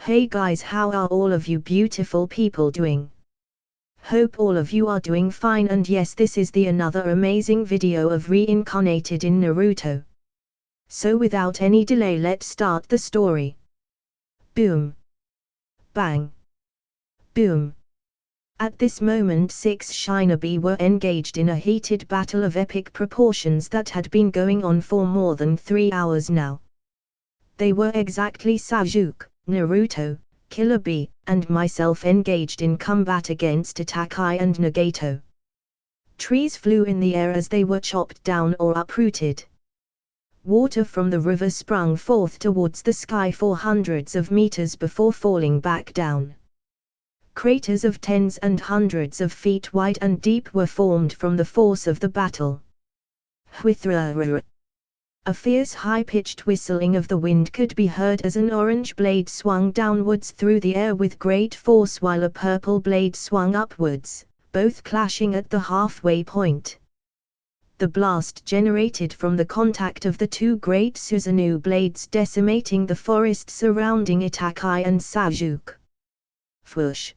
Hey guys, how are all of you beautiful people doing? Hope all of you are doing fine, and yes, this is the another amazing video of Reincarnated in Naruto. So without any delay, let's start the story. Boom. Bang. Boom. At this moment 6 shinobi were engaged in a heated battle of epic proportions that had been going on for more than 3 hours now. They were exactly Sasuke, Naruto, Killer Bee, and myself engaged in combat against Itachi and Nagato. Trees flew in the air as they were chopped down or uprooted. Water from the river sprung forth towards the sky for hundreds of meters before falling back down. Craters of tens and hundreds of feet wide and deep were formed from the force of the battle. A fierce high-pitched whistling of the wind could be heard as an orange blade swung downwards through the air with great force, while a purple blade swung upwards, both clashing at the halfway point. The blast generated from the contact of the two great Susanoo blades, decimating the forest surrounding Itachi and Sasuke. Whoosh!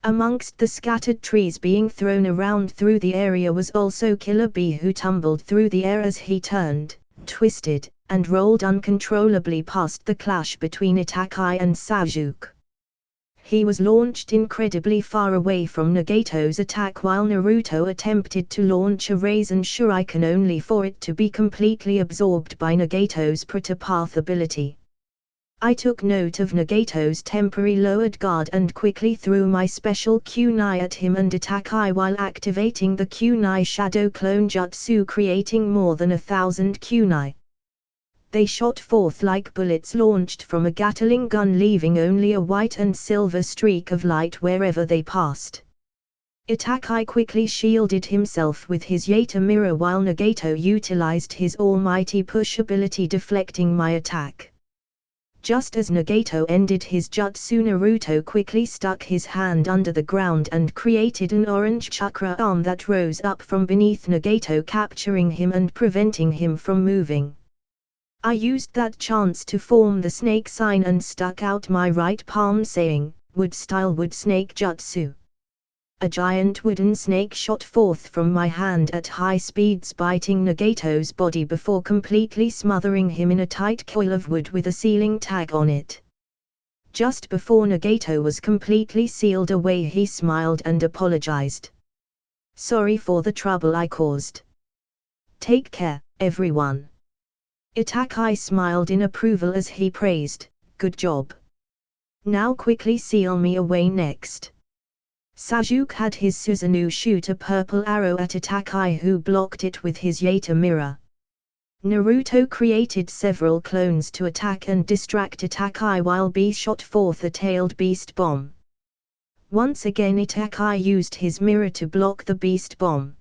Amongst the scattered trees being thrown around through the area was also Killer Bee, who tumbled through the air as he turned, twisted, and rolled uncontrollably past the clash between Itachi and Sasuke. He was launched incredibly far away from Nagato's attack, while Naruto attempted to launch a Rasen Shuriken, only for it to be completely absorbed by Nagato's Pratapath ability. I took note of Nagato's temporary lowered guard and quickly threw my special kunai at him and Itachi while activating the kunai shadow clone jutsu, creating more than 1,000 kunai. They shot forth like bullets launched from a Gatling gun, leaving only a white and silver streak of light wherever they passed. Itachi quickly shielded himself with his Yata mirror, while Nagato utilized his almighty push ability, deflecting my attack. Just as Nagato ended his jutsu, Naruto quickly stuck his hand under the ground and created an orange chakra arm that rose up from beneath Nagato, capturing him and preventing him from moving. I used that chance to form the snake sign and stuck out my right palm, saying, "Wood style wood snake jutsu." A giant wooden snake shot forth from my hand at high speeds, biting Nagato's body before completely smothering him in a tight coil of wood with a sealing tag on it. Just before Nagato was completely sealed away, he smiled and apologized. "Sorry for the trouble I caused. Take care, everyone." Itachi smiled in approval as he praised, "Good job. Now quickly seal me away next." Sasuke had his Susanoo shoot a purple arrow at Itachi, who blocked it with his Yata mirror. Naruto created several clones to attack and distract Itachi, while Bee shot forth a tailed beast bomb. Once again Itachi used his mirror to block the beast bomb.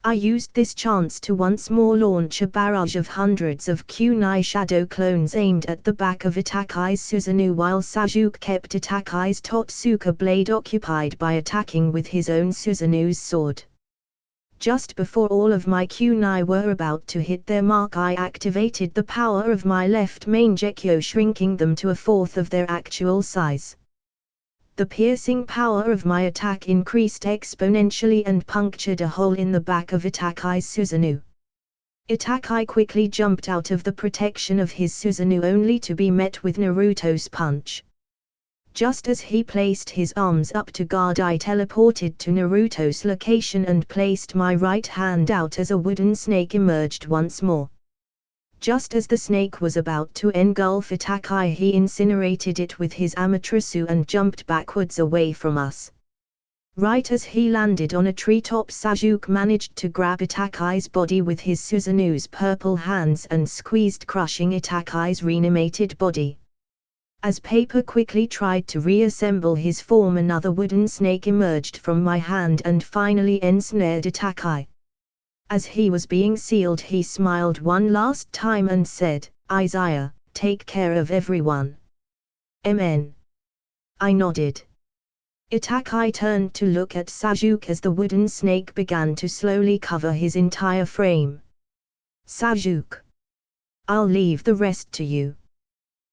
I used this chance to once more launch a barrage of hundreds of kunai shadow clones aimed at the back of Itachi's Susanoo, while Sasuke kept Itachi's Totsuka blade occupied by attacking with his own Susanoo's sword. Just before all of my kunai were about to hit their mark, I activated the power of my left Mangekyo, shrinking them to a fourth of their actual size. The piercing power of my attack increased exponentially and punctured a hole in the back of Itachi's Susanoo. Itachi quickly jumped out of the protection of his Susanoo, only to be met with Naruto's punch. Just as he placed his arms up to guard, I teleported to Naruto's location and placed my right hand out as a wooden snake emerged once more. Just as the snake was about to engulf Itachi, he incinerated it with his Amaterasu and jumped backwards away from us. Right as he landed on a treetop, Sasuke managed to grab Itachi's body with his Susanoo's purple hands and squeezed, crushing Itachi's reanimated body. As Paper quickly tried to reassemble his form, another wooden snake emerged from my hand and finally ensnared Itachi. As he was being sealed, he smiled one last time and said, "Izaya, take care of everyone." Amen. I nodded. Itachi turned to look at Sasuke as the wooden snake began to slowly cover his entire frame. "Sasuke, I'll leave the rest to you.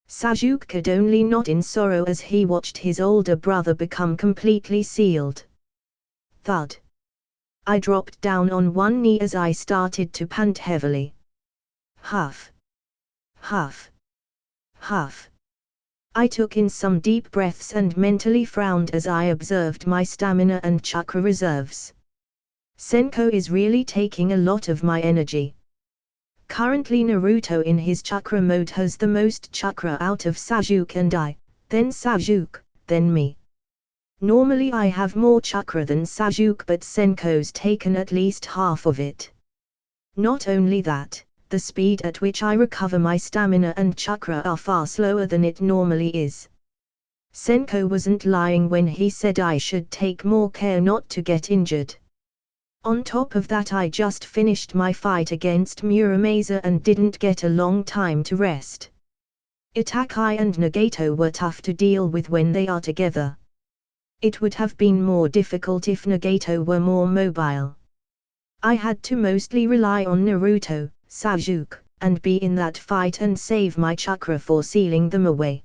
Sasuke could only nod in sorrow as he watched his older brother become completely sealed. Thud. I dropped down on one knee as I started to pant heavily. Huff. Huff. Huff. I took in some deep breaths and mentally frowned as I observed my stamina and chakra reserves. Senko is really taking a lot of my energy. Currently Naruto in his chakra mode has the most chakra out of Sasuke and I, then Sasuke, then me. Normally I have more chakra than Sasuke, but Senko's taken at least half of it. Not only that, the speed at which I recover my stamina and chakra are far slower than it normally is. Senko wasn't lying when he said I should take more care not to get injured. On top of that, I just finished my fight against Muramasa and didn't get a long time to rest. Itachi and Nagato were tough to deal with when they are together. It would have been more difficult if Nagato were more mobile. I had to mostly rely on Naruto, Sasuke, and be in that fight and save my chakra for sealing them away.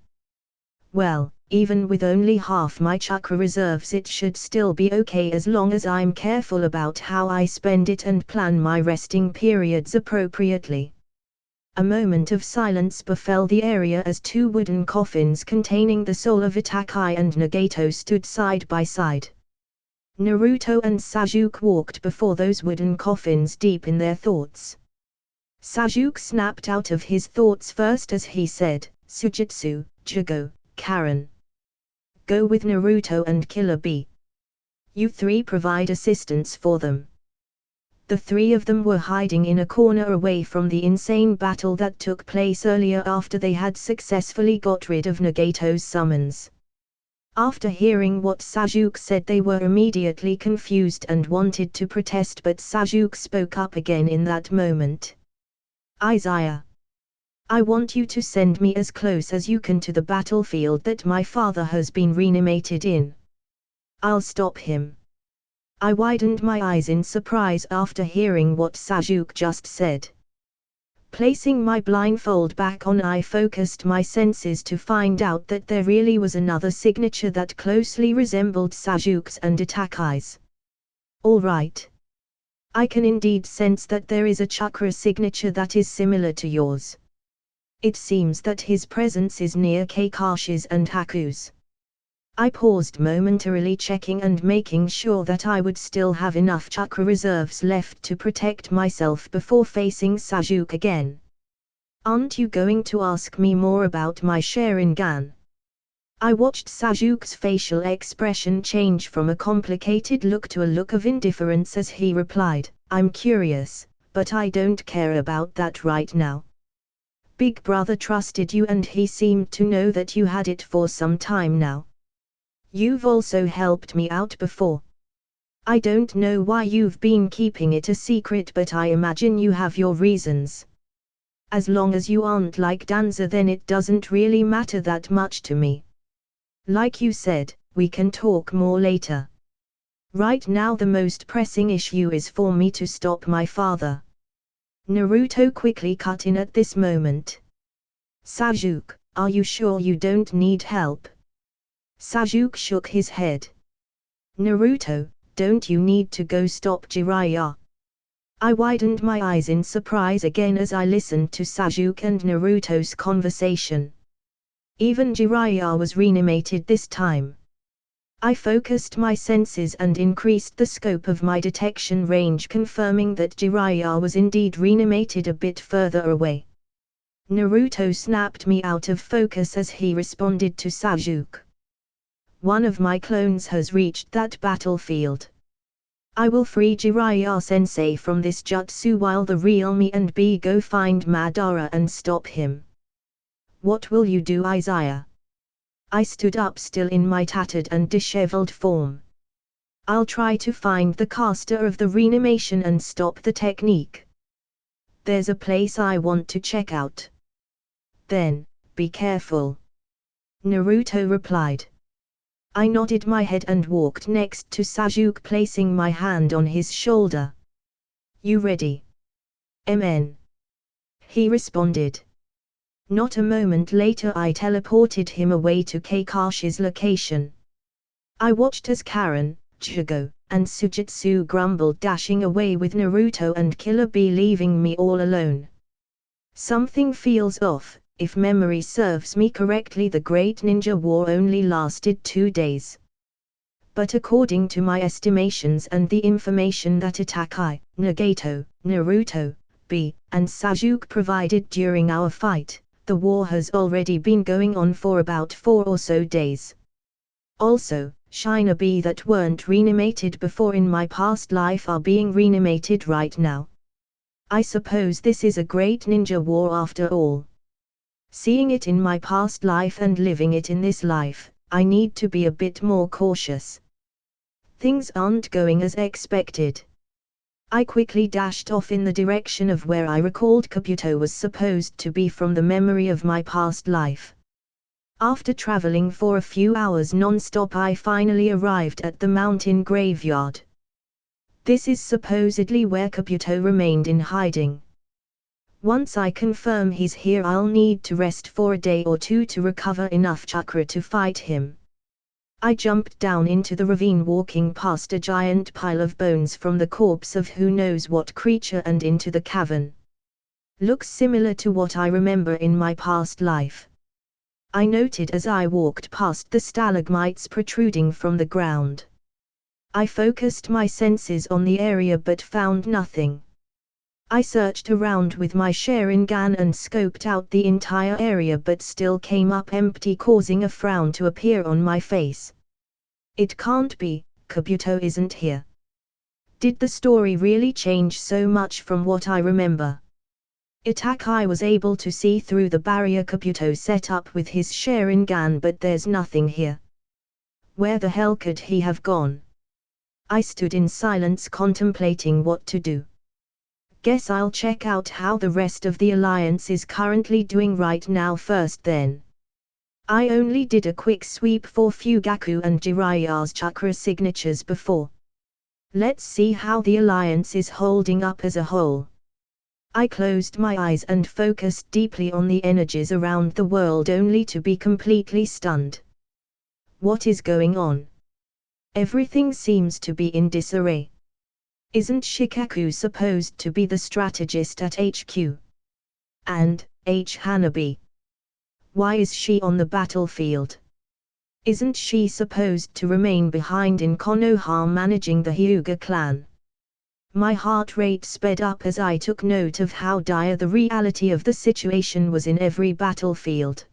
Well, even with only half my chakra reserves, it should still be okay as long as I'm careful about how I spend it and plan my resting periods appropriately. A moment of silence befell the area as two wooden coffins containing the soul of Itachi and Nagato stood side by side. Naruto and Sasuke walked before those wooden coffins deep in their thoughts. Sasuke snapped out of his thoughts first as he said, "Sujitsu, Jugo, Karen. Go with Naruto and Killer Bee. You three provide assistance for them." The three of them were hiding in a corner away from the insane battle that took place earlier after they had successfully got rid of Nagato's summons. After hearing what Sasuke said, they were immediately confused and wanted to protest, but Sasuke spoke up again in that moment. "Izaya, I want you to send me as close as you can to the battlefield that my father has been reanimated in. I'll stop him." I widened my eyes in surprise after hearing what Sasuke just said. Placing my blindfold back on, I focused my senses to find out that there really was another signature that closely resembled Sasuke's and Itachi's. All right. I can indeed sense that there is a chakra signature that is similar to yours. It seems that his presence is near Kakashi's and Haku's. I paused momentarily, checking and making sure that I would still have enough chakra reserves left to protect myself before facing Sasuke again. "Aren't you going to ask me more about my Sharingan?" I watched Sasuke's facial expression change from a complicated look to a look of indifference as he replied, "I'm curious, but I don't care about that right now. Big brother trusted you and he seemed to know that you had it for some time now. You've also helped me out before. I don't know why you've been keeping it a secret, but I imagine you have your reasons. As long as you aren't like Danza, then it doesn't really matter that much to me. Like you said, we can talk more later. Right now the most pressing issue is for me to stop my father." Naruto quickly cut in at this moment. "Sasuke, are you sure you don't need help?" Sasuke shook his head. "Naruto, don't you need to go stop Jiraiya?" I widened my eyes in surprise again as I listened to Sasuke and Naruto's conversation. Even Jiraiya was reanimated this time. I focused my senses and increased the scope of my detection range, confirming that Jiraiya was indeed reanimated a bit further away. Naruto snapped me out of focus as he responded to Sasuke. "One of my clones has reached that battlefield. I will free Jiraiya-sensei from this jutsu while the real me and B go find Madara and stop him." "What will you do, Izaya?" I stood up, still in my tattered and disheveled form. "I'll try to find the caster of the reanimation and stop the technique. There's a place I want to check out." "Then, be careful," Naruto replied. I nodded my head and walked next to Sasuke, placing my hand on his shoulder. "You ready?" "Amen," he responded. Not a moment later I teleported him away to Kakashi's location. I watched as Karen, Chigo, and Sujitsu grumbled, dashing away with Naruto and Killer Bee, leaving me all alone. Something feels off. If memory serves me correctly, the Great Ninja War only lasted 2 days. But according to my estimations and the information that Itachi, Nagato, Naruto, Bee, and Sasuke provided during our fight, the war has already been going on for about 4 or so days. Also, shinobi that weren't reanimated before in my past life are being reanimated right now. I suppose this is a great ninja war after all. Seeing it in my past life and living it in this life, I need to be a bit more cautious. Things aren't going as expected. I quickly dashed off in the direction of where I recalled Kabuto was supposed to be from the memory of my past life. After traveling for a few hours non-stop, I finally arrived at the mountain graveyard. This is supposedly where Kabuto remained in hiding. Once I confirm he's here, I'll need to rest for a day or two to recover enough chakra to fight him. I jumped down into the ravine, walking past a giant pile of bones from the corpse of who knows what creature, and into the cavern. Looks similar to what I remember in my past life. I noted as I walked past the stalagmites protruding from the ground. I focused my senses on the area but found nothing. I searched around with my Sharingan and scoped out the entire area but still came up empty, causing a frown to appear on my face. It can't be, Kabuto isn't here. Did the story really change so much from what I remember? Itachi was able to see through the barrier Kabuto set up with his Sharingan, but there's nothing here. Where the hell could he have gone? I stood in silence contemplating what to do. Guess I'll check out how the rest of the alliance is currently doing right now first then. I only did a quick sweep for Fugaku and Jiraiya's chakra signatures before. Let's see how the alliance is holding up as a whole. I closed my eyes and focused deeply on the energies around the world, only to be completely stunned. What is going on? Everything seems to be in disarray. Isn't Shikaku supposed to be the strategist at HQ? And Hanabi? Why is she on the battlefield? Isn't she supposed to remain behind in Konoha managing the Hyuga clan? My heart rate sped up as I took note of how dire the reality of the situation was in every battlefield.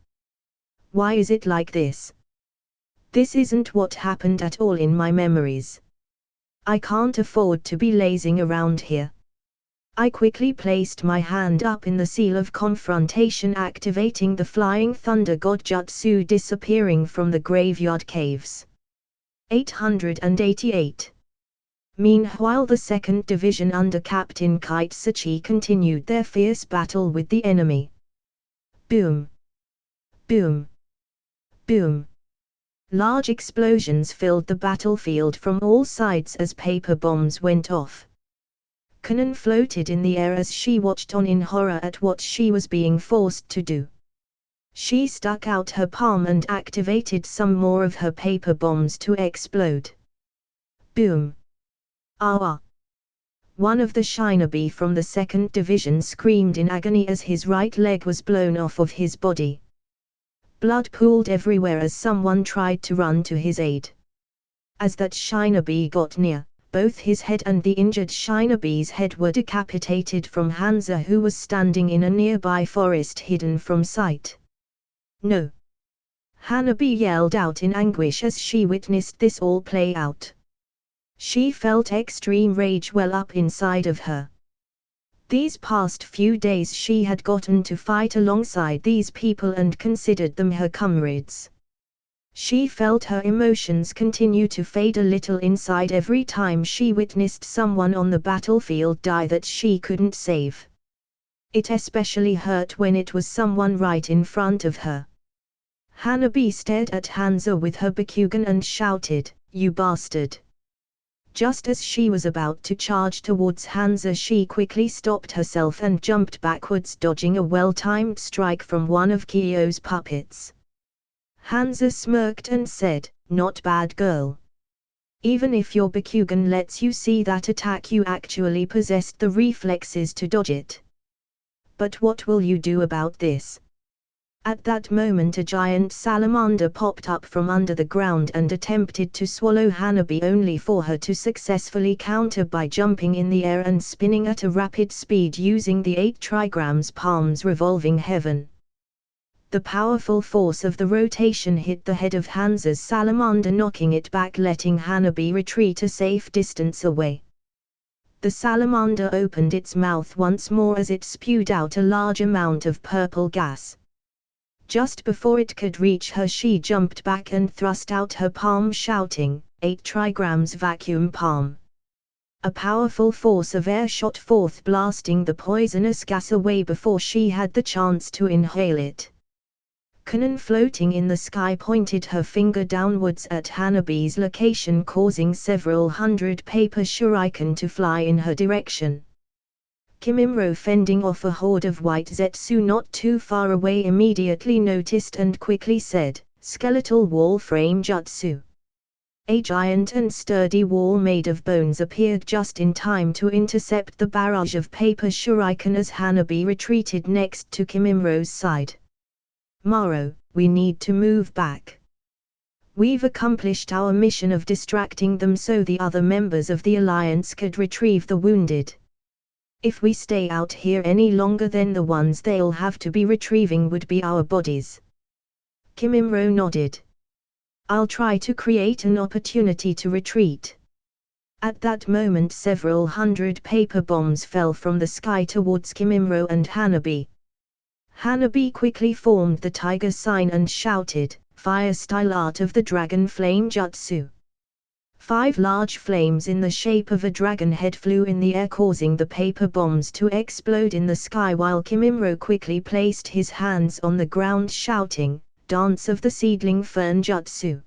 Why is it like this? This isn't what happened at all in my memories. I can't afford to be lazing around here. I quickly placed my hand up in the seal of confrontation, activating the Flying Thunder God Jutsu, disappearing from the graveyard caves. 888. Meanwhile, the 2nd Division under Captain Kitsuchi continued their fierce battle with the enemy. Boom! Boom! Boom! Large explosions filled the battlefield from all sides as paper bombs went off. Kanon floated in the air as she watched on in horror at what she was being forced to do. She stuck out her palm and activated some more of her paper bombs to explode. Boom! Ah! One of the shinobi from the 2nd Division screamed in agony as his right leg was blown off of his body. Blood pooled everywhere as someone tried to run to his aid. As that shinobi got near, both his head and the injured shinobi's head were decapitated from Hanzo, who was standing in a nearby forest hidden from sight. No! Hanabi yelled out in anguish as she witnessed this all play out. She felt extreme rage well up inside of her. These past few days she had gotten to fight alongside these people and considered them her comrades. She felt her emotions continue to fade a little inside every time she witnessed someone on the battlefield die that she couldn't save. It especially hurt when it was someone right in front of her. Hanabi stared at Hanzo with her Bakugan and shouted, "You bastard! Just as she was about to charge towards Hansa, she quickly stopped herself and jumped backwards, dodging a well-timed strike from one of Kyo's puppets. Hansa smirked and said, "Not bad, girl. Even if your Bakugan lets you see that attack, you actually possessed the reflexes to dodge it. But what will you do about this?" At that moment a giant salamander popped up from under the ground and attempted to swallow Hanabi, only for her to successfully counter by jumping in the air and spinning at a rapid speed using the 8 trigrams palms revolving heaven. The powerful force of the rotation hit the head of Hansa's salamander, knocking it back, letting Hanabi retreat a safe distance away. The salamander opened its mouth once more as it spewed out a large amount of purple gas. Just before it could reach her, she jumped back and thrust out her palm, shouting, 8 trigrams vacuum palm. A powerful force of air shot forth, blasting the poisonous gas away before she had the chance to inhale it. Kanon, floating in the sky, pointed her finger downwards at Hanabi's location, causing several hundred paper shuriken to fly in her direction. Kimimaro, fending off a horde of white Zetsu not too far away, immediately noticed and quickly said, "Skeletal wall frame jutsu." A giant and sturdy wall made of bones appeared just in time to intercept the barrage of paper shuriken as Hanabi retreated next to Kimimaro's side. "Maro, we need to move back. We've accomplished our mission of distracting them so the other members of the Alliance could retrieve the wounded. If we stay out here any longer, then the ones they'll have to be retrieving would be our bodies." Kimimaro nodded. "I'll try to create an opportunity to retreat." At that moment several hundred paper bombs fell from the sky towards Kimimaro and Hanabi. Hanabi quickly formed the tiger sign and shouted, "Fire style art of the dragon flame jutsu." 5 large flames in the shape of a dragon head flew in the air, causing the paper bombs to explode in the sky, while Kimimaro quickly placed his hands on the ground, shouting, "Dance of the seedling fern jutsu."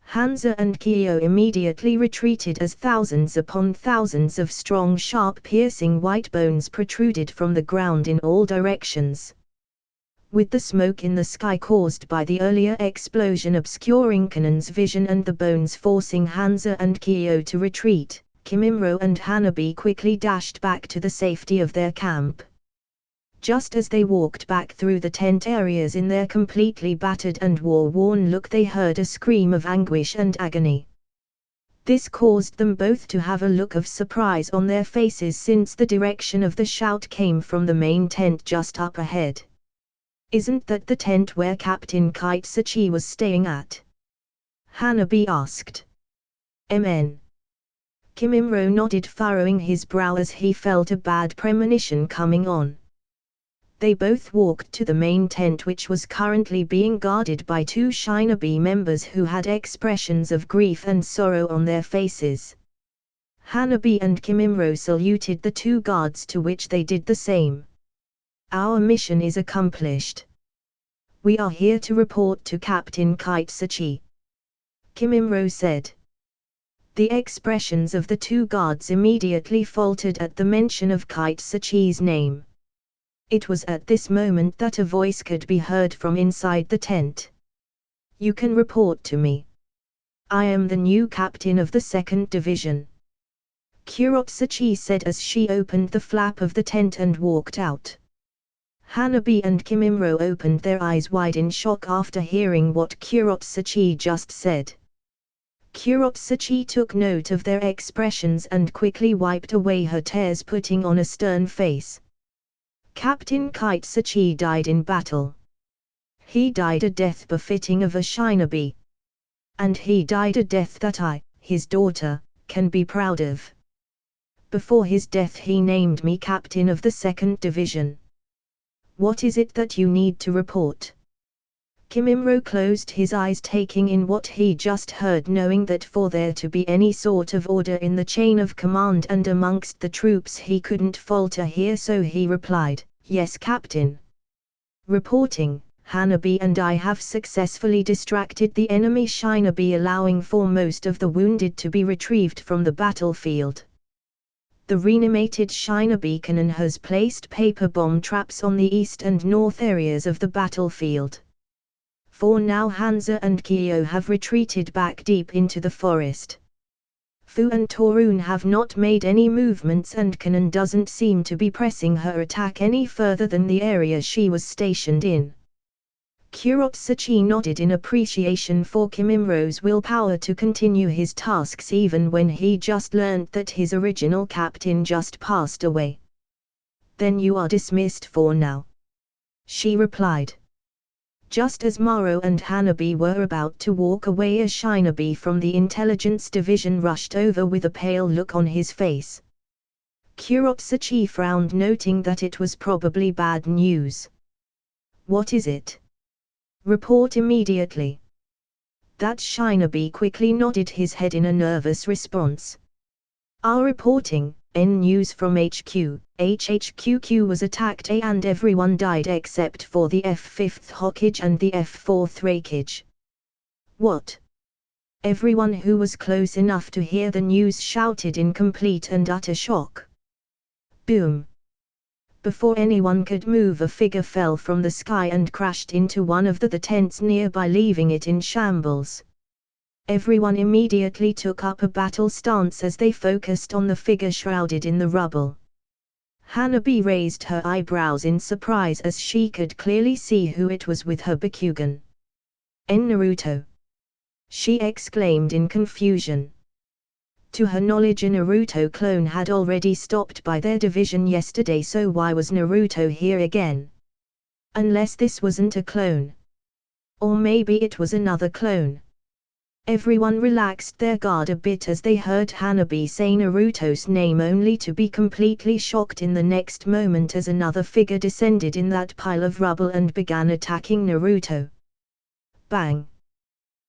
Hansa and Kyo immediately retreated as thousands upon thousands of strong, sharp, piercing white bones protruded from the ground in all directions. With the smoke in the sky caused by the earlier explosion obscuring Kanon's vision and the bones forcing Hansa and Kyo to retreat, Kimimaro and Hanabi quickly dashed back to the safety of their camp. Just as they walked back through the tent areas in their completely battered and war-worn look, they heard a scream of anguish and agony. This caused them both to have a look of surprise on their faces, since the direction of the shout came from the main tent just up ahead. "Isn't that the tent where Captain Kitsuchi was staying at?" Hanabi asked. "MN." Kimimaro nodded, furrowing his brow as he felt a bad premonition coming on. They both walked to the main tent, which was currently being guarded by 2 Shinobi members who had expressions of grief and sorrow on their faces. Hanabi and Kimimaro saluted the 2 guards, to which they did the same. "Our mission is accomplished. We are here to report to Captain Kitsuchi," Kimimaro said. The expressions of the 2 guards immediately faltered at the mention of Kitsuchi's name. It was at this moment that a voice could be heard from inside the tent. "You can report to me. I am the new captain of the 2nd Division," Kurotsuchi said as she opened the flap of the tent and walked out. Hanabi and Kimimaro opened their eyes wide in shock after hearing what Kurotsuchi just said. Kurotsuchi took note of their expressions and quickly wiped away her tears, putting on a stern face. "Captain Kitsuchi died in battle. He died a death befitting of a shinobi. And he died a death that I, his daughter, can be proud of. Before his death he named me captain of the 2nd Division. What is it that you need to report?" Kimimaro closed his eyes, taking in what he just heard, knowing that for there to be any sort of order in the chain of command and amongst the troops he couldn't falter here, so he replied, "Yes, Captain." "Reporting, Hanabi and I have successfully distracted the enemy Shinobi, allowing for most of the wounded to be retrieved from the battlefield. The reanimated Shinobi cannon has placed paper bomb traps on the east and north areas of the battlefield. For now Hanzo and Kyo have retreated back deep into the forest. Fu and Torun have not made any movements, and Kanon doesn't seem to be pressing her attack any further than the area she was stationed in. Kurotsuchi nodded in appreciation for Kimimro's willpower to continue his tasks even when he just learned that his original captain just passed away. "Then you are dismissed for now," she replied. Just as Maro and Hanabi were about to walk away, a Shinobi from the intelligence division rushed over with a pale look on his face. Kurotsuchi frowned, noting that it was probably bad news. "What is it?" "Report immediately." That Shinobi quickly nodded his head in a nervous response. "Our reporting, N news from HQ. HHQQ was attacked and everyone died except for the F5th Hokage and the F4th Raikage." "What?" Everyone who was close enough to hear the news shouted in complete and utter shock. Boom! Before anyone could move, a figure fell from the sky and crashed into one of the tents nearby, leaving it in shambles. Everyone immediately took up a battle stance as they focused on the figure shrouded in the rubble. Hanabi raised her eyebrows in surprise as she could clearly see who it was with her Bakugan. "En Naruto!" she exclaimed in confusion. To her knowledge, a Naruto clone had already stopped by their division yesterday, so why was Naruto here again? Unless this wasn't a clone. Or maybe it was another clone. Everyone relaxed their guard a bit as they heard Hanabi say Naruto's name, only to be completely shocked in the next moment as another figure descended in that pile of rubble and began attacking Naruto. Bang!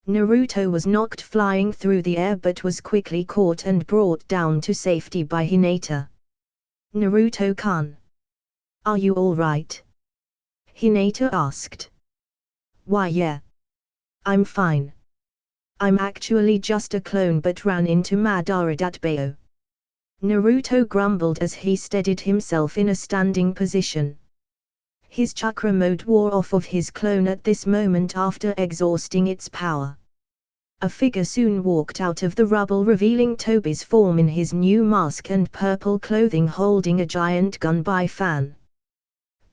Naruto was knocked flying through the air but was quickly caught and brought down to safety by Hinata. "Naruto-kun, are you all right?" Hinata asked. "Why, yeah. I'm fine. I'm actually just a clone but ran into Madara Datbeo." Naruto grumbled as he steadied himself in a standing position. His chakra mode wore off of his clone at this moment after exhausting its power. A figure soon walked out of the rubble, revealing Tobi's form in his new mask and purple clothing, holding a giant gun by fan.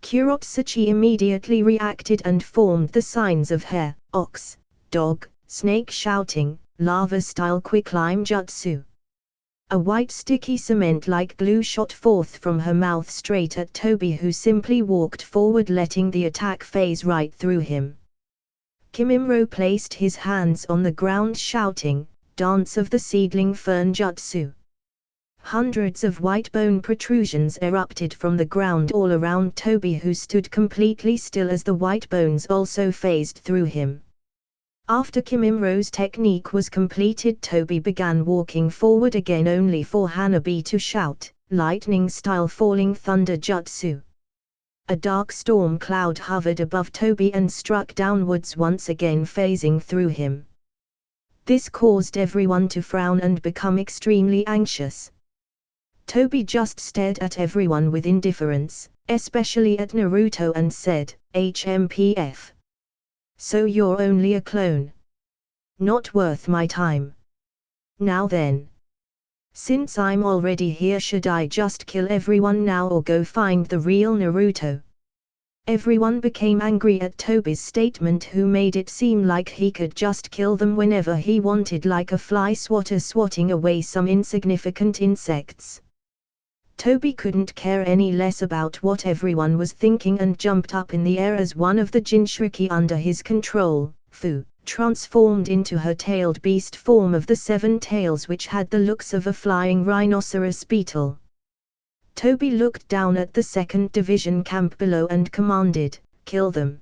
Kurotsuchi immediately reacted and formed the signs of hare, ox, dog, snake, shouting, lava-style quicklime jutsu. A white sticky cement-like glue shot forth from her mouth straight at Tobi, who simply walked forward, letting the attack phase right through him. Kimimro placed his hands on the ground, shouting, "Dance of the Seedling Fern Jutsu." Hundreds of white bone protrusions erupted from the ground all around Tobi, who stood completely still as the white bones also phased through him. After Kimimro's technique was completed, Tobi began walking forward again, only for Hanabi to shout, "Lightning-style falling thunder jutsu." A dark storm cloud hovered above Tobi and struck downwards once again, phasing through him. This caused everyone to frown and become extremely anxious. Tobi just stared at everyone with indifference, especially at Naruto, and said, "HMPF. So you're only a clone? Not worth my time. Now then. Since I'm already here, should I just kill everyone now or go find the real Naruto?" Everyone became angry at Tobi's statement, who made it seem like he could just kill them whenever he wanted, like a fly swatter swatting away some insignificant insects. Tobi couldn't care any less about what everyone was thinking and jumped up in the air as one of the Jinchuriki under his control, Fu, transformed into her tailed beast form of the seven tails, which had the looks of a flying rhinoceros beetle. Tobi looked down at the 2nd Division camp below and commanded, "Kill them."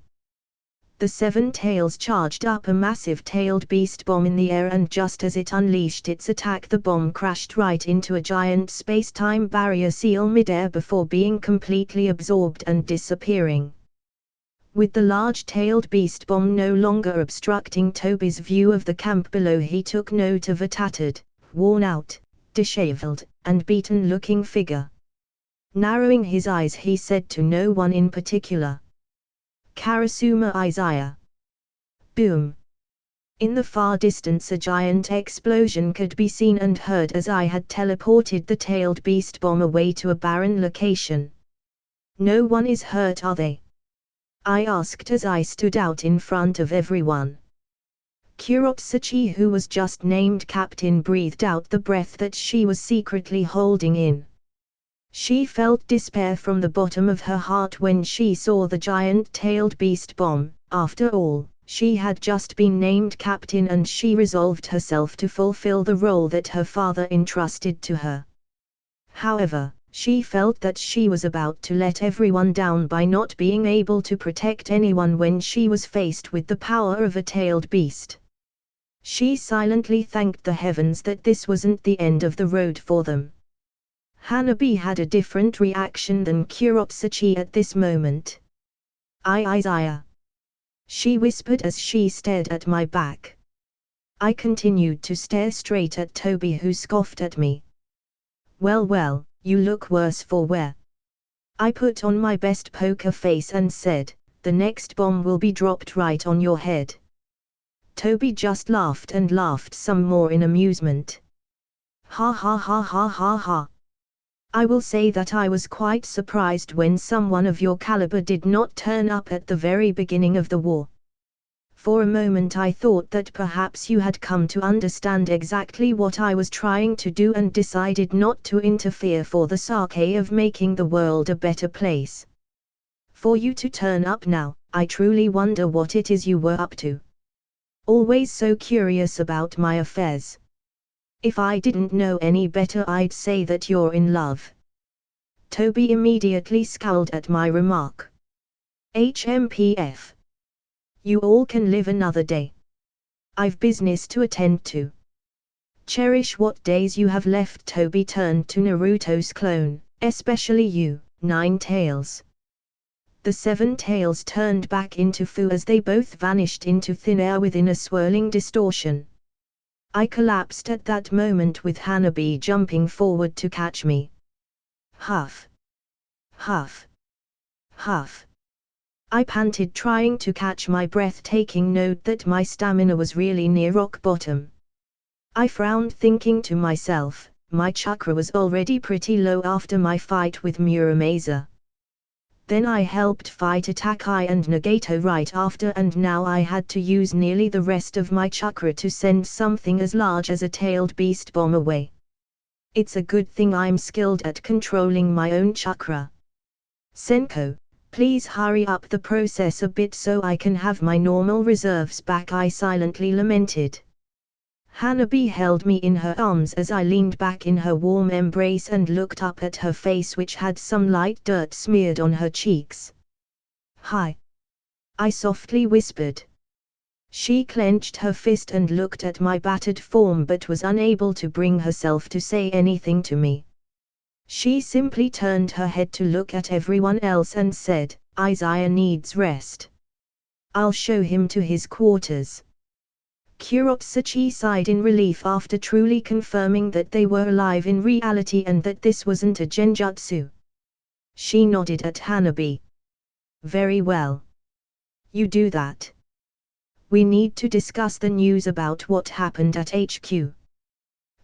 The seven tails charged up a massive tailed beast bomb in the air, and just as it unleashed its attack, the bomb crashed right into a giant space-time barrier seal midair before being completely absorbed and disappearing. With the large-tailed beast bomb no longer obstructing Toby's view of the camp below, he took note of a tattered, worn-out, disheveled, and beaten-looking figure. Narrowing his eyes, he said to no one in particular, "Karasuma Izaya." Boom! In the far distance a giant explosion could be seen and heard as I had teleported the tailed beast bomb away to a barren location. "No one is hurt, are they?" I asked as I stood out in front of everyone. Kuropsachi, who was just named captain, breathed out the breath that she was secretly holding in. She felt despair from the bottom of her heart when she saw the giant-tailed beast bomb. After all, she had just been named captain and she resolved herself to fulfill the role that her father entrusted to her. However, she felt that she was about to let everyone down by not being able to protect anyone when she was faced with the power of a tailed beast. She silently thanked the heavens that this wasn't the end of the road for them. Hanabi had a different reaction than Kuropsachi at this moment. Izaya," she whispered as she stared at my back. I continued to stare straight at Toby, who scoffed at me. Well, you look worse for wear." I put on my best poker face and said, "The next bomb will be dropped right on your head." Toby just laughed and laughed some more in amusement. Ha ha ha ha ha ha. I will say that I was quite surprised when someone of your caliber did not turn up at the very beginning of the war. For a moment I thought that perhaps you had come to understand exactly what I was trying to do and decided not to interfere for the sake of making the world a better place. For you to turn up now, I truly wonder what it is you were up to. Always so curious about my affairs. If I didn't know any better, I'd say that you're in love." Toby immediately scowled at my remark. "HMPF. You all can live another day. I've business to attend to. Cherish what days you have left." Toby turned to Naruto's clone, "Especially you, Nine Tails." The Seven Tails turned back into Fu as they both vanished into thin air within a swirling distortion. I collapsed at that moment with Hanabi jumping forward to catch me. Huff! Huff! Huff! I panted, trying to catch my breath, taking note that my stamina was really near rock bottom. I frowned, thinking to myself, my chakra was already pretty low after my fight with Muramasa. Then I helped fight Atakai and Nagato right after, and now I had to use nearly the rest of my chakra to send something as large as a tailed beast bomb away. It's a good thing I'm skilled at controlling my own chakra. "Senko, please hurry up the process a bit so I can have my normal reserves back," I silently lamented. Hanabi held me in her arms as I leaned back in her warm embrace and looked up at her face, which had some light dirt smeared on her cheeks. "Hi," I softly whispered. She clenched her fist and looked at my battered form but was unable to bring herself to say anything to me. She simply turned her head to look at everyone else and said, "Izaya needs rest. I'll show him to his quarters." Kuropsachi sighed in relief after truly confirming that they were alive in reality and that this wasn't a genjutsu. She nodded at Hanabi. "Very well. You do that. We need to discuss the news about what happened at HQ.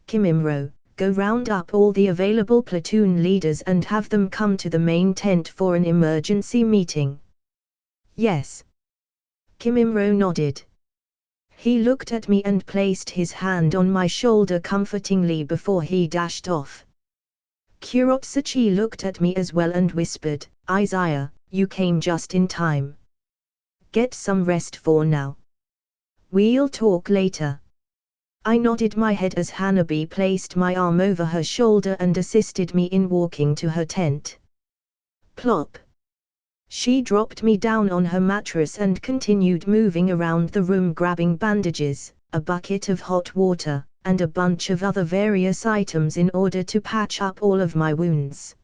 Kimimaro, go round up all the available platoon leaders and have them come to the main tent for an emergency meeting." "Yes." Kimimaro nodded. He looked at me and placed his hand on my shoulder comfortingly before he dashed off. Kuropsachi looked at me as well and whispered, "Izaya, you came just in time. Get some rest for now. We'll talk later." I nodded my head as Hanabi placed my arm over her shoulder and assisted me in walking to her tent. Plop! She dropped me down on her mattress and continued moving around the room, grabbing bandages, a bucket of hot water, and a bunch of other various items in order to patch up all of my wounds.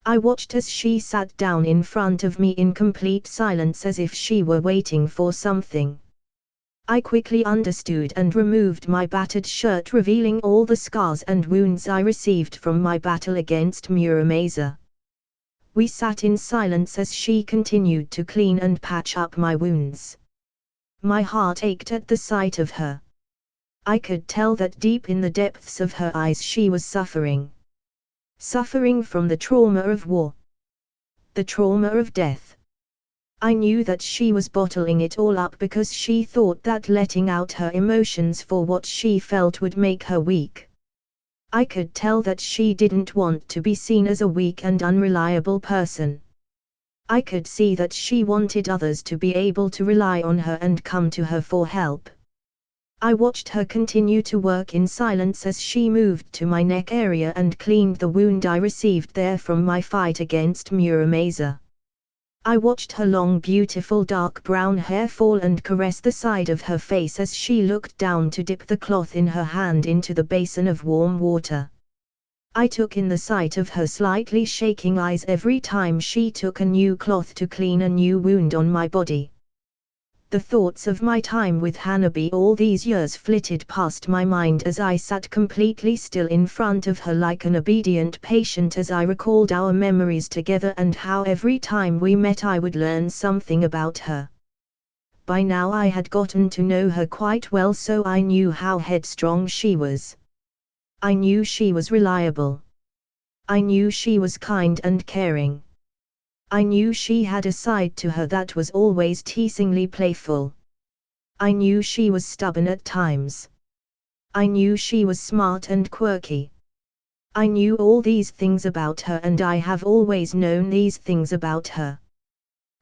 I watched as she sat down in front of me in complete silence as if she were waiting for something. I quickly understood and removed my battered shirt, revealing all the scars and wounds I received from my battle against Muramasa. We sat in silence as she continued to clean and patch up my wounds. My heart ached at the sight of her. I could tell that deep in the depths of her eyes she was suffering. Suffering from the trauma of war. The trauma of death. I knew that she was bottling it all up because she thought that letting out her emotions for what she felt would make her weak. I could tell that she didn't want to be seen as a weak and unreliable person. I could see that she wanted others to be able to rely on her and come to her for help. I watched her continue to work in silence as she moved to my neck area and cleaned the wound I received there from my fight against Muramasa. I watched her long beautiful dark brown hair fall and caress the side of her face as she looked down to dip the cloth in her hand into the basin of warm water. I took in the sight of her slightly shaking eyes every time she took a new cloth to clean a new wound on my body. The thoughts of my time with Hanabi all these years flitted past my mind as I sat completely still in front of her like an obedient patient as I recalled our memories together and how every time we met I would learn something about her. By now I had gotten to know her quite well, so I knew how headstrong she was. I knew she was reliable. I knew she was kind and caring. I knew she had a side to her that was always teasingly playful. I knew she was stubborn at times. I knew she was smart and quirky. I knew all these things about her, and I have always known these things about her.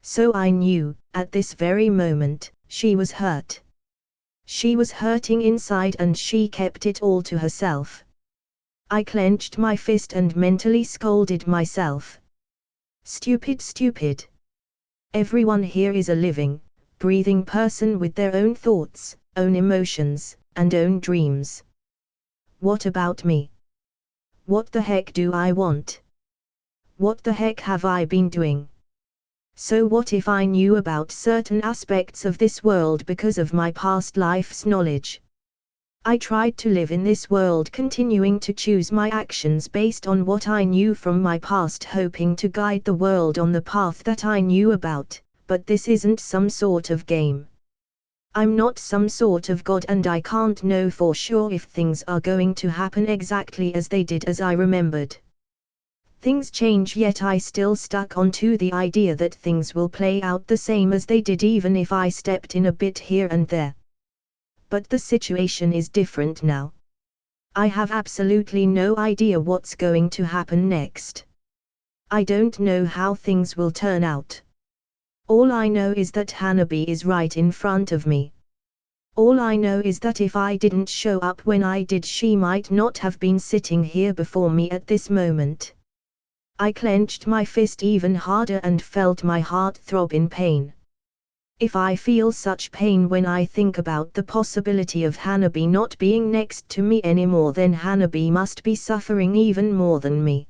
So I knew, at this very moment, she was hurt. She was hurting inside and she kept it all to herself. I clenched my fist and mentally scolded myself. Stupid, stupid. Everyone here is a living, breathing person with their own thoughts, own emotions, and own dreams. What about me? What the heck do I want? What the heck have I been doing? So what if I knew about certain aspects of this world because of my past life's knowledge? I tried to live in this world, continuing to choose my actions based on what I knew from my past, hoping to guide the world on the path that I knew about, but this isn't some sort of game. I'm not some sort of god and I can't know for sure if things are going to happen exactly as they did as I remembered. Things change, yet I still stuck onto the idea that things will play out the same as they did even if I stepped in a bit here and there. But the situation is different now. I have absolutely no idea what's going to happen next. I don't know how things will turn out. All I know is that Hanabi is right in front of me. All I know is that if I didn't show up when I did, she might not have been sitting here before me at this moment. I clenched my fist even harder and felt my heart throb in pain. If I feel such pain when I think about the possibility of Hanabi not being next to me anymore, then Hanabi must be suffering even more than me.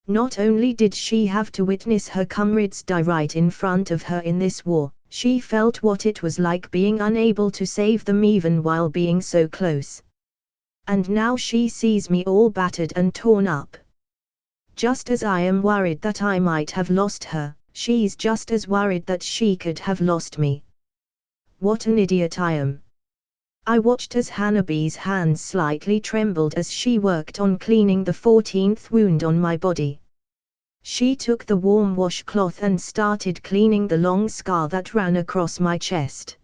Not only did she have to witness her comrades die right in front of her in this war, she felt what it was like being unable to save them even while being so close. And now she sees me all battered and torn up. Just as I am worried that I might have lost her, she's just as worried that she could have lost me. What an idiot I am. I watched as Hanabi's hands slightly trembled as she worked on cleaning the 14th wound on my body. She took the warm washcloth and started cleaning the long scar that ran across my chest.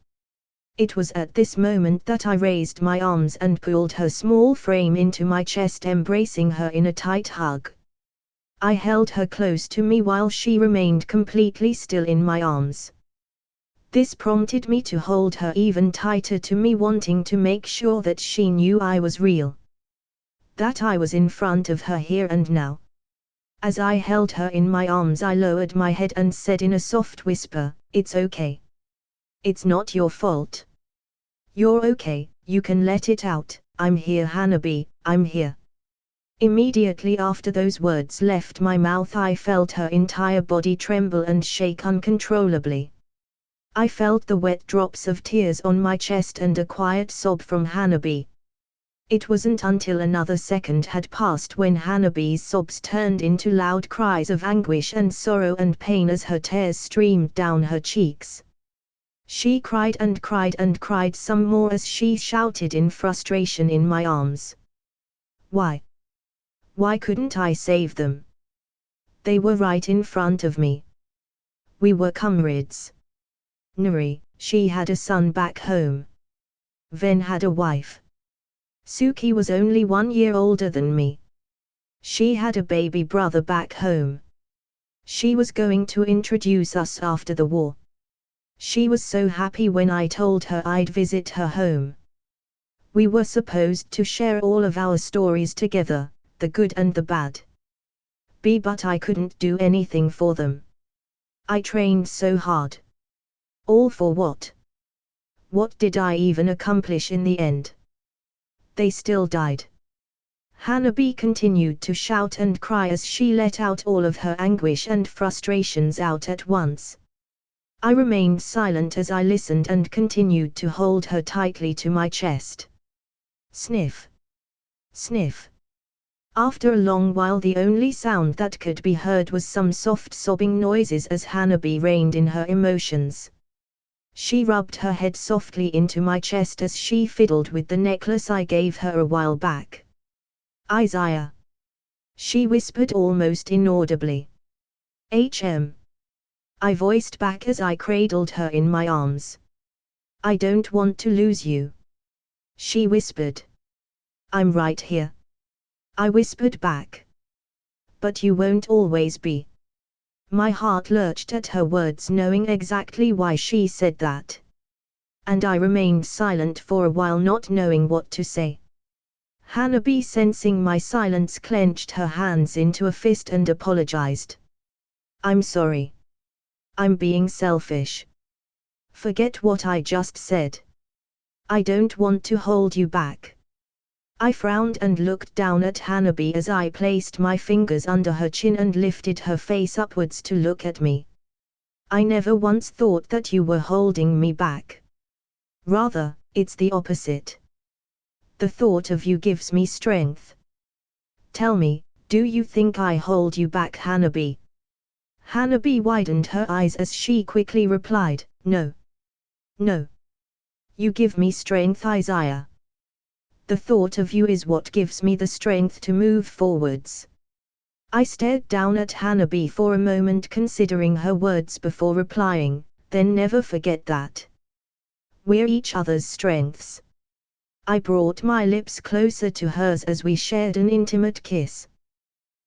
It was at this moment that I raised my arms and pulled her small frame into my chest, embracing her in a tight hug. I held her close to me while she remained completely still in my arms. This prompted me to hold her even tighter to me, wanting to make sure that she knew I was real. That I was in front of her here and now. As I held her in my arms, I lowered my head and said in a soft whisper, "It's okay. It's not your fault. You're okay, you can let it out. I'm here, Hanabi, I'm here." Immediately after those words left my mouth, I felt her entire body tremble and shake uncontrollably. I felt the wet drops of tears on my chest and a quiet sob from Hanabi. It wasn't until another second had passed when Hanabi's sobs turned into loud cries of anguish and sorrow and pain as her tears streamed down her cheeks. She cried and cried and cried some more as she shouted in frustration in my arms. Why? Why couldn't I save them? They were right in front of me. We were comrades. Nuri, she had a son back home. Ven had a wife. Suki was only 1 year older than me. She had a baby brother back home. She was going to introduce us after the war. She was so happy when I told her I'd visit her home. We were supposed to share all of our stories together, the good and the bad. But I couldn't do anything for them. I trained so hard. All for what? What did I even accomplish in the end? They still died. Hanabi continued to shout and cry as she let out all of her anguish and frustrations out at once. I remained silent as I listened and continued to hold her tightly to my chest. Sniff. Sniff. After a long while, the only sound that could be heard was some soft sobbing noises as Hanabi reined in her emotions. She rubbed her head softly into my chest as she fiddled with the necklace I gave her a while back. Izaya. She whispered almost inaudibly. I voiced back as I cradled her in my arms. I don't want to lose you. She whispered. I'm right here. I whispered back. But you won't always be. My heart lurched at her words, knowing exactly why she said that. And I remained silent for a while, not knowing what to say. Hanabi, sensing my silence, clenched her hands into a fist and apologized. I'm sorry. I'm being selfish. Forget what I just said. I don't want to hold you back. I frowned and looked down at Hanabi as I placed my fingers under her chin and lifted her face upwards to look at me. I never once thought that you were holding me back. Rather, it's the opposite. The thought of you gives me strength. Tell me, do you think I hold you back, Hanabi? Hanabi widened her eyes as she quickly replied, No. No. You give me strength, Izaya. The thought of you is what gives me the strength to move forwards. I stared down at Hanabi for a moment, considering her words before replying, then never forget that. We're each other's strengths. I brought my lips closer to hers as we shared an intimate kiss.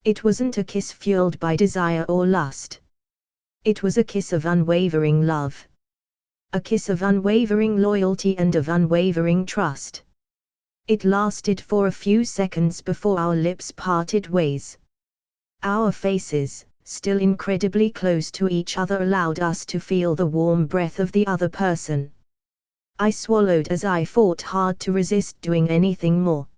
It wasn't a kiss fueled by desire or lust. It was a kiss of unwavering love. A kiss of unwavering loyalty and of unwavering trust. It lasted for a few seconds before our lips parted ways. Our faces, still incredibly close to each other, allowed us to feel the warm breath of the other person. I swallowed as I fought hard to resist doing anything more.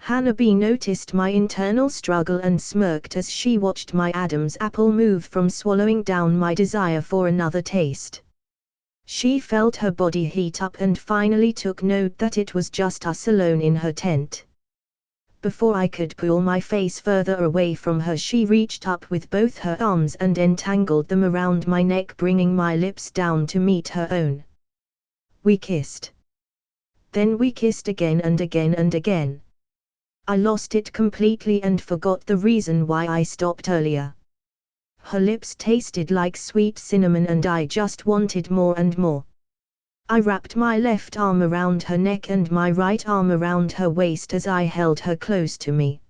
Hanabi noticed my internal struggle and smirked as she watched my Adam's apple move from swallowing down my desire for another taste. She felt her body heat up and finally took note that it was just us alone in her tent. Before I could pull my face further away from her, she reached up with both her arms and entangled them around my neck, bringing my lips down to meet her own. We kissed. Then we kissed again and again and again. I lost it completely and forgot the reason why I stopped earlier. Her lips tasted like sweet cinnamon and I just wanted more and more. I wrapped my left arm around her neck and my right arm around her waist as I held her close to me.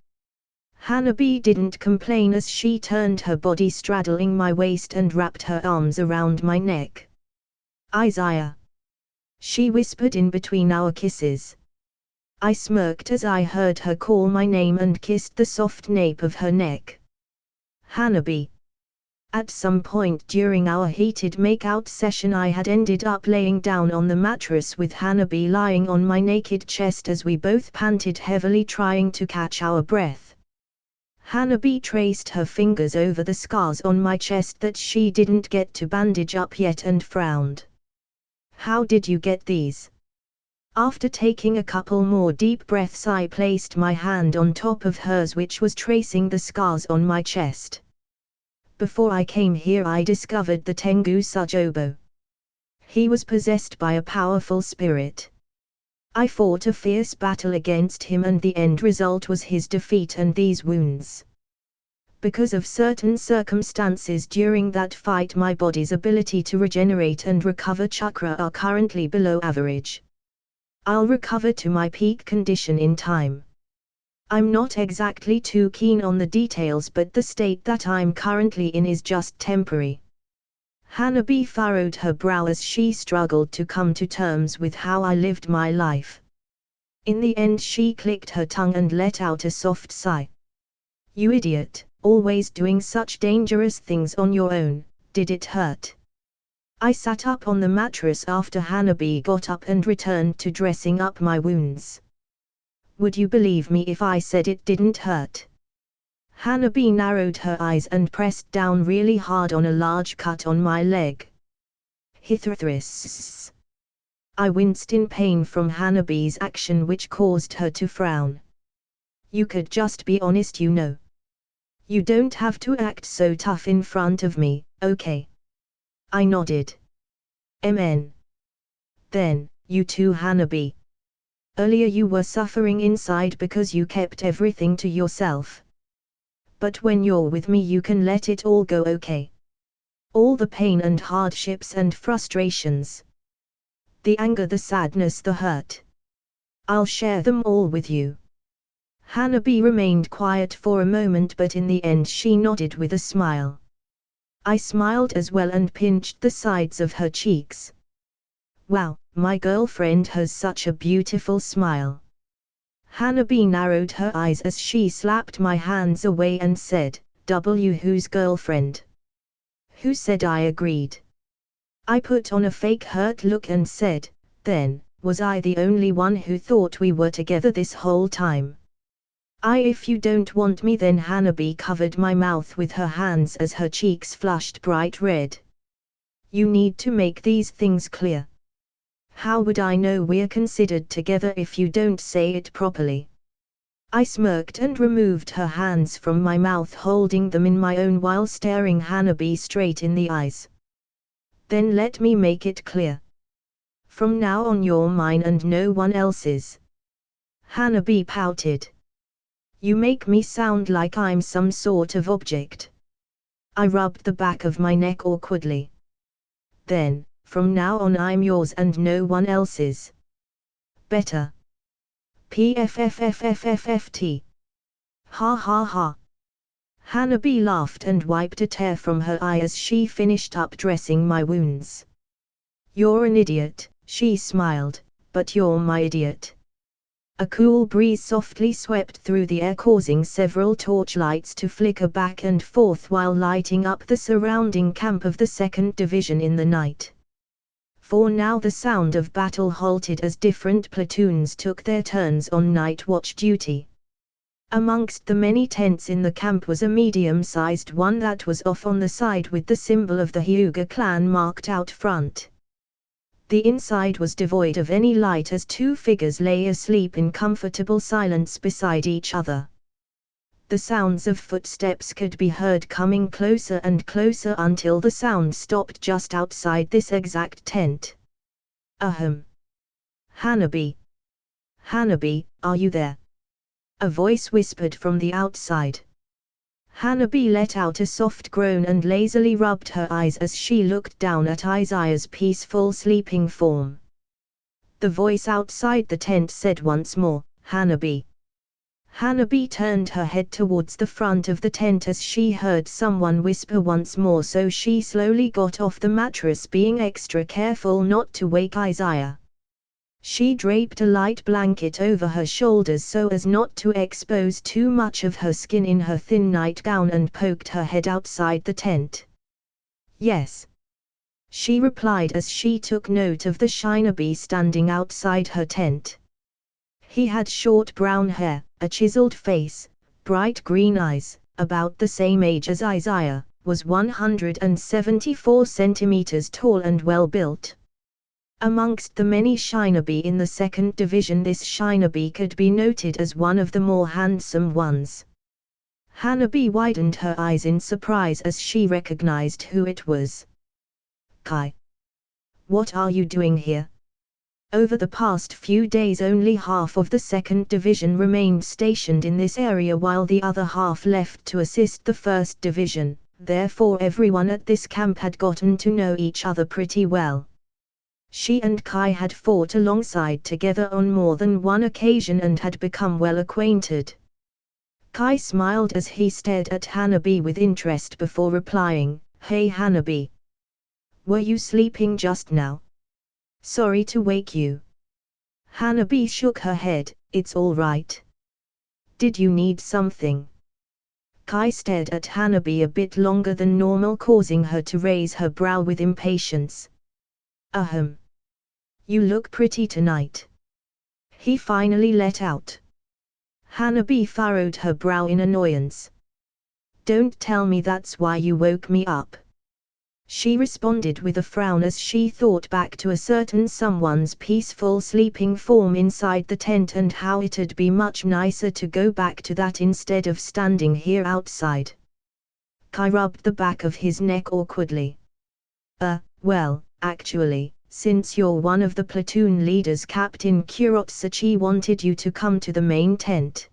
Hanabi didn't complain as she turned her body straddling my waist and wrapped her arms around my neck. Izaya. She whispered in between our kisses. I smirked as I heard her call my name and kissed the soft nape of her neck. Hanabi. At some point during our heated make-out session, I had ended up laying down on the mattress with Hanabi lying on my naked chest as we both panted heavily, trying to catch our breath. Hanabi traced her fingers over the scars on my chest that she didn't get to bandage up yet and frowned. How did you get these? After taking a couple more deep breaths, I placed my hand on top of hers, which was tracing the scars on my chest. Before I came here, I discovered the Tengu Sujobo. He was possessed by a powerful spirit. I fought a fierce battle against him, and the end result was his defeat and these wounds. Because of certain circumstances during that fight, my body's ability to regenerate and recover chakra are currently below average. I'll recover to my peak condition in time. I'm not exactly too keen on the details, but the state that I'm currently in is just temporary. Hanabi furrowed her brow as she struggled to come to terms with how I lived my life. In the end, she clicked her tongue and let out a soft sigh. You idiot, always doing such dangerous things on your own, did it hurt? I sat up on the mattress after Hanabi got up and returned to dressing up my wounds. Would you believe me if I said it didn't hurt? Hanabi narrowed her eyes and pressed down really hard on a large cut on my leg. Hithrathris. I winced in pain from Hanabi's action, which caused her to frown. You could just be honest, you know. You don't have to act so tough in front of me, okay? I nodded. Amen. Then, you too, Hanabi. Earlier you were suffering inside because you kept everything to yourself. But when you're with me, you can let it all go, okay? All the pain and hardships and frustrations. The anger, the sadness, the hurt. I'll share them all with you. Hanabi remained quiet for a moment, but in the end she nodded with a smile. I smiled as well and pinched the sides of her cheeks. Wow, my girlfriend has such a beautiful smile. Hanabi narrowed her eyes as she slapped my hands away and said, whose girlfriend? Who said I agreed? I put on a fake hurt look and said, then, was I the only one who thought we were together this whole time? If you don't want me, then Hanabi covered my mouth with her hands as her cheeks flushed bright red. You need to make these things clear. How would I know we're considered together if you don't say it properly? I smirked and removed her hands from my mouth, holding them in my own while staring Hanabi straight in the eyes. Then let me make it clear. From now on you're mine and no one else's. Hanabi pouted. You make me sound like I'm some sort of object. I rubbed the back of my neck awkwardly. Then, from now on I'm yours and no one else's. Better. PFFFFFFT. Ha ha ha. Hanabi laughed and wiped a tear from her eye as she finished up dressing my wounds. You're an idiot, she smiled, but you're my idiot. A cool breeze softly swept through the air, causing several torchlights to flicker back and forth while lighting up the surrounding camp of the 2nd Division in the night. For now the sound of battle halted as different platoons took their turns on night watch duty. Amongst the many tents in the camp was a medium-sized one that was off on the side with the symbol of the Hyuga clan marked out front. The inside was devoid of any light as two figures lay asleep in comfortable silence beside each other. The sounds of footsteps could be heard coming closer and closer until the sound stopped just outside this exact tent. Ahem. Hanabi. Hanabi, are you there? A voice whispered from the outside. Hanabi let out a soft groan and lazily rubbed her eyes as she looked down at Izaya's peaceful sleeping form. The voice outside the tent said once more, Hanabi. Hanabi turned her head towards the front of the tent as she heard someone whisper once more, so she slowly got off the mattress, being extra careful not to wake Izaya. She draped a light blanket over her shoulders so as not to expose too much of her skin in her thin nightgown and poked her head outside the tent. Yes. She replied as she took note of the shinobi standing outside her tent. He had short brown hair, a chiseled face, bright green eyes, about the same age as Izaya, was 174 centimeters tall and well-built. Amongst the many shinobi in the second division, this shinobi could be noted as one of the more handsome ones. Hanabi widened her eyes in surprise as she recognized who it was. Kai. What are you doing here? Over the past few days only half of the second division remained stationed in this area while the other half left to assist the first division, therefore everyone at this camp had gotten to know each other pretty well. She and Kai had fought alongside together on more than one occasion and had become well acquainted. Kai smiled as he stared at Hanabi with interest before replying, "Hey Hanabi. Were you sleeping just now? Sorry to wake you." Hanabi shook her head, "It's all right." "Did you need something?" Kai stared at Hanabi a bit longer than normal, causing her to raise her brow with impatience. "Ahem. You look pretty tonight." He finally let out. Hanabi furrowed her brow in annoyance. "Don't tell me that's why you woke me up." She responded with a frown as she thought back to a certain someone's peaceful sleeping form inside the tent and how it'd be much nicer to go back to that instead of standing here outside. Kai rubbed the back of his neck awkwardly. Well, actually, since you're one of the platoon leaders, Captain Kurotsuchi wanted you to come to the main tent.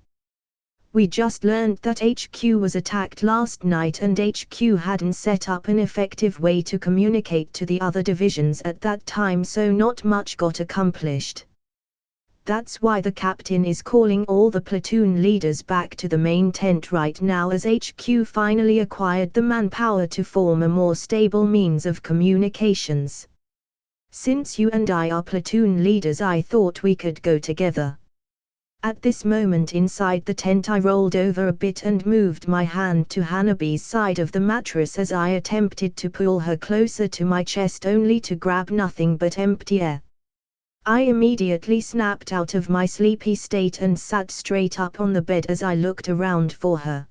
We just learned that HQ was attacked last night and HQ hadn't set up an effective way to communicate to the other divisions at that time, so not much got accomplished. That's why the captain is calling all the platoon leaders back to the main tent right now, as HQ finally acquired the manpower to form a more stable means of communications. Since you and I are platoon leaders, I thought we could go together." At this moment inside the tent I rolled over a bit and moved my hand to Hanabi's side of the mattress as I attempted to pull her closer to my chest, only to grab nothing but empty air. I immediately snapped out of my sleepy state and sat straight up on the bed as I looked around for her.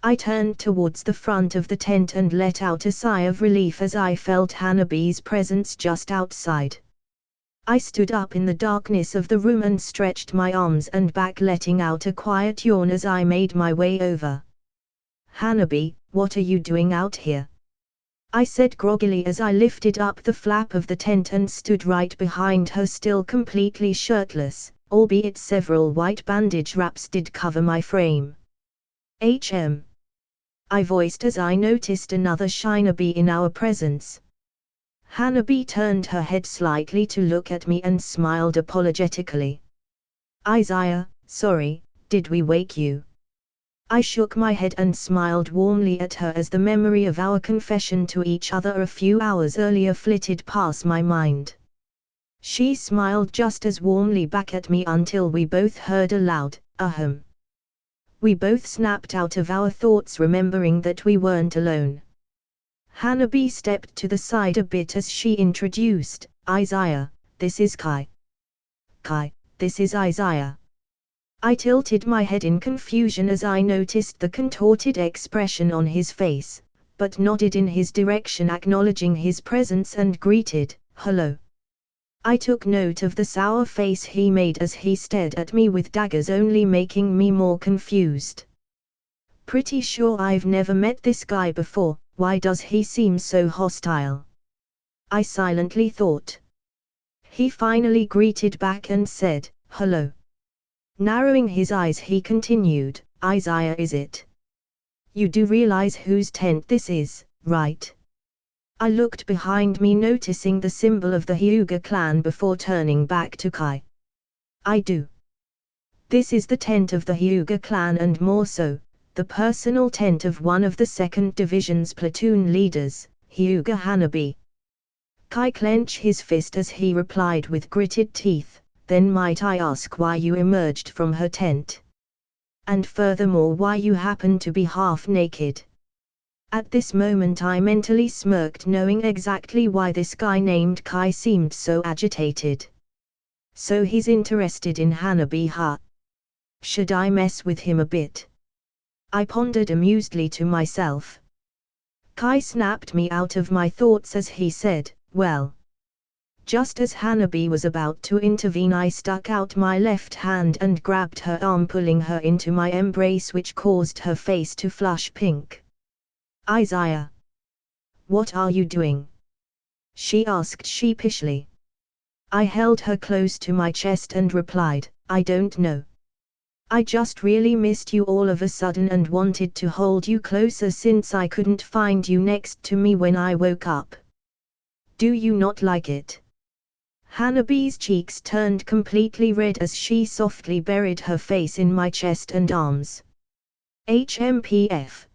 I turned towards the front of the tent and let out a sigh of relief as I felt Hanabi's presence just outside. I stood up in the darkness of the room and stretched my arms and back, letting out a quiet yawn as I made my way over. "Hanabi, what are you doing out here?" I said groggily as I lifted up the flap of the tent and stood right behind her, still completely shirtless, albeit several white bandage wraps did cover my frame. I voiced as I noticed another shinobi in our presence. Hanabi turned her head slightly to look at me and smiled apologetically. "Izaya, sorry, did we wake you?" I shook my head and smiled warmly at her as the memory of our confession to each other a few hours earlier flitted past my mind. She smiled just as warmly back at me until we both heard a loud, "Ahem." We both snapped out of our thoughts, remembering that we weren't alone. Hanabi stepped to the side a bit as she introduced, "Izaya, this is Kai." "Kai, this is Izaya." I tilted my head in confusion as I noticed the contorted expression on his face, but nodded in his direction, acknowledging his presence, and greeted, "Hello." I took note of the sour face he made as he stared at me with daggers, only making me more confused. Pretty sure I've never met this guy before. Why does he seem so hostile? I silently thought. He finally greeted back and said, "Hello." Narrowing his eyes he continued, "Izaya, is it? You do realize whose tent this is, right?" I looked behind me, noticing the symbol of the Hyuga clan before turning back to Kai. "I do. This is the tent of the Hyuga clan, and more so, the personal tent of one of the 2nd Division's platoon leaders, Hyuga Hanabi." Kai clenched his fist as he replied with gritted teeth, "Then might I ask why you emerged from her tent? And furthermore, why you happen to be half naked?" At this moment I mentally smirked, knowing exactly why this guy named Kai seemed so agitated. So he's interested in Hanabi, huh? Should I mess with him a bit? I pondered amusedly to myself. Kai snapped me out of my thoughts as he said, well. Just as Hanabi was about to intervene, I stuck out my left hand and grabbed her arm, pulling her into my embrace, which caused her face to flush pink. Izaya. What are you doing? She asked sheepishly. I held her close to my chest and replied, I don't know. I just really missed you all of a sudden and wanted to hold you closer since I couldn't find you next to me when I woke up. Do you not like it? Hanabi's cheeks turned completely red as she softly buried her face in my chest and arms. HMPF.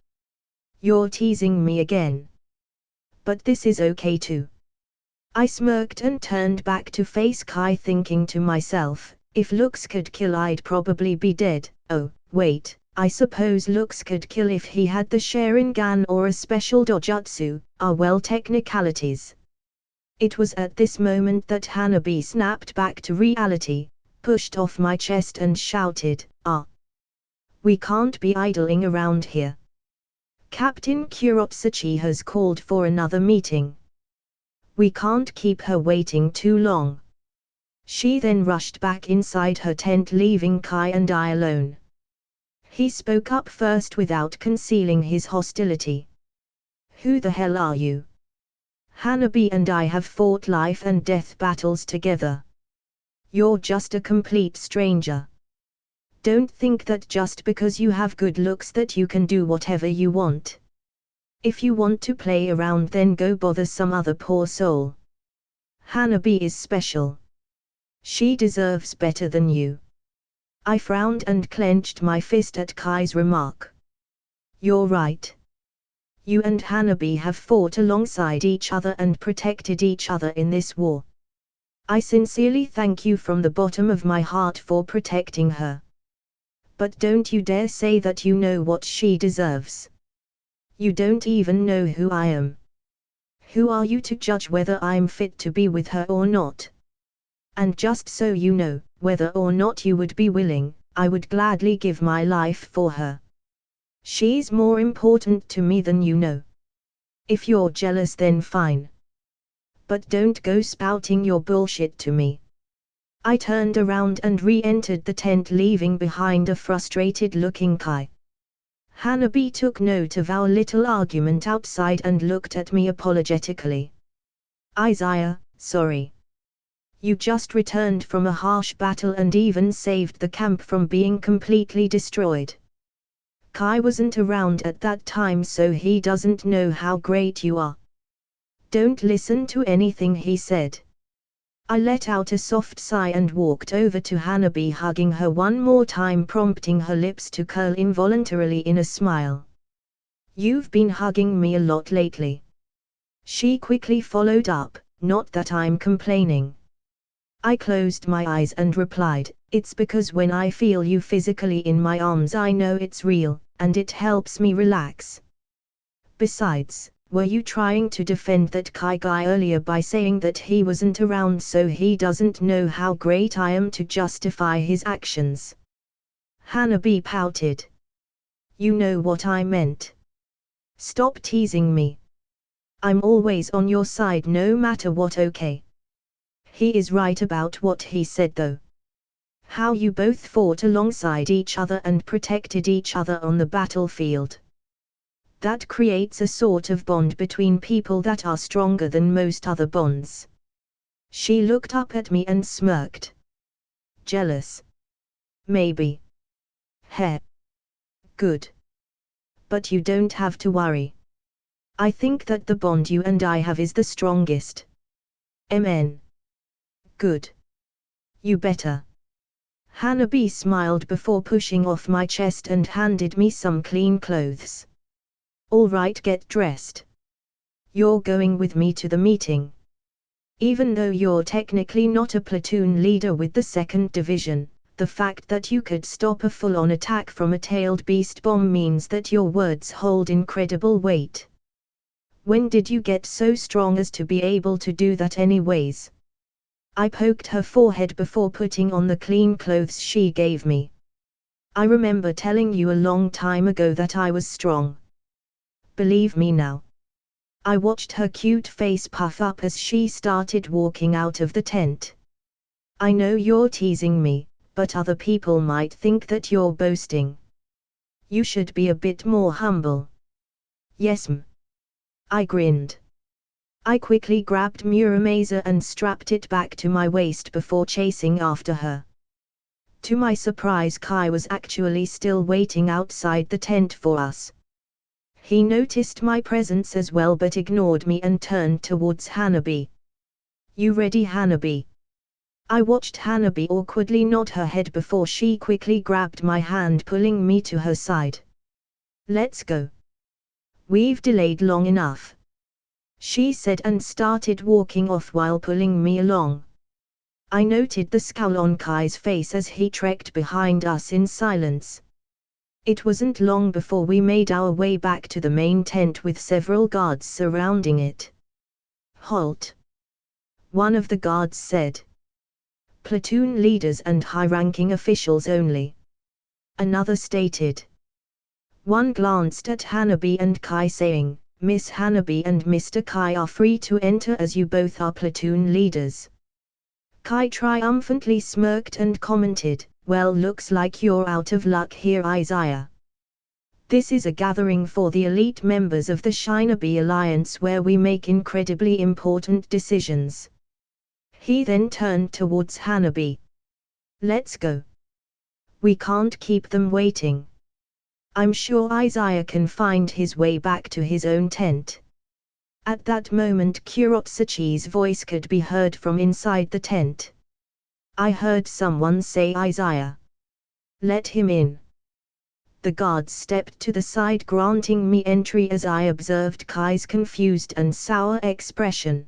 You're teasing me again. But this is okay too. I smirked and turned back to face Kai, thinking to myself, if looks could kill I'd probably be dead. Oh, wait, I suppose looks could kill if he had the Sharingan or a special dojutsu, well, technicalities. It was at this moment that Hanabi snapped back to reality, pushed off my chest and shouted, we can't be idling around here. Captain Kurotsuchi has called for another meeting. We can't keep her waiting too long. She then rushed back inside her tent, leaving Kai and I alone. He spoke up first without concealing his hostility. Who the hell are you? Hanabi and I have fought life and death battles together. You're just a complete stranger. Don't think that just because you have good looks that you can do whatever you want. If you want to play around, then go bother some other poor soul. Hanabi is special. She deserves better than you. I frowned and clenched my fist at Kai's remark. You're right. You and Hanabi have fought alongside each other and protected each other in this war. I sincerely thank you from the bottom of my heart for protecting her. But don't you dare say that you know what she deserves. You don't even know who I am. Who are you to judge whether I'm fit to be with her or not? And just so you know, whether or not you would be willing, I would gladly give my life for her. She's more important to me than you know. If you're jealous, then fine. But don't go spouting your bullshit to me. I turned around and re-entered the tent, leaving behind a frustrated-looking Kai. Hanabi took note of our little argument outside and looked at me apologetically. Izaya, sorry. You just returned from a harsh battle and even saved the camp from being completely destroyed. Kai wasn't around at that time, so he doesn't know how great you are. Don't listen to anything he said. I let out a soft sigh and walked over to Hanabi, hugging her one more time, prompting her lips to curl involuntarily in a smile. You've been hugging me a lot lately. She quickly followed up, not that I'm complaining. I closed my eyes and replied, it's because when I feel you physically in my arms I know it's real, and it helps me relax. Besides, were you trying to defend that Kai guy earlier by saying that he wasn't around so he doesn't know how great I am to justify his actions? Hanabi pouted. You know what I meant. Stop teasing me. I'm always on your side no matter what, okay? He is right about what he said though. How you both fought alongside each other and protected each other on the battlefield. That creates a sort of bond between people that are stronger than most other bonds. She looked up at me and smirked. Jealous? Maybe. Heh. Good. But you don't have to worry. I think that the bond you and I have is the strongest. Amen. Good. You better. Hanabi smiled before pushing off my chest and handed me some clean clothes. All right, get dressed. You're going with me to the meeting. Even though you're technically not a platoon leader with the 2nd Division, the fact that you could stop a full-on attack from a tailed beast bomb means that your words hold incredible weight. When did you get so strong as to be able to do that anyways? I poked her forehead before putting on the clean clothes she gave me. I remember telling you a long time ago that I was strong. Believe me now. I watched her cute face puff up as she started walking out of the tent. I know you're teasing me, but other people might think that you're boasting. You should be a bit more humble. Yes, m. I grinned. I quickly grabbed Muramasa and strapped it back to my waist before chasing after her. To my surprise, Kai was actually still waiting outside the tent for us. He noticed my presence as well but ignored me and turned towards Hanabi. You ready, Hanabi? I watched Hanabi awkwardly nod her head before she quickly grabbed my hand, pulling me to her side. Let's go. We've delayed long enough, she said and started walking off while pulling me along. I noted the scowl on Kai's face as he trekked behind us in silence. It wasn't long before we made our way back to the main tent with several guards surrounding it. Halt! One of the guards said. Platoon leaders and high-ranking officials only. Another stated. One glanced at Hanabi and Kai saying, Miss Hanabi and Mr. Kai are free to enter as you both are platoon leaders. Kai triumphantly smirked and commented, well, looks like you're out of luck here, Izaya. This is a gathering for the elite members of the Shinobi Alliance where we make incredibly important decisions. He then turned towards Hanabi. Let's go. We can't keep them waiting. I'm sure Izaya can find his way back to his own tent. At that moment Kurotsuchi's voice could be heard from inside the tent. I heard someone say, Izaya. Let him in. The guards stepped to the side, granting me entry as I observed Kai's confused and sour expression.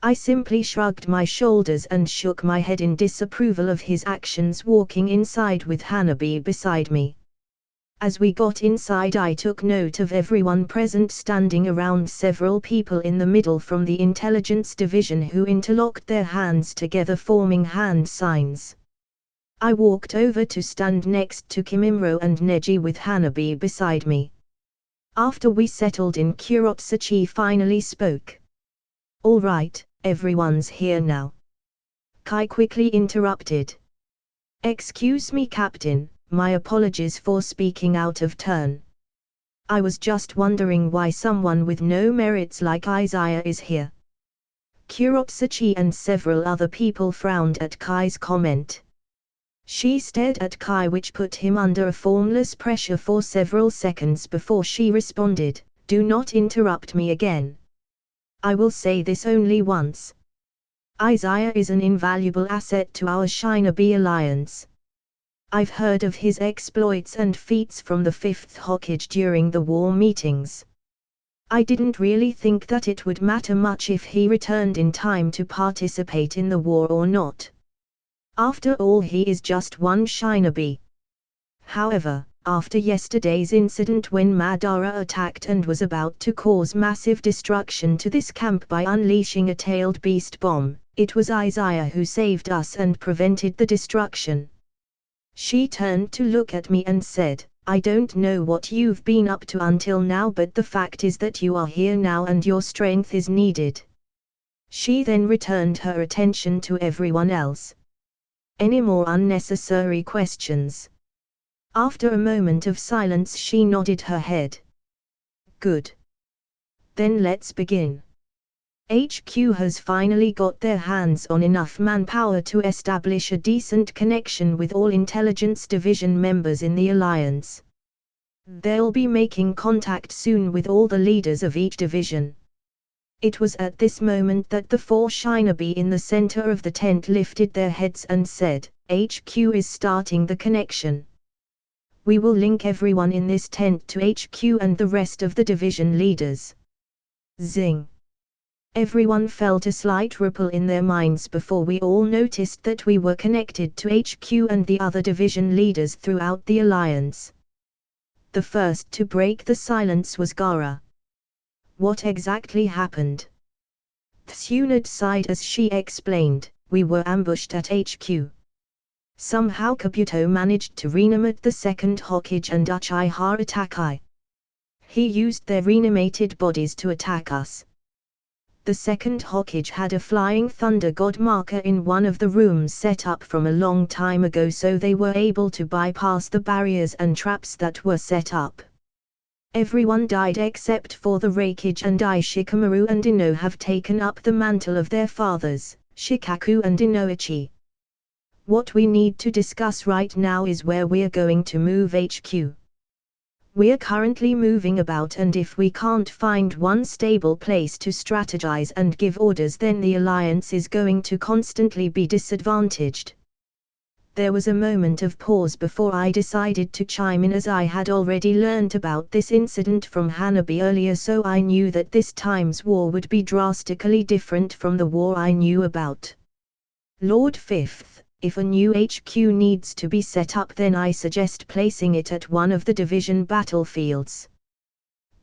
I simply shrugged my shoulders and shook my head in disapproval of his actions, walking inside with Hanabi beside me. As we got inside, I took note of everyone present standing around, several people in the middle from the intelligence division who interlocked their hands together forming hand signs. I walked over to stand next to Kimimaro and Neji with Hanabi beside me. After we settled in, Kurotsuchi finally spoke. All right, everyone's here now. Kai quickly interrupted. Excuse me, Captain. My apologies for speaking out of turn. I was just wondering why someone with no merits like Izaya is here. Kurotsuchi and several other people frowned at Kai's comment. She stared at Kai, which put him under a formless pressure for several seconds before she responded, do not interrupt me again. I will say this only once. Izaya is an invaluable asset to our Shinobi Alliance. I've heard of his exploits and feats from the 5th Hokage during the war meetings. I didn't really think that it would matter much if he returned in time to participate in the war or not. After all, he is just one Shinobi. However, after yesterday's incident when Madara attacked and was about to cause massive destruction to this camp by unleashing a tailed beast bomb, it was Izaya who saved us and prevented the destruction. She turned to look at me and said, I don't know what you've been up to until now, but the fact is that you are here now and your strength is needed. She then returned her attention to everyone else. Any more unnecessary questions? After a moment of silence, she nodded her head. Good. Then let's begin. HQ has finally got their hands on enough manpower to establish a decent connection with all intelligence division members in the Alliance. They'll be making contact soon with all the leaders of each division. It was at this moment that the 4 Shinobi in the center of the tent lifted their heads and said, HQ is starting the connection. We will link everyone in this tent to HQ and the rest of the division leaders. Zing. Everyone felt a slight ripple in their minds before we all noticed that we were connected to HQ and the other division leaders throughout the Alliance. The first to break the silence was Gaara. What exactly happened? Tsunade sighed as she explained, we were ambushed at HQ. Somehow Kabuto managed to reanimate the second Hokage and Uchiha Itakai. He used their reanimated bodies to attack us. The second Hokage had a flying thunder god marker in one of the rooms set up from a long time ago, so they were able to bypass the barriers and traps that were set up. Everyone died except for the Reikage, and Shikamaru and Ino have taken up the mantle of their fathers, Shikaku and Inoichi. What we need to discuss right now is where we're going to move HQ. We're currently moving about, and if we can't find one stable place to strategize and give orders, then the Alliance is going to constantly be disadvantaged. There was a moment of pause before I decided to chime in, as I had already learned about this incident from Hanabi earlier, so I knew that this time's war would be drastically different from the war I knew about. Lord Fifth, if a new HQ needs to be set up, then I suggest placing it at one of the division battlefields.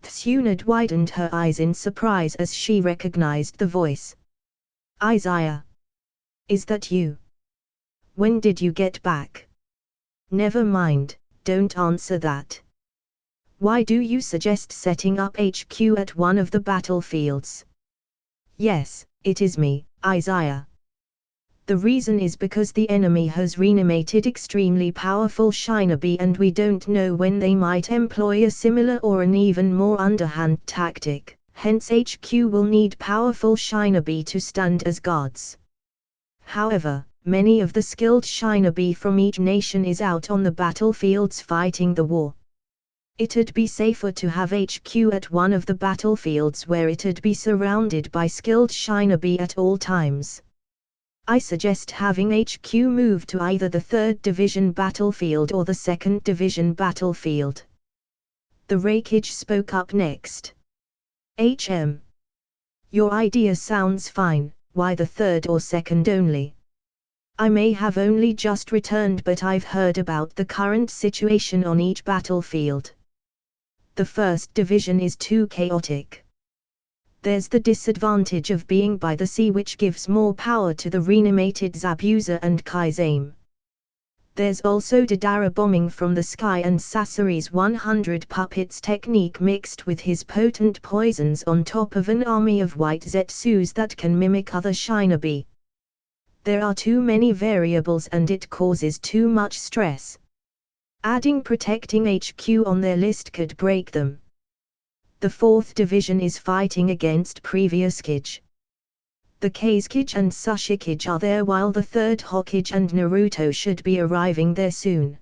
Tsunade widened her eyes in surprise as she recognized the voice. Izaya. Is that you? When did you get back? Never mind, don't answer that. Why do you suggest setting up HQ at one of the battlefields? Yes, it is me, Izaya. The reason is because the enemy has reanimated extremely powerful shinobi, and we don't know when they might employ a similar or an even more underhand tactic, hence HQ will need powerful shinobi to stand as guards. However, many of the skilled shinobi from each nation is out on the battlefields fighting the war. It'd be safer to have HQ at one of the battlefields where it'd be surrounded by skilled shinobi at all times. I suggest having HQ move to either the 3rd Division battlefield or the 2nd Division battlefield. The Reikage spoke up next. Your idea sounds fine, why the 3rd or 2nd only? I may have only just returned, but I've heard about the current situation on each battlefield. The 1st Division is too chaotic. There's the disadvantage of being by the sea, which gives more power to the reanimated Zabuza and Kaizame. There's also Dadara bombing from the sky and Sasori's 100 puppets technique mixed with his potent poisons on top of an army of white Zetsus that can mimic other shinobi. There are too many variables and it causes too much stress. Adding protecting HQ on their list could break them. The 4th Division is fighting against previous Kage. The Kazekage and Sushikage are there, while the 3rd Hokage and Naruto should be arriving there soon.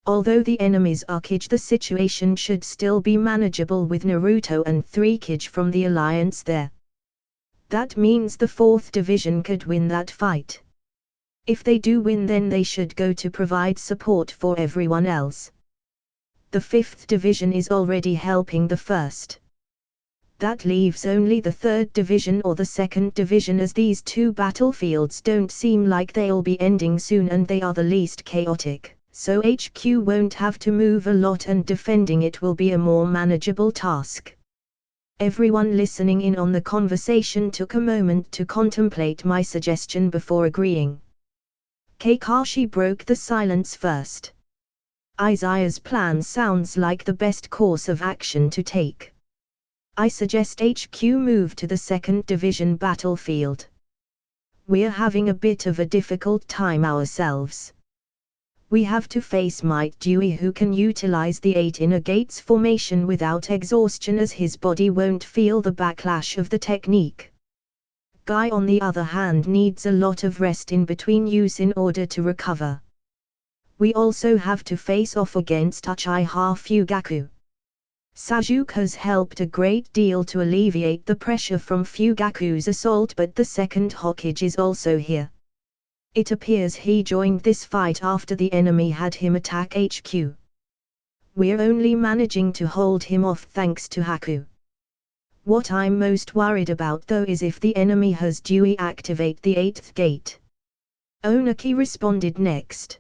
Although the enemies are Kage, the situation should still be manageable with Naruto and 3 Kage from the Alliance there. That means the 4th Division could win that fight. If they do win, then they should go to provide support for everyone else. The 5th Division is already helping the 1st. That leaves only the 3rd Division or the 2nd Division, as these two battlefields don't seem like they'll be ending soon and they are the least chaotic, so HQ won't have to move a lot and defending it will be a more manageable task. Everyone listening in on the conversation took a moment to contemplate my suggestion before agreeing. Kakashi broke the silence first. Izaya's plan sounds like the best course of action to take. I suggest HQ move to the 2nd Division battlefield. We're having a bit of a difficult time ourselves. We have to face Might Dewey, who can utilize the 8 inner gates formation without exhaustion, as his body won't feel the backlash of the technique. Guy on the other hand needs a lot of rest in between use in order to recover. We also have to face off against Uchiha Fugaku. Sajuka's helped a great deal to alleviate the pressure from Fugaku's assault, but the 2nd Hokage is also here. It appears he joined this fight after the enemy had him attack HQ. We're only managing to hold him off thanks to Haku. What I'm most worried about though is if the enemy has Dewey activate the 8th gate. Onaki responded next.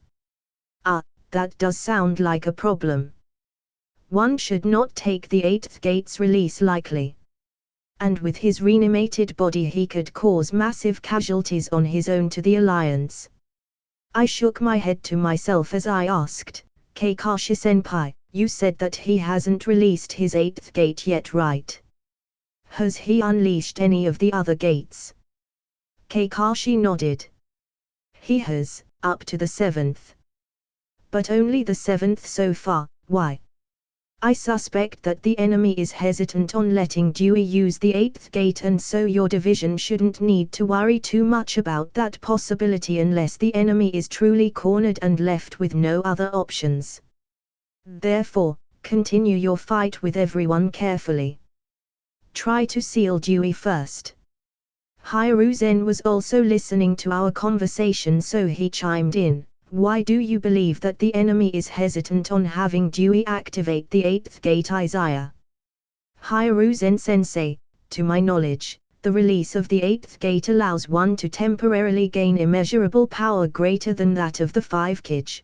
That does sound like a problem. One should not take the 8th gate's release lightly. And with his reanimated body he could cause massive casualties on his own to the Alliance. I shook my head to myself as I asked, Kakashi-senpai, you said that he hasn't released his 8th gate yet, right? Has he unleashed any of the other gates? Kakashi nodded. He has, up to the 7th. But only the 7th so far. Why? I suspect that the enemy is hesitant on letting Dewey use the 8th gate, and so your division shouldn't need to worry too much about that possibility unless the enemy is truly cornered and left with no other options. Therefore, continue your fight with everyone carefully. Try to seal Dewey first. Hiruzen was also listening to our conversation, so he chimed in. Why do you believe that the enemy is hesitant on having Dewey activate the 8th gate, Izaya? Hiruzen-sensei, to my knowledge, the release of the 8th gate allows one to temporarily gain immeasurable power greater than that of the 5 kage.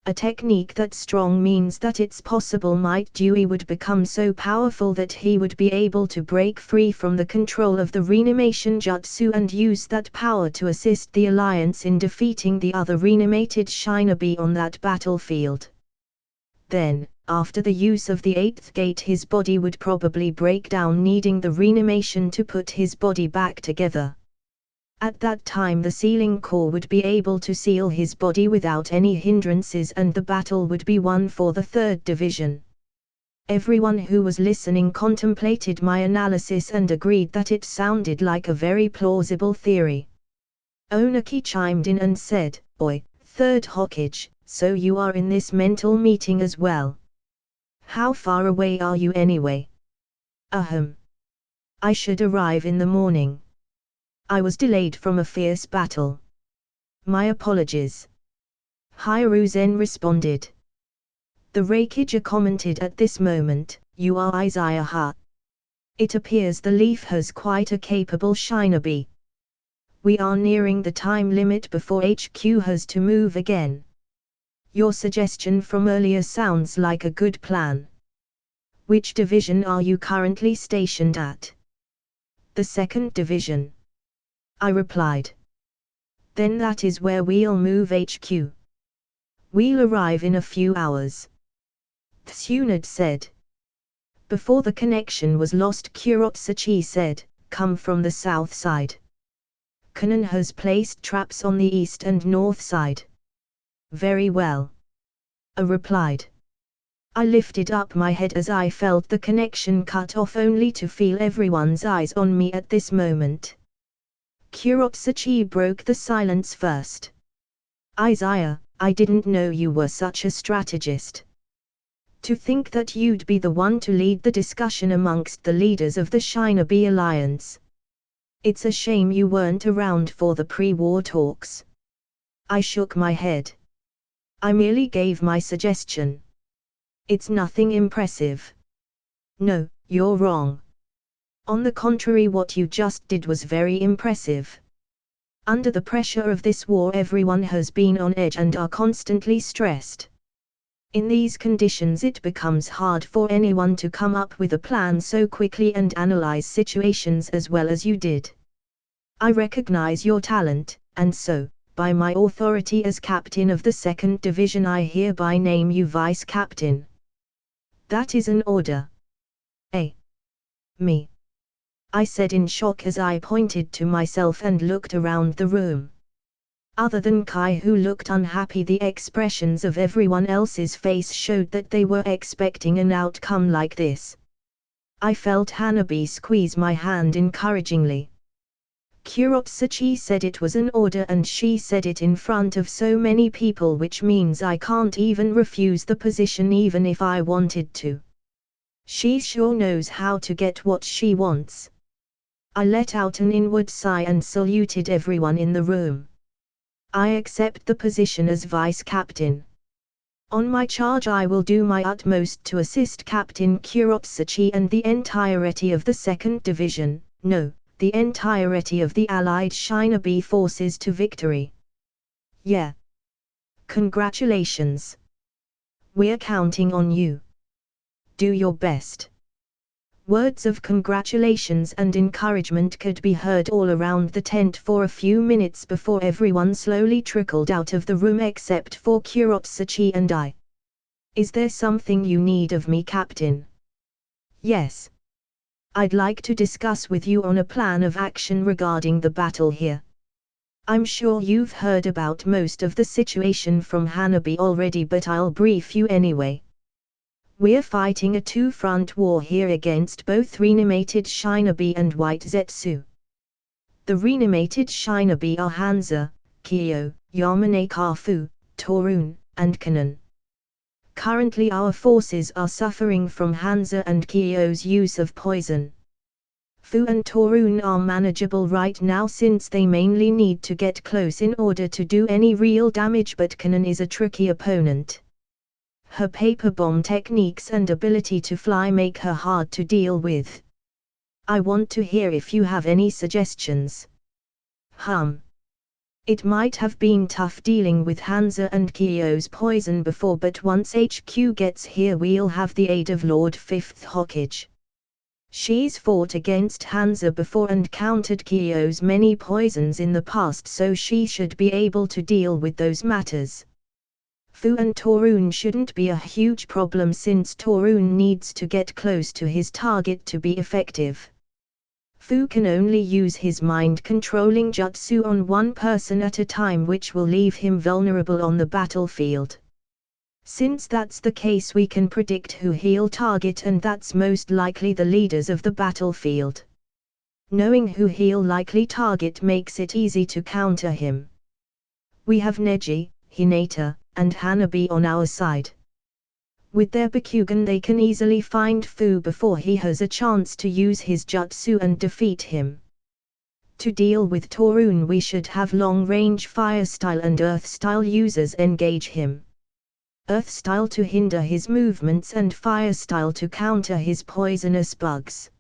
A technique that strong means that it's possible might Dewey would become so powerful that he would be able to break free from the control of the reanimation jutsu and use that power to assist the Alliance in defeating the other reanimated shinobi on that battlefield. Then, after the use of the 8th gate, his body would probably break down, needing the reanimation to put his body back together. At that time the sealing core would be able to seal his body without any hindrances, and the battle would be won for the 3rd division. Everyone who was listening contemplated my analysis and agreed that it sounded like a very plausible theory. Onaki chimed in and said, Oi, 3rd Hokage, so you are in this mental meeting as well. How far away are you anyway? Ahem. I should arrive in the morning. I was delayed from a fierce battle. My apologies. Hiruzen responded. The Raikage commented at this moment, you are Izaya ha. It appears the Leaf has quite a capable shinobi. We are nearing the time limit before HQ has to move again. Your suggestion from earlier sounds like a good plan. Which division are you currently stationed at? The 2nd division. I replied. Then that is where we'll move HQ. We'll arrive in a few hours. Tsunade said. Before the connection was lost, Kurotsuchi said, come from the south side. Kanon has placed traps on the east and north side. Very well. I replied. I lifted up my head as I felt the connection cut off, only to feel everyone's eyes on me at this moment. Kurotsuchi broke the silence first. Izaya, I didn't know you were such a strategist. To think that you'd be the one to lead the discussion amongst the leaders of the Shinobi Alliance. It's a shame you weren't around for the pre-war talks. I shook my head. I merely gave my suggestion. It's nothing impressive. No, you're wrong. On the contrary, what you just did was very impressive. Under the pressure of this war, everyone has been on edge and are constantly stressed. In these conditions, it becomes hard for anyone to come up with a plan so quickly and analyze situations as well as you did. I recognize your talent, and so, by my authority as captain of the 2nd division, I hereby name you vice captain. That is an order. Me. I said in shock as I pointed to myself and looked around the room. Other than Kai, who looked unhappy, the expressions of everyone else's face showed that they were expecting an outcome like this. I felt Hanabi squeeze my hand encouragingly. Kurotsuchi said it was an order, and she said it in front of so many people, which means I can't even refuse the position even if I wanted to. She sure knows how to get what she wants. I let out an inward sigh and saluted everyone in the room. I accept the position as vice captain. On my charge, I will do my utmost to assist Captain Kurotsuchi and the entirety of the 2nd division, no, the entirety of the Allied Shinobi forces to victory. Yeah. Congratulations. We're counting on you. Do your best. Words of congratulations and encouragement could be heard all around the tent for a few minutes before everyone slowly trickled out of the room except for Kurotsuchi and I. "Is there something you need of me, Captain?" "Yes. I'd like to discuss with you on a plan of action regarding the battle here. I'm sure you've heard about most of the situation from Hanabi already, but I'll brief you anyway. We're fighting a two-front war here against both reanimated Shinobi and White Zetsu. The reanimated Shinobi are Hanzo, Kyo, Yamane Kafu, Torun, and Kanon. Currently our forces are suffering from Hanzo and Kyo's use of poison. Fu and Torun are manageable right now since they mainly need to get close in order to do any real damage, but Kanon is a tricky opponent. Her paper bomb techniques and ability to fly make her hard to deal with. I want to hear if you have any suggestions." It might have been tough dealing with Hanzo and Kyo's poison before, but once HQ gets here we'll have the aid of Lord Fifth Hokage. She's fought against Hanzo before and countered Kyo's many poisons in the past, so she should be able to deal with those matters. Fu and Torun shouldn't be a huge problem since Torun needs to get close to his target to be effective. Fu can only use his mind-controlling jutsu on one person at a time, which will leave him vulnerable on the battlefield. Since that's the case, we can predict who he'll target, and that's most likely the leaders of the battlefield. Knowing who he'll likely target makes it easy to counter him. We have Neji, Hinata, and Hanabi on our side. With their Bakugan they can easily find Fu before he has a chance to use his jutsu and defeat him. To deal with Torun we should have long-range Fire Style and Earth Style users engage him. Earth Style to hinder his movements and Fire Style to counter his poisonous bugs.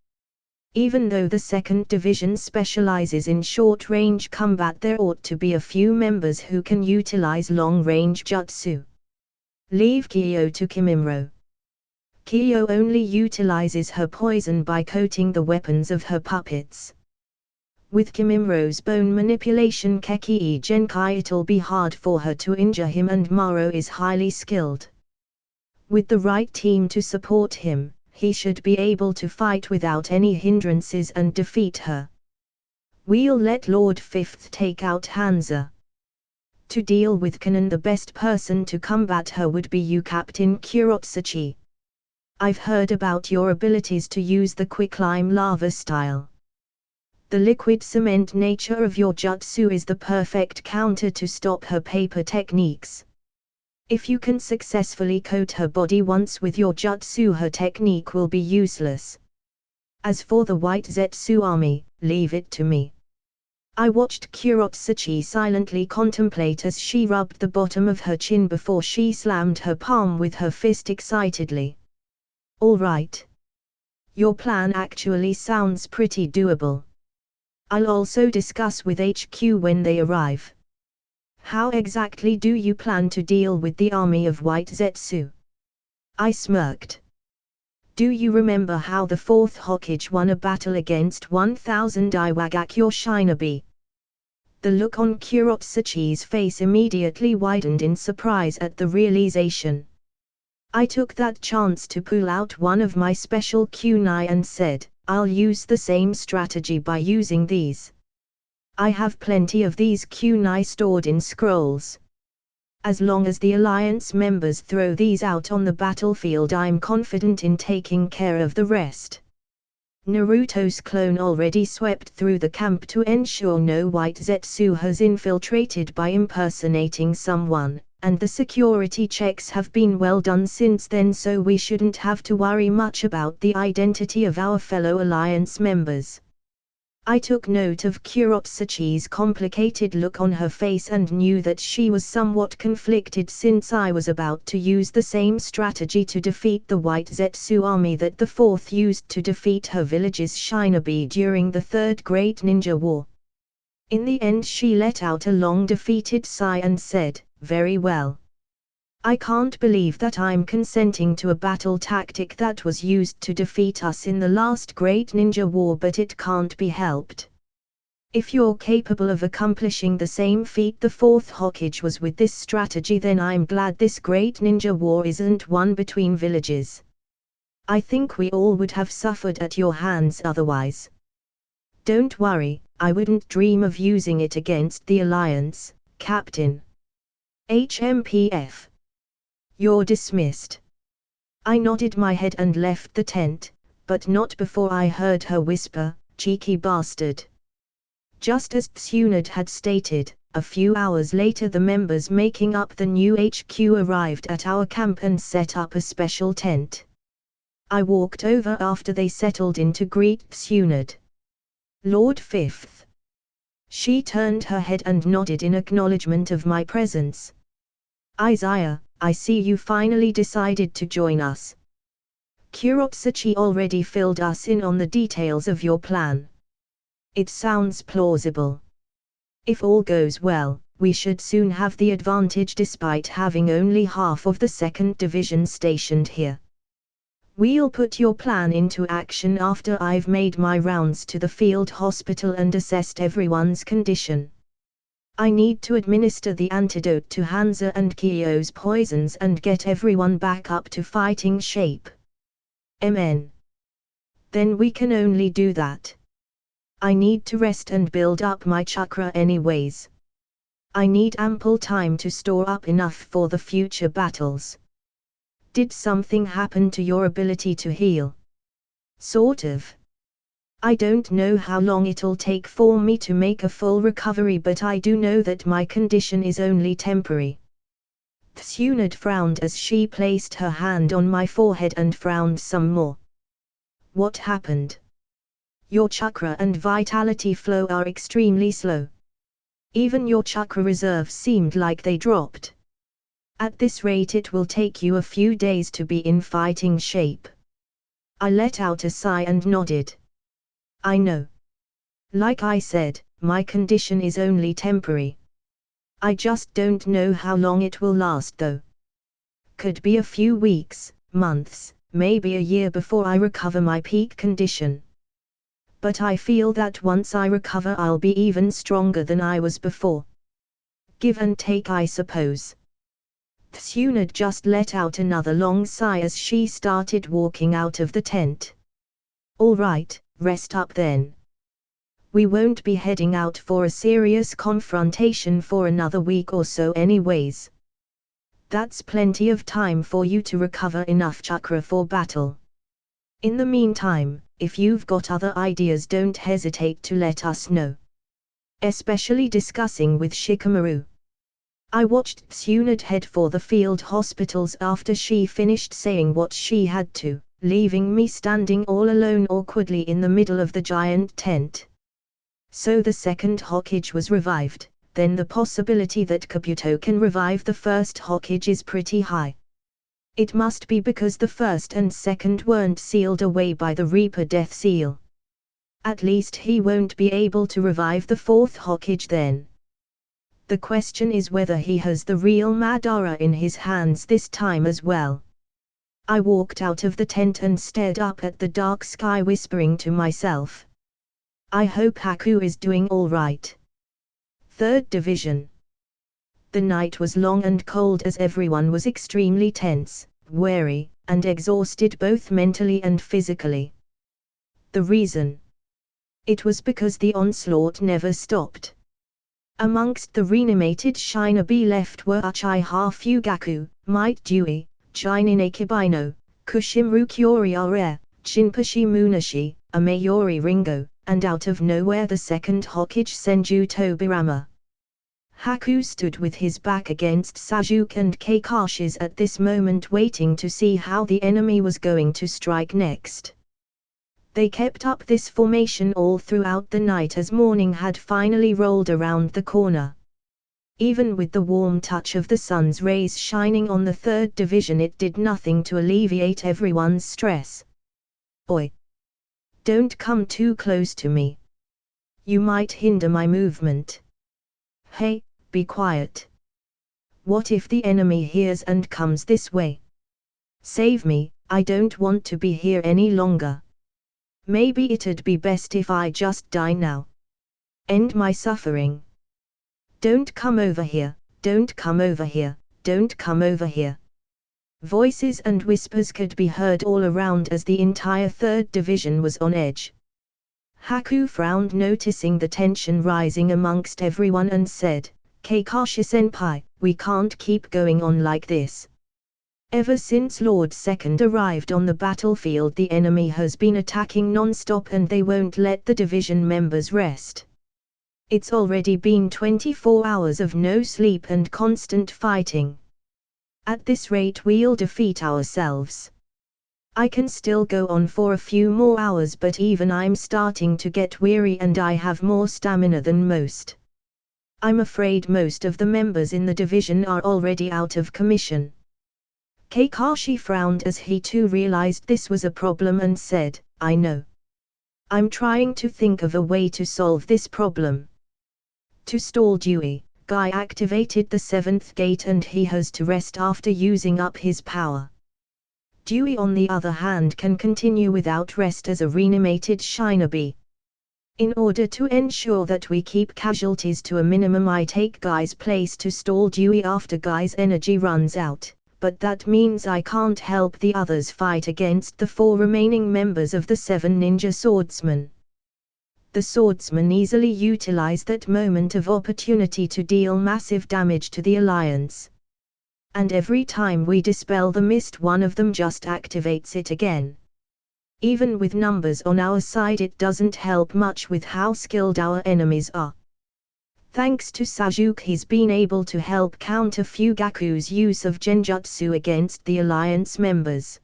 Even though the 2nd Division specializes in short-range combat, there ought to be a few members who can utilize long-range jutsu. Leave Kyo to Kimimaro. Kyo only utilizes her poison by coating the weapons of her puppets. With Kimimaro's bone manipulation Keki Genkai, it'll be hard for her to injure him, and Maro is highly skilled. With the right team to support him, he should be able to fight without any hindrances and defeat her. We'll let Lord Fifth take out Hanzo. To deal with Kanon, the best person to combat her would be you, Captain Kurotsuchi. I've heard about your abilities to use the quicklime lava style. The liquid cement nature of your jutsu is the perfect counter to stop her paper techniques. If you can successfully coat her body once with your jutsu, her technique will be useless. As for the White Zetsu army, leave it to me. I watched Kurotsuchi silently contemplate as she rubbed the bottom of her chin before she slammed her palm with her fist excitedly. All right. Your plan actually sounds pretty doable. I'll also discuss with HQ when they arrive. How exactly do you plan to deal with the army of White Zetsu? I smirked. Do you remember how the 4th Hokage won a battle against 1000 Iwagakure Shinobi? The look on Kurotsuchi's face immediately widened in surprise at the realization. I took that chance to pull out one of my special kunai and said, I'll use the same strategy by using these. I have plenty of these kunai stored in scrolls. As long as the Alliance members throw these out on the battlefield, I'm confident in taking care of the rest. Naruto's clone already swept through the camp to ensure no White Zetsu has infiltrated by impersonating someone, and the security checks have been well done since then, so we shouldn't have to worry much about the identity of our fellow Alliance members. I took note of Kurotsuchi's complicated look on her face and knew that she was somewhat conflicted since I was about to use the same strategy to defeat the White Zetsu army that the 4th used to defeat her village's Shinobi during the 3rd Great Ninja War. In the end she let out a long defeated sigh and said, very well. I can't believe that I'm consenting to a battle tactic that was used to defeat us in the last Great Ninja War, but it can't be helped. If you're capable of accomplishing the same feat the fourth Hokage was with this strategy, then I'm glad this Great Ninja War isn't one between villages. I think we all would have suffered at your hands otherwise. Don't worry, I wouldn't dream of using it against the Alliance, Captain. HMPF. You're dismissed. I nodded my head and left the tent, but not before I heard her whisper, "Cheeky bastard." Just as Tsunade had stated, a few hours later the members making up the new HQ arrived at our camp and set up a special tent. I walked over after they settled in to greet Tsunade. "Lord Fifth." She turned her head and nodded in acknowledgement of my presence. "Izaya, I see you finally decided to join us. Kurotsuchi already filled us in on the details of your plan. It sounds plausible. If all goes well, we should soon have the advantage despite having only half of the 2nd Division stationed here. We'll put your plan into action after I've made my rounds to the field hospital and assessed everyone's condition. I need to administer the antidote to Hanzo and Kyo's poisons and get everyone back up to fighting shape. Amen. Then we can only do that. I need to rest and build up my chakra anyways. I need ample time to store up enough for the future battles." "Did something happen to your ability to heal?" "Sort of. I don't know how long it'll take for me to make a full recovery, but I do know that my condition is only temporary." Tsunade frowned as she placed her hand on my forehead and frowned some more. "What happened?" "Your chakra and vitality flow are extremely slow. Even your chakra reserve seemed like they dropped. At this rate it will take you a few days to be in fighting shape." I let out a sigh and nodded. "I know. Like I said, my condition is only temporary. I just don't know how long it will last though. Could be a few weeks, months, maybe a year before I recover my peak condition. But I feel that once I recover I'll be even stronger than I was before. Give and take, I suppose." Tsunade just let out another long sigh as she started walking out of the tent. "All right, rest up then. We won't be heading out for a serious confrontation for another week or so anyways. That's plenty of time for you to recover enough chakra for battle. In the meantime, if you've got other ideas, don't hesitate to let us know. Especially discussing with Shikamaru." I watched Tsunade head for the field hospitals after she finished saying what she had to, leaving me standing all alone awkwardly in the middle of the giant tent. So the 2nd Hokage was revived, then the possibility that Kabuto can revive the 1st Hokage is pretty high. It must be because the 1st and 2nd weren't sealed away by the Reaper Death Seal. At least he won't be able to revive the 4th Hokage then. The question is whether he has the real Madara in his hands this time as well. I walked out of the tent and stared up at the dark sky, whispering to myself, "I hope Haku is doing all right." 3rd Division. The night was long and cold as everyone was extremely tense, wary, and exhausted both mentally and physically. The reason? It was because the onslaught never stopped. Amongst the reanimated shinobi left were Uchiha Fugaku, Might Dewey, Chinin Akibino, Kushimru Kyoriyare, Shinpashi Munashi, Amayori Ringo, and out of nowhere the 2nd Hokage Senju Tobirama. Haku stood with his back against Sasuke and Kakashi's at this moment, waiting to see how the enemy was going to strike next. They kept up this formation all throughout the night as morning had finally rolled around the corner. Even with the warm touch of the sun's rays shining on the 3rd Division, it did nothing to alleviate everyone's stress. "Oi! Don't come too close to me. You might hinder my movement. Hey, be quiet. What if the enemy hears and comes this way? Save me, I don't want to be here any longer. Maybe it'd be best if I just die now. End my suffering. Don't come over here, don't come over here, don't come over here. Voices and whispers could be heard all around as the entire 3rd Division was on edge. Haku frowned, noticing the tension rising amongst everyone, and said, Kakashi-senpai, we can't keep going on like this. Ever since Lord Second arrived on the battlefield, the enemy has been attacking non-stop and they won't let the division members rest. It's already been 24 hours of no sleep and constant fighting. At this rate we'll defeat ourselves. I can still go on for a few more hours, but even I'm starting to get weary and I have more stamina than most. I'm afraid most of the members in the division are already out of commission. Kakashi frowned as he too realized this was a problem and said, I know. I'm trying to think of a way to solve this problem. To stall Dewey, Guy activated the 7th gate and he has to rest after using up his power. Dewey on the other hand can continue without rest as a reanimated shinobi. In order to ensure that we keep casualties to a minimum, I take Guy's place to stall Dewey after Guy's energy runs out, but that means I can't help the others fight against the 4 remaining members of the 7 ninja swordsmen. The swordsmen easily utilize that moment of opportunity to deal massive damage to the Alliance. And every time we dispel the mist, one of them just activates it again. Even with numbers on our side, it doesn't help much with how skilled our enemies are. Thanks to Sasuke, he's been able to help counter Fugaku's use of genjutsu against the Alliance members.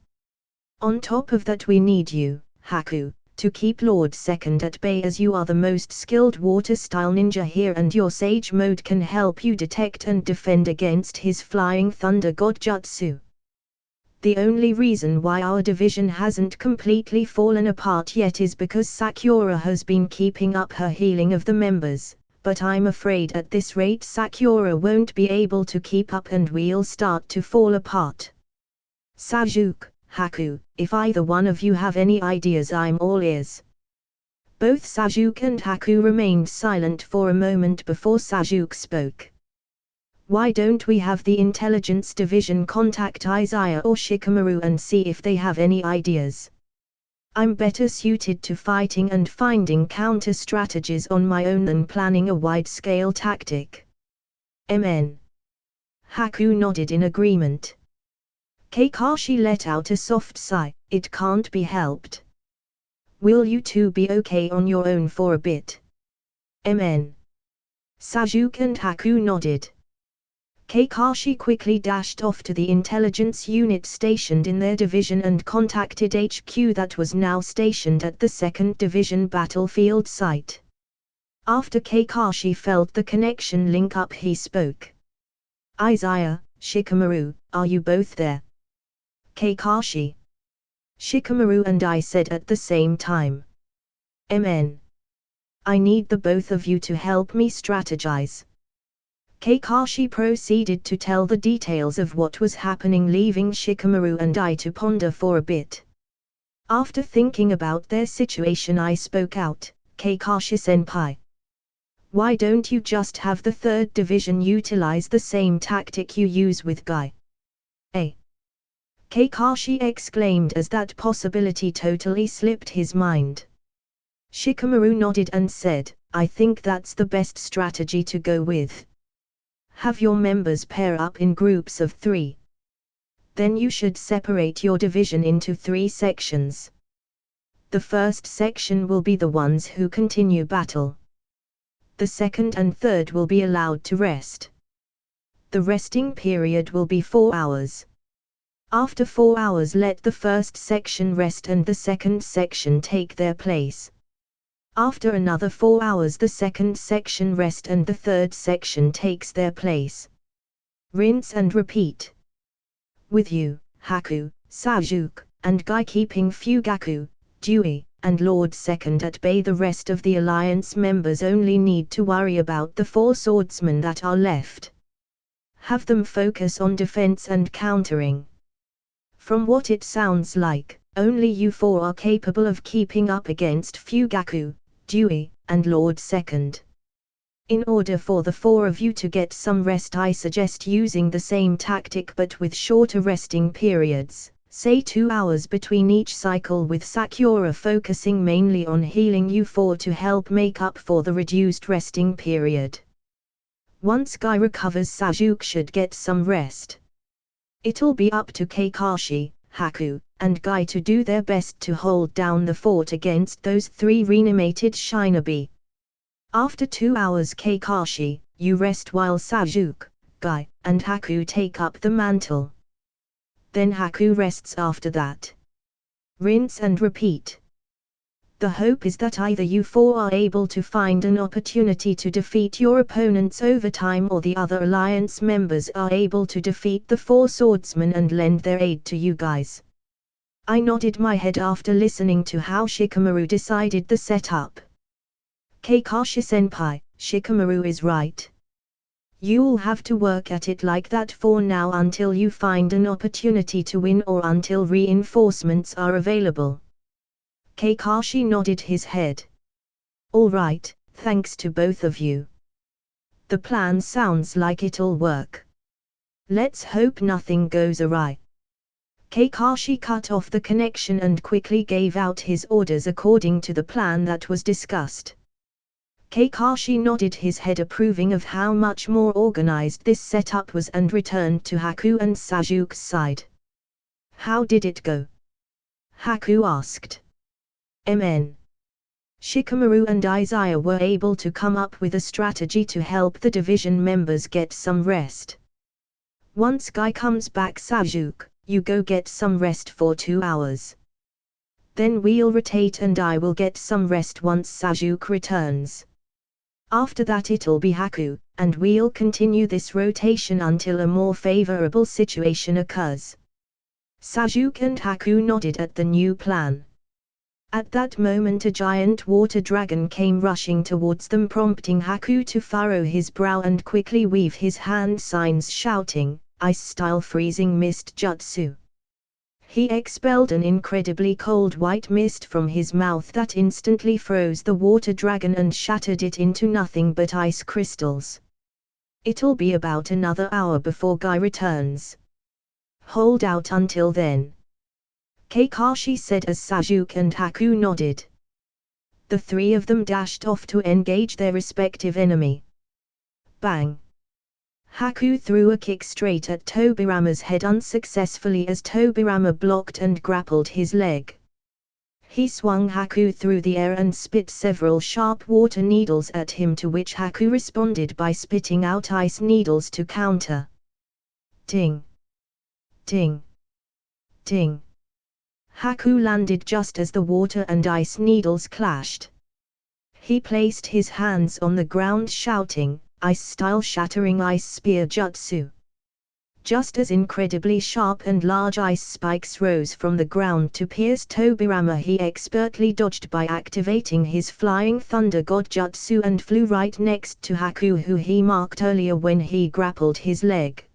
On top of that, we need you, Haku, to keep Lord Second at bay, as you are the most skilled water-style ninja here and your Sage mode can help you detect and defend against his Flying Thunder God jutsu. The only reason why our division hasn't completely fallen apart yet is because Sakura has been keeping up her healing of the members, but I'm afraid at this rate Sakura won't be able to keep up and we'll start to fall apart. Sasuke, Haku, if either one of you have any ideas, I'm all ears. Both Sasuke and Haku remained silent for a moment before Sasuke spoke. Why don't we have the intelligence division contact Izaya or Shikamaru and see if they have any ideas? I'm better suited to fighting and finding counter strategies on my own than planning a wide-scale tactic. Amen. Haku nodded in agreement. Kakashi let out a soft sigh. It can't be helped. Will you two be okay on your own for a bit? Amen. Sasuke and Haku nodded. Kakashi quickly dashed off to the intelligence unit stationed in their division and contacted HQ that was now stationed at the 2nd Division battlefield site. After Kakashi felt the connection link up, he spoke. Izaya, Shikamaru, are you both there? Kakashi, Shikamaru and I said at the same time. Amen. I need the both of you to help me strategize. Kakashi proceeded to tell the details of what was happening, leaving Shikamaru and I to ponder for a bit. After thinking about their situation, I spoke out, Kakashi-senpai. Why don't you just have the 3rd Division utilize the same tactic you use with Guy? Kakashi exclaimed as that possibility totally slipped his mind. Shikamaru nodded and said, I think that's the best strategy to go with. Have your members pair up in groups of 3. Then you should separate your division into 3 sections. The first section will be the ones who continue battle. The second and third will be allowed to rest. The resting period will be 4 hours. After 4 hours, let the first section rest and the second section take their place. After another 4 hours, the second section rest and the third section takes their place. Rinse and repeat. With you, Haku, Sasuke, and Guy keeping Fugaku, Dewey, and Lord Second at bay, the rest of the Alliance members only need to worry about the 4 swordsmen that are left. Have them focus on defense and countering. From what it sounds like, only you four are capable of keeping up against Fugaku, Dewey, and Lord Second. In order for the four of you to get some rest, I suggest using the same tactic but with shorter resting periods, say 2 hours between each cycle, with Sakura focusing mainly on healing you four to help make up for the reduced resting period. Once Guy recovers, Sasuke should get some rest. It'll be up to Kakashi, Haku, and Guy to do their best to hold down the fort against those 3 reanimated shinobi. After 2 hours, Kakashi, you rest while Sasuke, Guy, and Haku take up the mantle. Then Haku rests after that. Rinse and repeat. The hope is that either you four are able to find an opportunity to defeat your opponents over time, or the other alliance members are able to defeat the 4 swordsmen and lend their aid to you guys. I nodded my head after listening to how Shikamaru decided the setup. Kakashi-senpai, Shikamaru is right. You'll have to work at it like that for now until you find an opportunity to win or until reinforcements are available. Kakashi nodded his head. All right, thanks to both of you. The plan sounds like it'll work. Let's hope nothing goes awry. Kakashi cut off the connection and quickly gave out his orders according to the plan that was discussed. Kakashi nodded his head, approving of how much more organized this setup was, and returned to Haku and Sasuke's side. How did it go? Haku asked. Shikamaru and Izaya were able to come up with a strategy to help the division members get some rest. Once Guy comes back, Sasuke, you go get some rest for 2 hours. Then we'll rotate and I will get some rest once Sasuke returns. After that it'll be Haku, and we'll continue this rotation until a more favorable situation occurs. Sasuke and Haku nodded at the new plan. At that moment a giant water dragon came rushing towards them, prompting Haku to furrow his brow and quickly weave his hand signs, shouting, "Ice-style freezing mist jutsu." He expelled an incredibly cold white mist from his mouth that instantly froze the water dragon and shattered it into nothing but ice crystals. It'll be about another hour before Guy returns. Hold out until then, Kakashi said as Sasuke and Haku nodded. The 3 of them dashed off to engage their respective enemy. Bang! Haku threw a kick straight at Tobirama's head unsuccessfully as Tobirama blocked and grappled his leg. He swung Haku through the air and spit several sharp water needles at him, to which Haku responded by spitting out ice needles to counter. Ting! Ting! Ting! Haku landed just as the water and ice needles clashed. He placed his hands on the ground, shouting, "Ice-style shattering ice spear jutsu." Just as incredibly sharp and large ice spikes rose from the ground to pierce Tobirama, he expertly dodged by activating his flying thunder god jutsu and flew right next to Haku, who he marked earlier when he grappled his leg.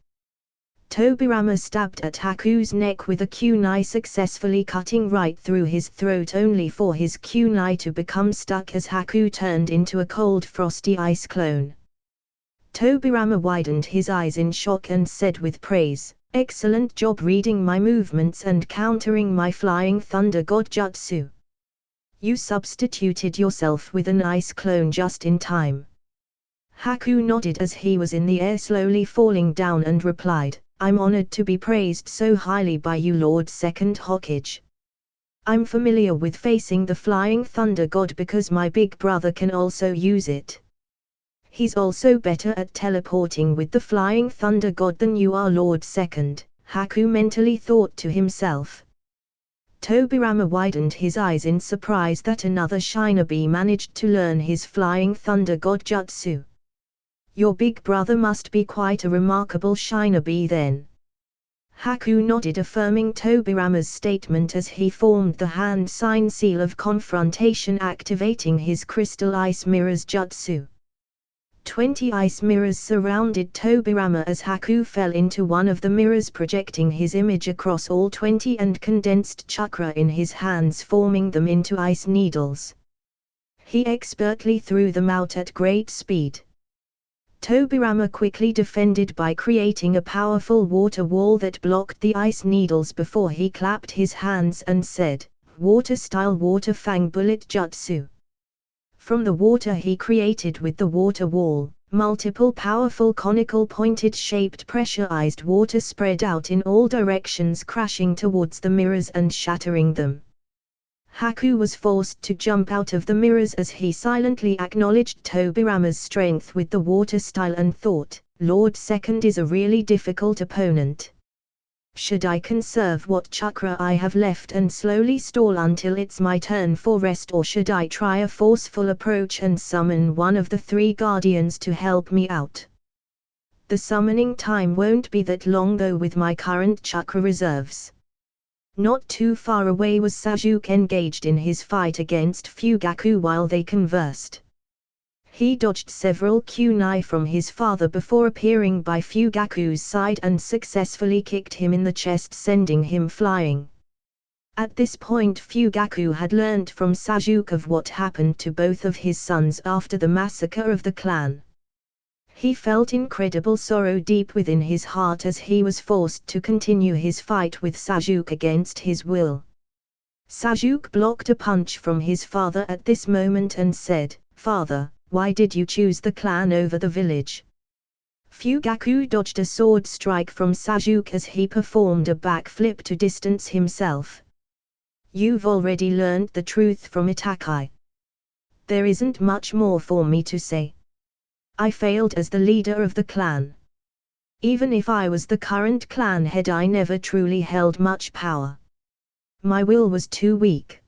Tobirama stabbed at Haku's neck with a kunai, successfully cutting right through his throat, only for his kunai to become stuck as Haku turned into a cold frosty ice clone. Tobirama widened his eyes in shock and said with praise, "Excellent job reading my movements and countering my flying thunder god jutsu. You substituted yourself with an ice clone just in time." Haku nodded as he was in the air, slowly falling down, and replied, "I'm honored to be praised so highly by you, Lord Second Hokage. I'm familiar with facing the flying thunder god because my big brother can also use it. He's also better at teleporting with the flying thunder god than you are, Lord Second," Haku mentally thought to himself. Tobirama widened his eyes in surprise that another shinobi managed to learn his flying thunder god jutsu. "Your big brother must be quite a remarkable shinobi then." Haku nodded, affirming Tobirama's statement as he formed the hand sign seal of confrontation, activating his crystal ice mirrors jutsu. 20 ice mirrors surrounded Tobirama as Haku fell into one of the mirrors, projecting his image across all 20 and condensed chakra in his hands, forming them into ice needles. He expertly threw them out at great speed. Tobirama quickly defended by creating a powerful water wall that blocked the ice needles before he clapped his hands and said, "Water-style Water Fang Bullet Jutsu." From the water he created with the water wall, multiple powerful conical pointed shaped pressurized water spread out in all directions, crashing towards the mirrors and shattering them. Haku was forced to jump out of the mirrors as he silently acknowledged Tobirama's strength with the water style and thought, Lord Second is a really difficult opponent. Should I conserve what chakra I have left and slowly stall until it's my turn for rest, or should I try a forceful approach and summon one of the 3 guardians to help me out? The summoning time won't be that long though with my current chakra reserves. Not too far away was Sasuke engaged in his fight against Fugaku while they conversed. He dodged several kunai from his father before appearing by Fugaku's side and successfully kicked him in the chest, sending him flying. At this point Fugaku had learned from Sasuke of what happened to both of his sons after the massacre of the clan. He felt incredible sorrow deep within his heart as he was forced to continue his fight with Sasuke against his will. Sasuke blocked a punch from his father at this moment and said, "Father, why did you choose the clan over the village?" Fugaku dodged a sword strike from Sasuke as he performed a backflip to distance himself. "You've already learned the truth from Itachi. There isn't much more for me to say. I failed as the leader of the clan. Even if I was the current clan head, I never truly held much power. My will was too weak.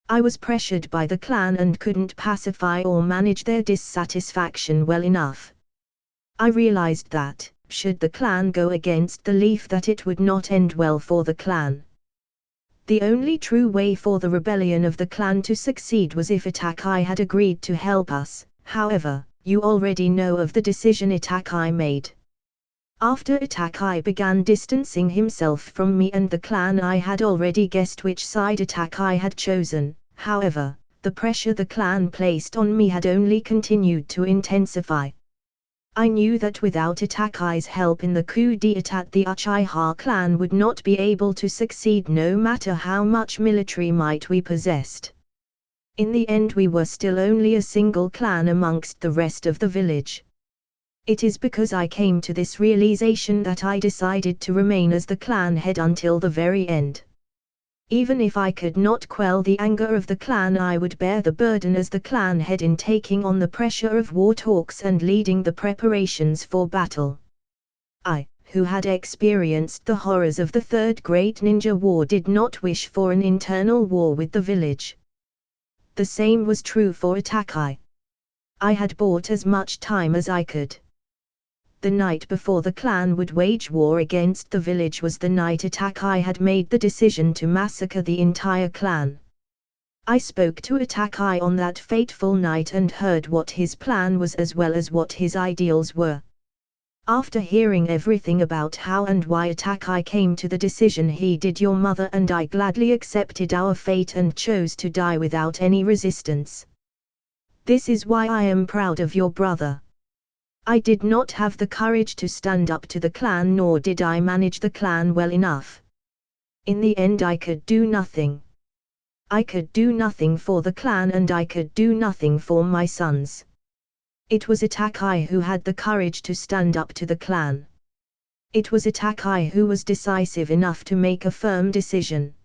I was pressured by the clan and couldn't pacify or manage their dissatisfaction well enough. I realized that, should the clan go against the leaf, that it would not end well for the clan. The only true way for the rebellion of the clan to succeed was if Itachi had agreed to help us. However, you already know of the decision Itachi made. After Itachi began distancing himself from me and the clan, I had already guessed which side Itachi had chosen. However, the pressure the clan placed on me had only continued to intensify. I knew that without Itachi's help in the coup d'etat, the Uchiha clan would not be able to succeed no matter how much military might we possessed. In the end we were still only a single clan amongst the rest of the village. It is because I came to this realization that I decided to remain as the clan head until the very end. Even if I could not quell the anger of the clan, I would bear the burden as the clan head in taking on the pressure of war talks and leading the preparations for battle. I, who had experienced the horrors of the Third Great Ninja War, did not wish for an internal war with the village. The same was true for Itachi. I had bought as much time as I could. The night before the clan would wage war against the village was the night Itachi had made the decision to massacre the entire clan. I spoke to Itachi on that fateful night and heard what his plan was as well as what his ideals were. After hearing everything about how and why Itachi came to the decision he did, your mother and I gladly accepted our fate and chose to die without any resistance. This is why I am proud of your brother. I did not have the courage to stand up to the clan, nor did I manage the clan well enough. In the end I could do nothing. I could do nothing for the clan and I could do nothing for my sons. It was Itachi who had the courage to stand up to the clan. It was Itachi who was decisive enough to make a firm decision.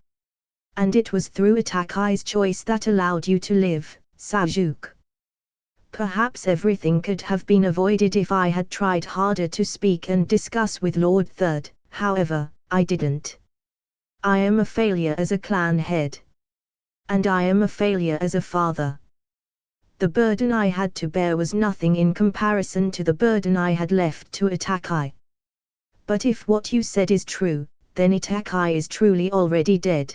And it was through Itachi's choice that allowed you to live, Sasuke. Perhaps everything could have been avoided if I had tried harder to speak and discuss with Lord Third, however, I didn't. I am a failure as a clan head. And I am a failure as a father. The burden I had to bear was nothing in comparison to the burden I had left to Itachi. But if what you said is true, then Itachi is truly already dead.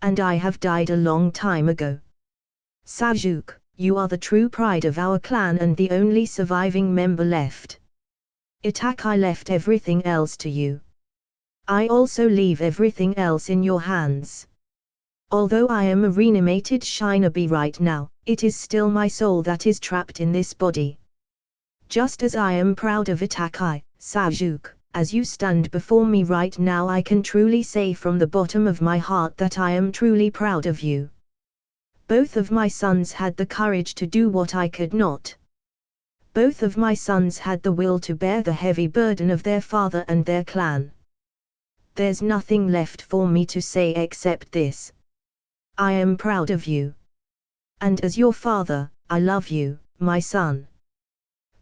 And I have died a long time ago. Sasuke, you are the true pride of our clan and the only surviving member left. Itachi left everything else to you. I also leave everything else in your hands. Although I am a reanimated shinobi right now, it is still my soul that is trapped in this body. Just as I am proud of Itachi, Sasuke, as you stand before me right now, I can truly say from the bottom of my heart that I am truly proud of you. Both of my sons had the courage to do what I could not. Both of my sons had the will to bear the heavy burden of their father and their clan. There's nothing left for me to say except this. I am proud of you. And as your father, I love you, my son.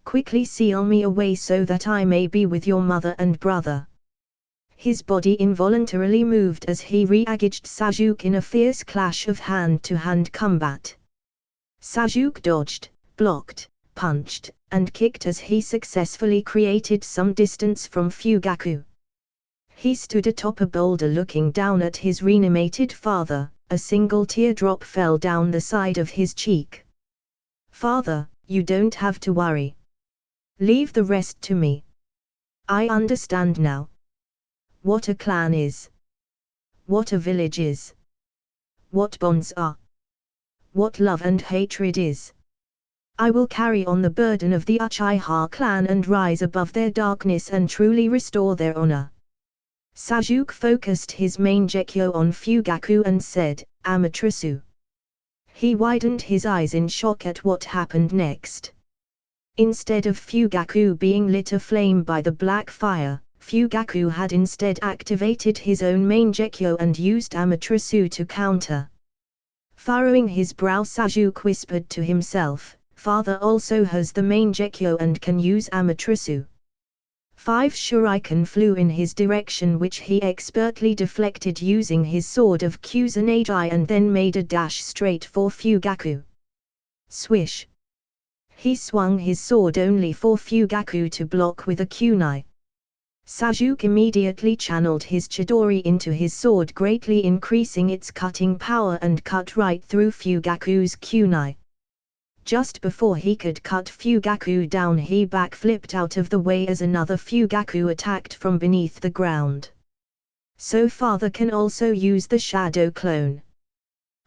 Quickly seal me away so that I may be with your mother and brother. His body involuntarily moved as he re-engaged Sasuke in a fierce clash of hand-to-hand combat. Sasuke dodged, blocked, punched, and kicked as he successfully created some distance from Fugaku. He stood atop a boulder looking down at his reanimated father. A single teardrop fell down the side of his cheek. Father, you don't have to worry. Leave the rest to me. I understand now. What a clan is. What a village is. What bonds are. What love and hatred is. I will carry on the burden of the Uchiha clan and rise above their darkness and truly restore their honor. Sasuke focused his main Gekyo on Fugaku and said, Amaterasu. He widened his eyes in shock at what happened next. Instead of Fugaku being lit aflame by the black fire, Fugaku had instead activated his own main Gekyo and used Amaterasu to counter. Furrowing his brow, Sasuke whispered to himself, Father also has the main Gekyo and can use Amaterasu. 5 shuriken flew in his direction which he expertly deflected using his sword of Kusanagi and then made a dash straight for Fugaku. Swish! He swung his sword only for Fugaku to block with a kunai. Sasuke immediately channeled his Chidori into his sword, greatly increasing its cutting power, and cut right through Fugaku's kunai. Just before he could cut Fugaku down, he backflipped out of the way as another Fugaku attacked from beneath the ground. So father can also use the shadow clone.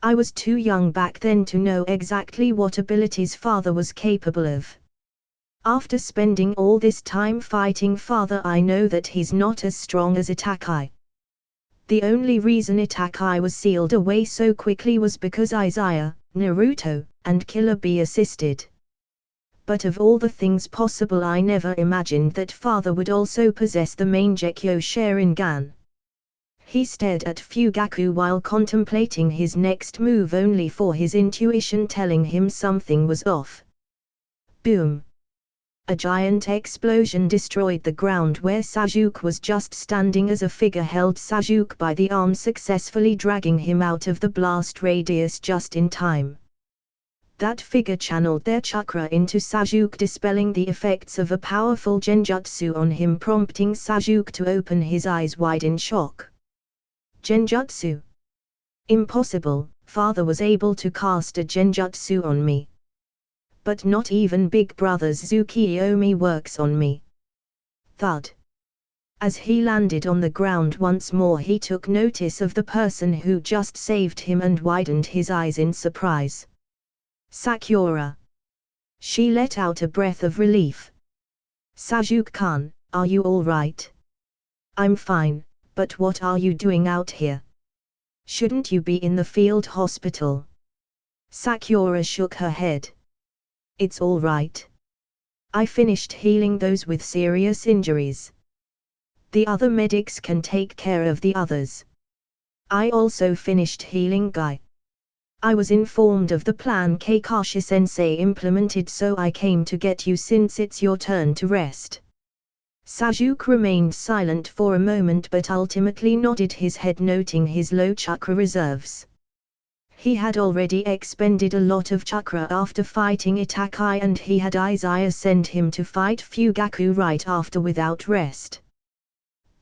I was too young back then to know exactly what abilities father was capable of. After spending all this time fighting father, I know that he's not as strong as Itachi. The only reason Itachi was sealed away so quickly was because Izaya, Naruto, and Killer Bee assisted. But of all the things possible, I never imagined that father would also possess the main Gekyo Sharingan. He stared at Fugaku while contemplating his next move, only for his intuition telling him something was off. Boom! A giant explosion destroyed the ground where Sasuke was just standing as a figure held Sasuke by the arm, successfully dragging him out of the blast radius just in time. That figure channeled their chakra into Sasuke, dispelling the effects of a powerful genjutsu on him, prompting Sasuke to open his eyes wide in shock. Genjutsu? Impossible, father was able to cast a genjutsu on me. But not even Big Brother's Tsukiyomi works on me. Thud. As he landed on the ground once more, he took notice of the person who just saved him and widened his eyes in surprise. Sakura. She let out a breath of relief. Sasuke-kun, are you all right? I'm fine, but what are you doing out here? Shouldn't you be in the field hospital? Sakura shook her head. It's all right. I finished healing those with serious injuries. The other medics can take care of the others. I also finished healing Guy. I was informed of the plan Kakashi-sensei implemented, so I came to get you since it's your turn to rest. Sasuke remained silent for a moment but ultimately nodded his head, noting his low chakra reserves. He had already expended a lot of chakra after fighting Itachi, and he had Izaya send him to fight Fugaku right after without rest.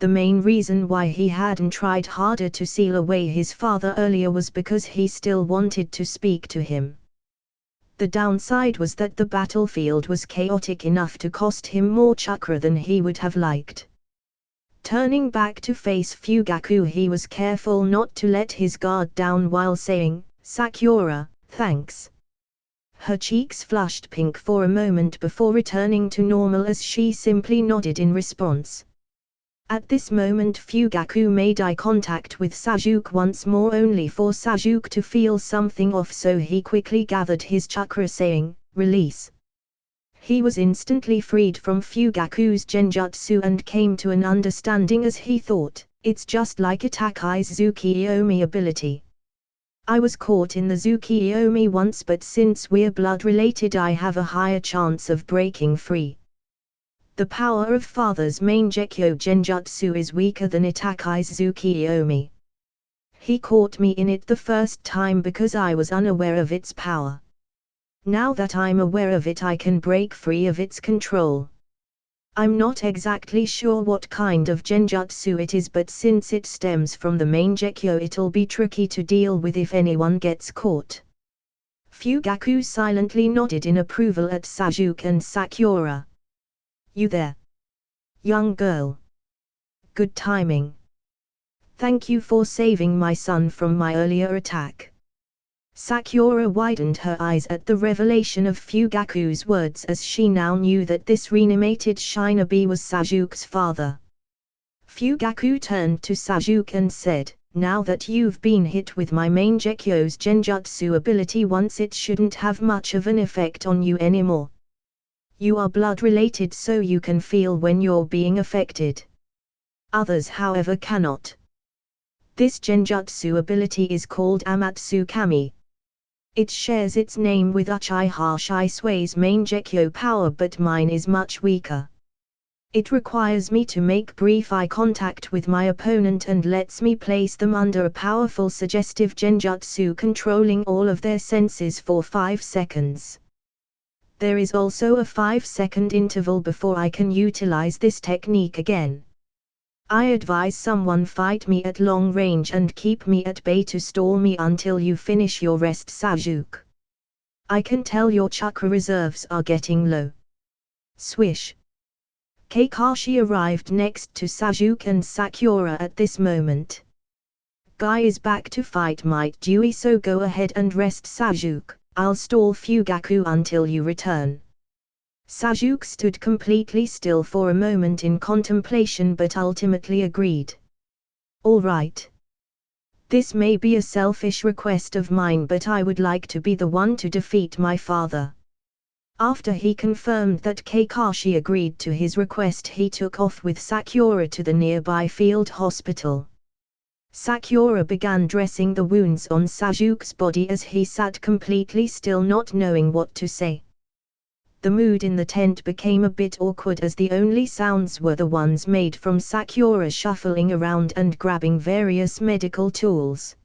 The main reason why he hadn't tried harder to seal away his father earlier was because he still wanted to speak to him. The downside was that the battlefield was chaotic enough to cost him more chakra than he would have liked. Turning back to face Fugaku, he was careful not to let his guard down while saying, "Sakura, thanks." Her cheeks flushed pink for a moment before returning to normal as she simply nodded in response. At this moment Fugaku made eye contact with Sajuke once more, only for Sajuke to feel something off, so he quickly gathered his chakra saying, "Release." He was instantly freed from Fugaku's genjutsu and came to an understanding as he thought, "It's just like Itakai's Tsukiyomi ability. I was caught in the Tsukiyomi once, but since we're blood related I have a higher chance of breaking free. The power of father's main Gekyo genjutsu is weaker than Itakai's Tsukiyomi. He caught me in it the first time because I was unaware of its power. Now that I'm aware of it I can break free of its control. I'm not exactly sure what kind of genjutsu it is, but since it stems from the main Gekyo it'll be tricky to deal with if anyone gets caught." Fugaku silently nodded in approval at Sajuke and Sakura. "You there, young girl? Good timing. Thank you for saving my son from my earlier attack." Sakura widened her eyes at the revelation of Fugaku's words, as she now knew that this reanimated shinobi was Sajuke's father. Fugaku turned to Sajuke and said, "Now that you've been hit with my main Gekyo's genjutsu ability once, it shouldn't have much of an effect on you anymore. You are blood related, so you can feel when you're being affected. Others however cannot. This genjutsu ability is called Amatsu Kami. It shares its name with Uchiha Shisui's main Gekyo power, but mine is much weaker. It requires me to make brief eye contact with my opponent and lets me place them under a powerful suggestive genjutsu controlling all of their senses for 5 seconds. There is also a 5-second interval before I can utilize this technique again. I advise someone fight me at long range and keep me at bay to stall me until you finish your rest, Sajuke. I can tell your chakra reserves are getting low." Swish. Kakashi arrived next to Sajuke and Sakura at this moment. "Guy is back to fight, Might Dewey, so go ahead and rest, Sajuke. I'll stall Fugaku until you return." Sajuke stood completely still for a moment in contemplation, but ultimately agreed. "All right. This may be a selfish request of mine, but I would like to be the one to defeat my father." After he confirmed that Kakashi agreed to his request, he took off with Sakura to the nearby field hospital. Sakura began dressing the wounds on Sajuke's body as he sat completely still, not knowing what to say. The mood in the tent became a bit awkward as the only sounds were the ones made from Sakura shuffling around and grabbing various medical tools.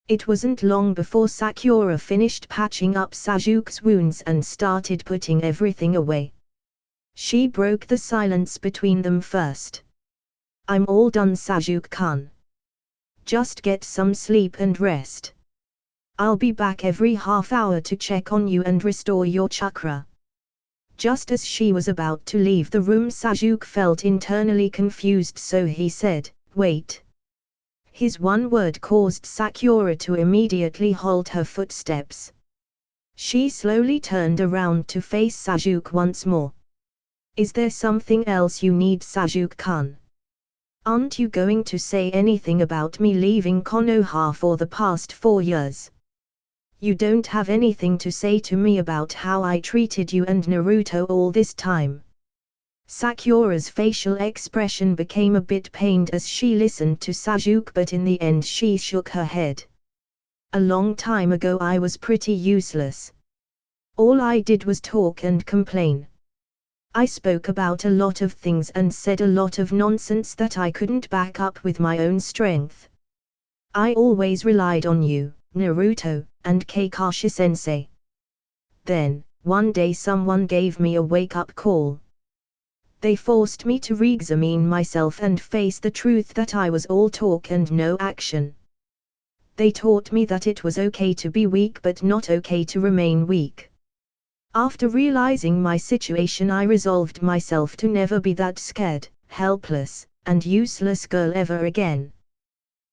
It wasn't long before Sakura finished patching up Sajuke's wounds and started putting everything away. She broke the silence between them first. "I'm all done, Sajuke-kun. Just get some sleep and rest. I'll be back every half hour to check on you and restore your chakra." Just as she was about to leave the room, Sajuke felt internally confused, so he said, "Wait." His one word caused Sakura to immediately halt her footsteps. She slowly turned around to face Sajuke once more. "Is there something else you need, Sajuke-kun? Aren't you going to say anything about me leaving Konoha for the past 4 years? You don't have anything to say to me about how I treated you and Naruto all this time?" Sakura's facial expression became a bit pained as she listened to Sajuke, but in the end she shook her head. "A long time ago I was pretty useless. All I did was talk and complain. I spoke about a lot of things and said a lot of nonsense that I couldn't back up with my own strength. I always relied on you, Naruto, and Kakashi-sensei. Then, one day someone gave me a wake-up call. They forced me to re-examine myself and face the truth that I was all talk and no action. They taught me that it was okay to be weak but not okay to remain weak. After realizing my situation, I resolved myself to never be that scared, helpless, and useless girl ever again.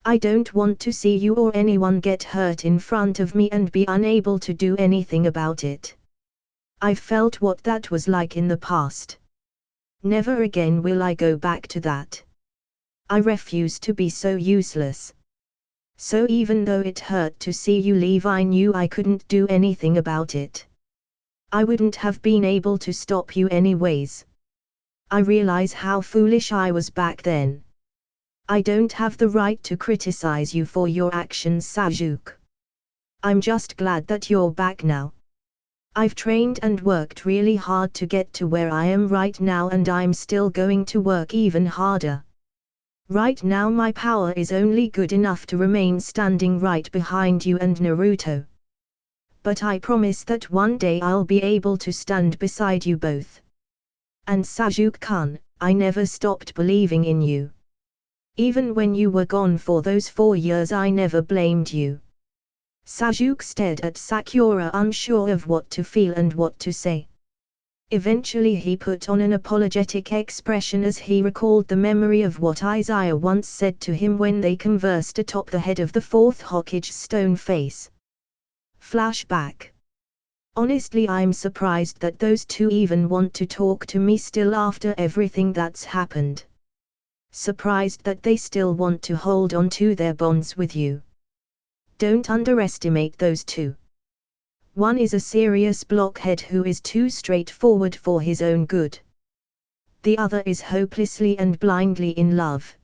I don't want to see you or anyone get hurt in front of me and be unable to do anything about it. I've felt what that was like in the past. Never again will I go back to that. I refuse to be so useless. So even though it hurt to see you leave, I knew I couldn't do anything about it. I wouldn't have been able to stop you anyways. I realize how foolish I was back then. I don't have the right to criticize you for your actions, Sasuke. I'm just glad that you're back now. I've trained and worked really hard to get to where I am right now, and I'm still going to work even harder. Right now my power is only good enough to remain standing right behind you and Naruto. But I promise that one day I'll be able to stand beside you both. And Sasuke-kun, I never stopped believing in you. Even when you were gone for those 4 years, I never blamed you. Sasuke stared at Sakura, unsure of what to feel and what to say. Eventually he put on an apologetic expression as he recalled the memory of what Izaya once said to him when they conversed atop the head of the fourth Hokage's stone face. Flashback. Honestly, I'm surprised that those two even want to talk to me still after everything that's happened. Surprised that they still want to hold on to their bonds with you. Don't underestimate those two. One is a serious blockhead who is too straightforward for his own good. The other is hopelessly and blindly in love.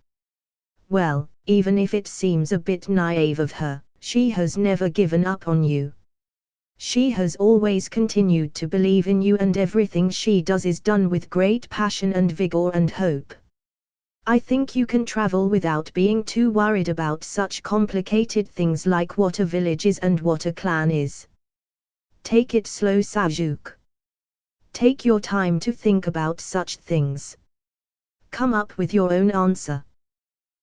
Well, even if it seems a bit naive of her, she has never given up on you. She has always continued to believe in you, and everything she does is done with great passion and vigor and hope. I think you can travel without being too worried about such complicated things like what a village is and what a clan is. Take it slow, Sasuke. Take your time to think about such things. Come up with your own answer.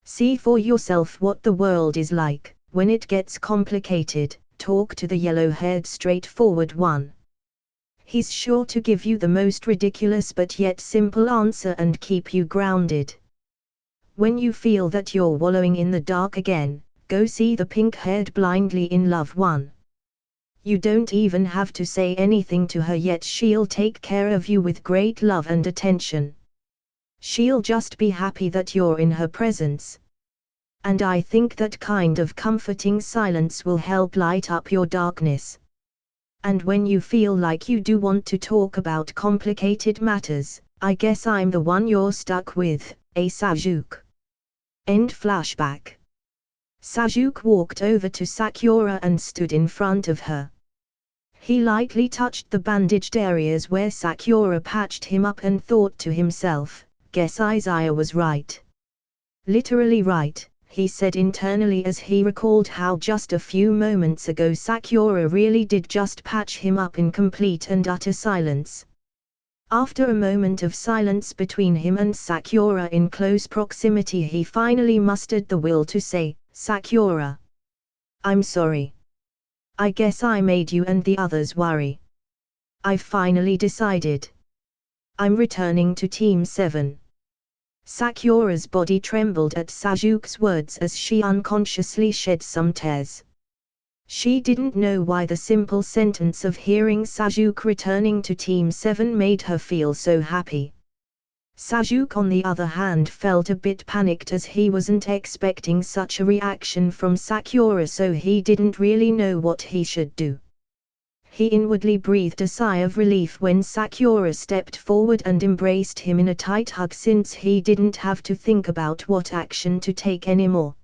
See for yourself what the world is like. When it gets complicated, talk to the yellow-haired straightforward one. He's sure to give you the most ridiculous but yet simple answer and keep you grounded. When you feel that you're wallowing in the dark again, go see the pink-haired blindly in love one. You don't even have to say anything to her yet, she'll take care of you with great love and attention. She'll just be happy that you're in her presence. And I think that kind of comforting silence will help light up your darkness. And when you feel like you do want to talk about complicated matters, I guess I'm the one you're stuck with, Sasuke. End flashback. Sasuke walked over to Sakura and stood in front of her. He lightly touched the bandaged areas where Sakura patched him up and thought to himself, guess Izaya was right. Literally right, he said internally as he recalled how just a few moments ago Sakura really did just patch him up in complete and utter silence. After a moment of silence between him and Sakura in close proximity, he finally mustered the will to say, Sakura, I'm sorry. I guess I made you and the others worry. I've finally decided. I'm returning to Team 7. Sakura's body trembled at Sasuke's words as she unconsciously shed some tears. She didn't know why the simple sentence of hearing Sasuke returning to Team 7 made her feel so happy. Sasuke on the other hand felt a bit panicked as he wasn't expecting such a reaction from Sakura, so he didn't really know what he should do. He inwardly breathed a sigh of relief when Sakura stepped forward and embraced him in a tight hug, since he didn't have to think about what action to take anymore.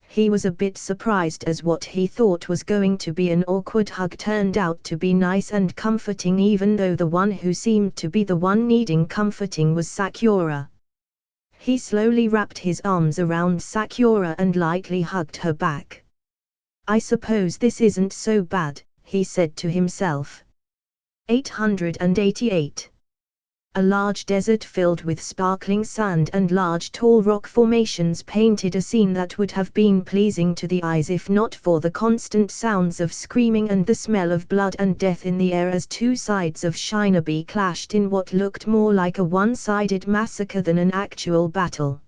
He was a bit surprised as what he thought was going to be an awkward hug turned out to be nice and comforting, even though the one who seemed to be the one needing comforting was Sakura. He slowly wrapped his arms around Sakura and lightly hugged her back. I suppose this isn't so bad, he said to himself. 888. A large desert filled with sparkling sand and large tall rock formations painted a scene that would have been pleasing to the eyes if not for the constant sounds of screaming and the smell of blood and death in the air as two sides of Shinobi clashed in what looked more like a one-sided massacre than an actual battle.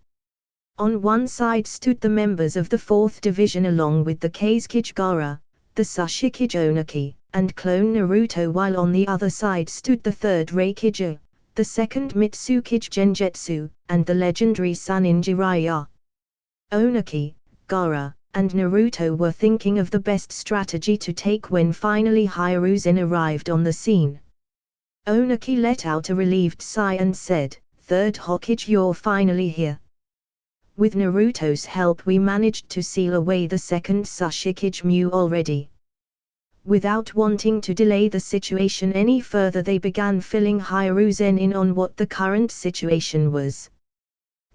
On one side stood the members of the 4th Division along with the Kazekage Gaara, the Sashikage Onaki, and clone Naruto, while on the other side stood the 3rd Reikage, the 2nd Mitsukage Genjutsu, and the legendary Sannin Jiraiya. Onaki, Gaara, and Naruto were thinking of the best strategy to take when finally Hiruzen arrived on the scene. Onaki let out a relieved sigh and said, "3rd Hokage, you're finally here. With Naruto's help we managed to seal away the 2nd Sashikage Mu already." Without wanting to delay the situation any further, they began filling Hiruzen in on what the current situation was.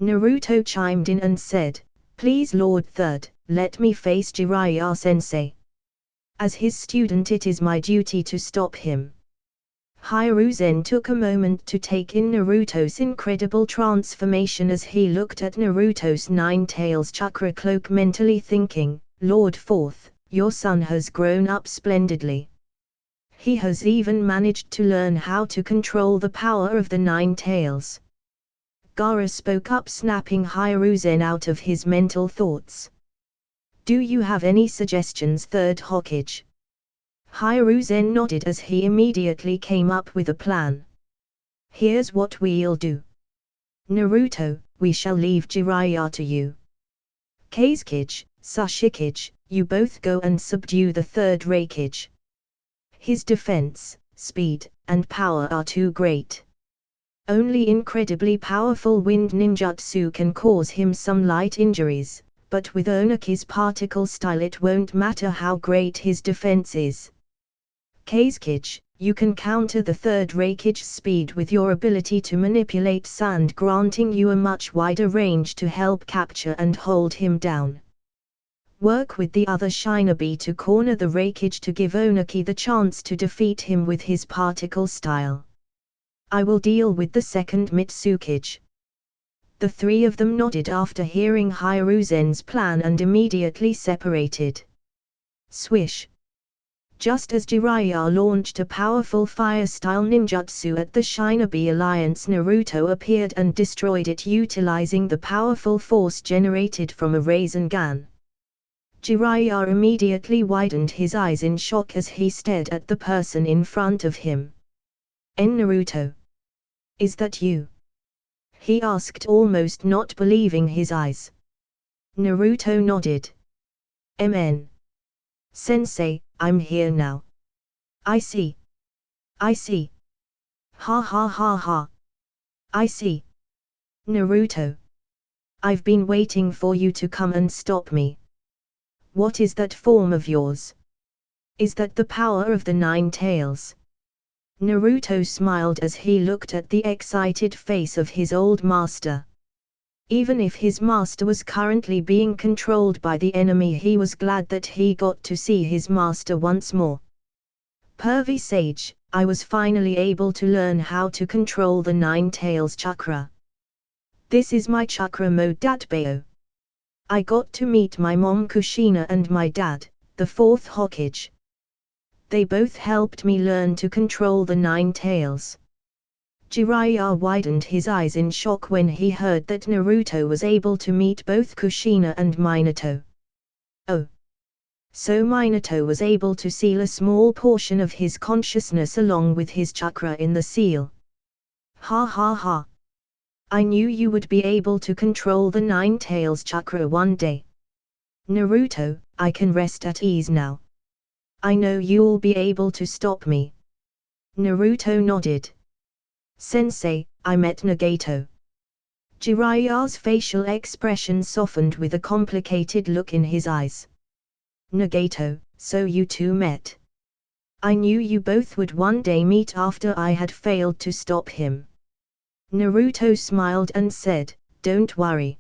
Naruto chimed in and said, "Please Lord Third, let me face Jiraiya-sensei. As his student it is my duty to stop him." Hiruzen took a moment to take in Naruto's incredible transformation as he looked at Naruto's Nine Tails chakra cloak, mentally thinking, "Lord Fourth, your son has grown up splendidly. He has even managed to learn how to control the power of the Nine Tails." Gaara spoke up, snapping Hiruzen out of his mental thoughts. "Do you have any suggestions, 3rd Hokage?" Hiruzen nodded as he immediately came up with a plan. "Here's what we'll do. Naruto, we shall leave Jiraiya to you. Kazekage, Sashikage, you both go and subdue the 3rd Reikage. His defense, speed, and power are too great. Only incredibly powerful wind ninjutsu can cause him some light injuries, but with Onaki's particle style it won't matter how great his defense is. Kazekage, you can counter the 3rd Reikage's speed with your ability to manipulate sand, granting you a much wider range to help capture and hold him down. Work with the other Shinobi to corner the Reikage to give Onaki the chance to defeat him with his particle style. I will deal with the 2nd Mitsukage." The three of them nodded after hearing Hiruzen's plan and immediately separated. Swish! Just as Jiraiya launched a powerful fire-style ninjutsu at the Shinobi Alliance, Naruto appeared and destroyed it utilizing the powerful force generated from a Rasengan. Jiraiya immediately widened his eyes in shock as he stared at the person in front of him. Naruto? Is that you?" he asked, almost not believing his eyes. Naruto nodded. Sensei, I'm here now. I see. Ha ha ha ha. I see. Naruto. I've been waiting for you to come and stop me. What is that form of yours? Is that the power of the Nine Tails? Naruto smiled as he looked at the excited face of his old master. Even if his master was currently being controlled by the enemy, he was glad that he got to see his master once more. "Pervy Sage, I was finally able to learn how to control the Nine Tails chakra. This is my chakra mode Datbeo. I got to meet my mom Kushina and my dad, the 4th Hokage. They both helped me learn to control the Nine Tails." Jiraiya widened his eyes in shock when he heard that Naruto was able to meet both Kushina and Minato. Oh! So Minato was able to seal a small portion of his consciousness along with his chakra in the seal. Ha ha ha! I knew you would be able to control the Nine Tails chakra one day. Naruto, I can rest at ease now. I know you'll be able to stop me. Naruto nodded. Sensei, I met Nagato. Jiraiya's facial expression softened with a complicated look in his eyes. Nagato, so you two met. I knew you both would one day meet after I had failed to stop him. Naruto smiled and said, don't worry.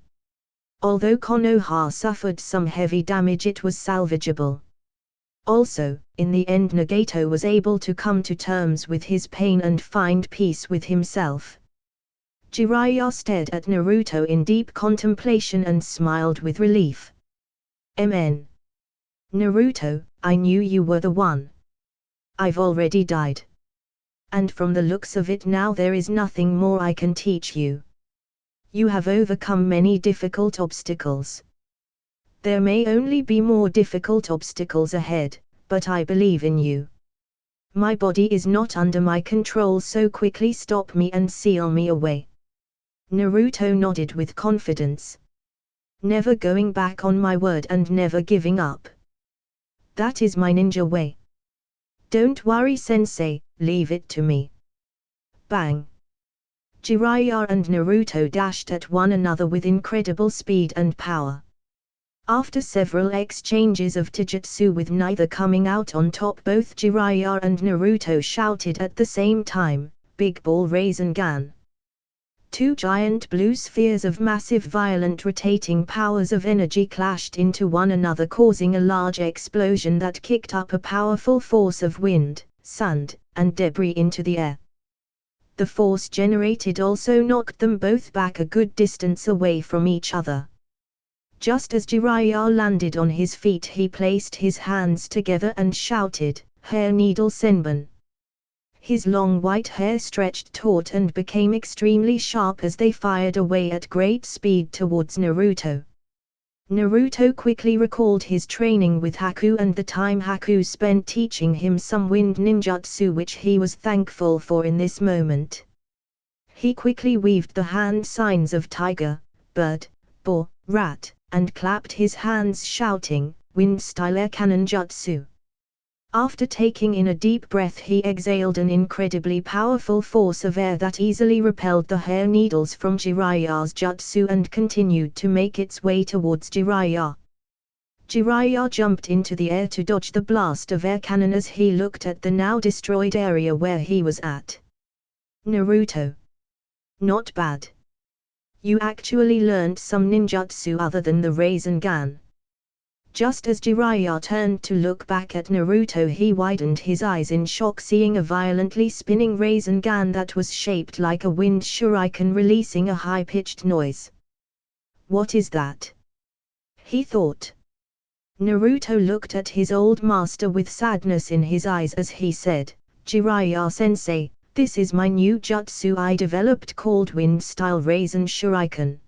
Although Konoha suffered some heavy damage, it was salvageable. Also, in the end Nagato was able to come to terms with his pain and find peace with himself, Jiraiya stared at Naruto in deep contemplation and smiled with relief. "Mn. Naruto, I knew you were the one. I've already died. And from the looks of it now there is nothing more I can teach you. You have overcome many difficult obstacles. There may only be more difficult obstacles ahead, but I believe in you. My body is not under my control, so quickly stop me and seal me away." Naruto nodded with confidence. "Never going back on my word and never giving up. That is my ninja way. Don't worry, sensei, leave it to me." Bang! Jiraiya and Naruto dashed at one another with incredible speed and power. After several exchanges of taijutsu with neither coming out on top, both Jiraiya and Naruto shouted at the same time, "Big Ball Rasengan!" Two giant blue spheres of massive violent rotating powers of energy clashed into one another, causing a large explosion that kicked up a powerful force of wind, sand, and debris into the air. The force generated also knocked them both back a good distance away from each other. Just as Jiraiya landed on his feet, he placed his hands together and shouted, "Hair Needle Senbon!" His long white hair stretched taut and became extremely sharp as they fired away at great speed towards Naruto. Naruto quickly recalled his training with Haku and the time Haku spent teaching him some wind ninjutsu, which he was thankful for in this moment. He quickly weaved the hand signs of tiger, bird, boar, rat, and clapped his hands shouting, "Wind-style air cannon jutsu." After taking in a deep breath, he exhaled an incredibly powerful force of air that easily repelled the hair needles from Jiraiya's jutsu and continued to make its way towards Jiraiya. Jiraiya jumped into the air to dodge the blast of air cannon as he looked at the now destroyed area where he was at. "Naruto. Not bad. You actually learned some ninjutsu other than the Rasengan." Just as Jiraiya turned to look back at Naruto, he widened his eyes in shock, seeing a violently spinning Rasengan that was shaped like a wind shuriken releasing a high-pitched noise. "What is that?" he thought. Naruto looked at his old master with sadness in his eyes as he said, "Jiraiya-sensei, this is my new jutsu I developed called Wind-style Rasen Shuriken.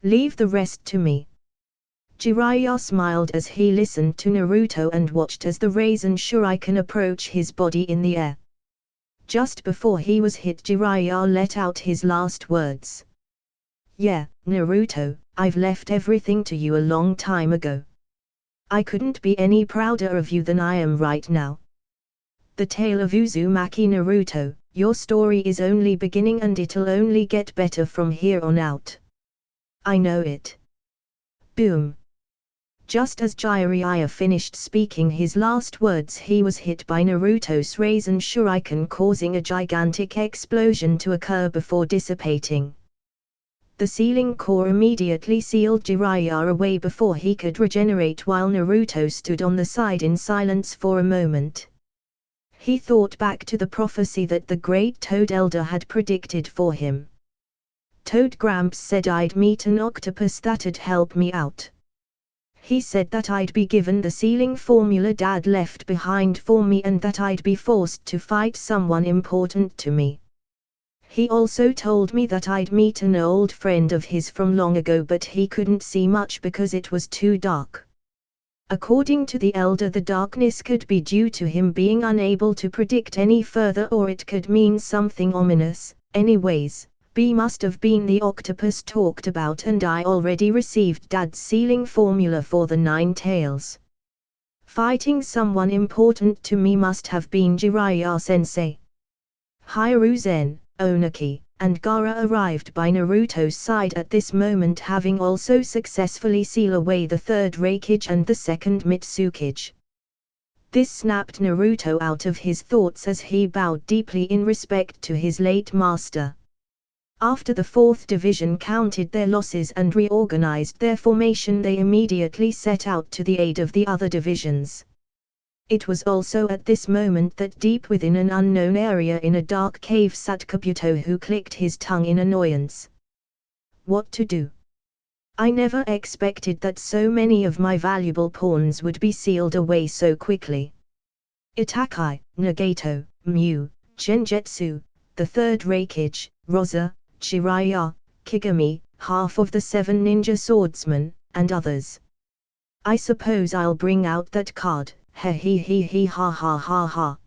Leave the rest to me." Jiraiya smiled as he listened to Naruto and watched as the Rasen Shuriken approached his body in the air. Just before he was hit, Jiraiya let out his last words. "Yeah, Naruto, I've left everything to you a long time ago. I couldn't be any prouder of you than I am right now. The tale of Uzumaki Naruto, your story is only beginning and it'll only get better from here on out. I know it." Boom! Just as Jiraiya finished speaking his last words, he was hit by Naruto's Rasen Shuriken, causing a gigantic explosion to occur before dissipating. The ceiling core immediately sealed Jiraiya away before he could regenerate, while Naruto stood on the side in silence for a moment. He thought back to the prophecy that the great Toad Elder had predicted for him. "Toad Gramps said I'd meet an octopus that'd help me out. He said that I'd be given the sealing formula Dad left behind for me and that I'd be forced to fight someone important to me. He also told me that I'd meet an old friend of his from long ago, but he couldn't see much because it was too dark. According to the Elder, the darkness could be due to him being unable to predict any further, or it could mean something ominous. Anyways, B must have been the octopus talked about, and I already received Dad's sealing formula for the 9 tails. Fighting someone important to me must have been Jiraiya-sensei." Hiruzen, Onaki, and Gaara arrived by Naruto's side at this moment, having also successfully sealed away the 3rd Raikage and the 2nd Mitsukage. This snapped Naruto out of his thoughts as he bowed deeply in respect to his late master. After the 4th Division counted their losses and reorganized their formation, they immediately set out to the aid of the other divisions. It was also at this moment that deep within an unknown area in a dark cave sat Kabuto, who clicked his tongue in annoyance. What to do? I never expected that so many of my valuable pawns would be sealed away so quickly. Itakai, Nagato, Mew, Genjutsu, the third Reikage, Rosa, Jiraiya, Kigami, half of the 7 ninja swordsmen, and others. I suppose I'll bring out that card, he ha ha ha ha.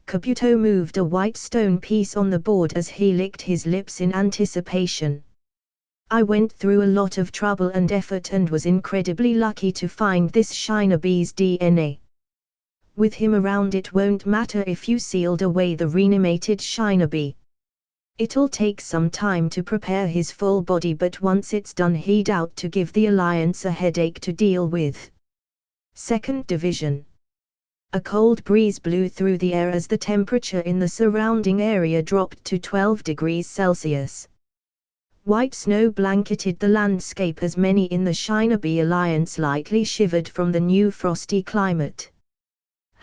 Kabuto moved a white stone piece on the board as he licked his lips in anticipation. I went through a lot of trouble and effort and was incredibly lucky to find this Shinobi's DNA. With him around, it won't matter if you sealed away the reanimated Shinobi. It'll take some time to prepare his full body, but once it's done, he'd out to give the Alliance a headache to deal with. Second Division. A cold breeze blew through the air as the temperature in the surrounding area dropped to 12 degrees Celsius. White snow blanketed the landscape as many in the Shinobi Alliance lightly shivered from the new frosty climate.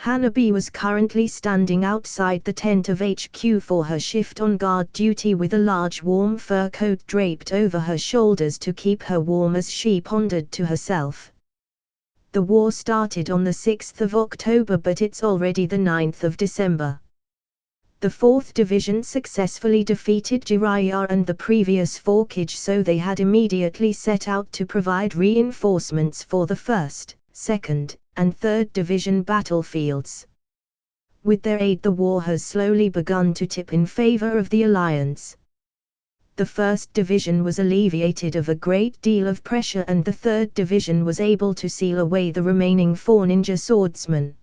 Hanabi was currently standing outside the tent of HQ for her shift on guard duty, with a large warm fur coat draped over her shoulders to keep her warm as she pondered to herself. The war started on the 6th of October, but it's already the 9th of December. The 4th Division successfully defeated Jiraiya and the previous Forkage, so they had immediately set out to provide reinforcements for the 1st, 2nd, and 3rd Division battlefields. With their aid, the war has slowly begun to tip in favor of the Alliance. The 1st Division was alleviated of a great deal of pressure, and the 3rd Division was able to seal away the remaining 4 ninja swordsmen.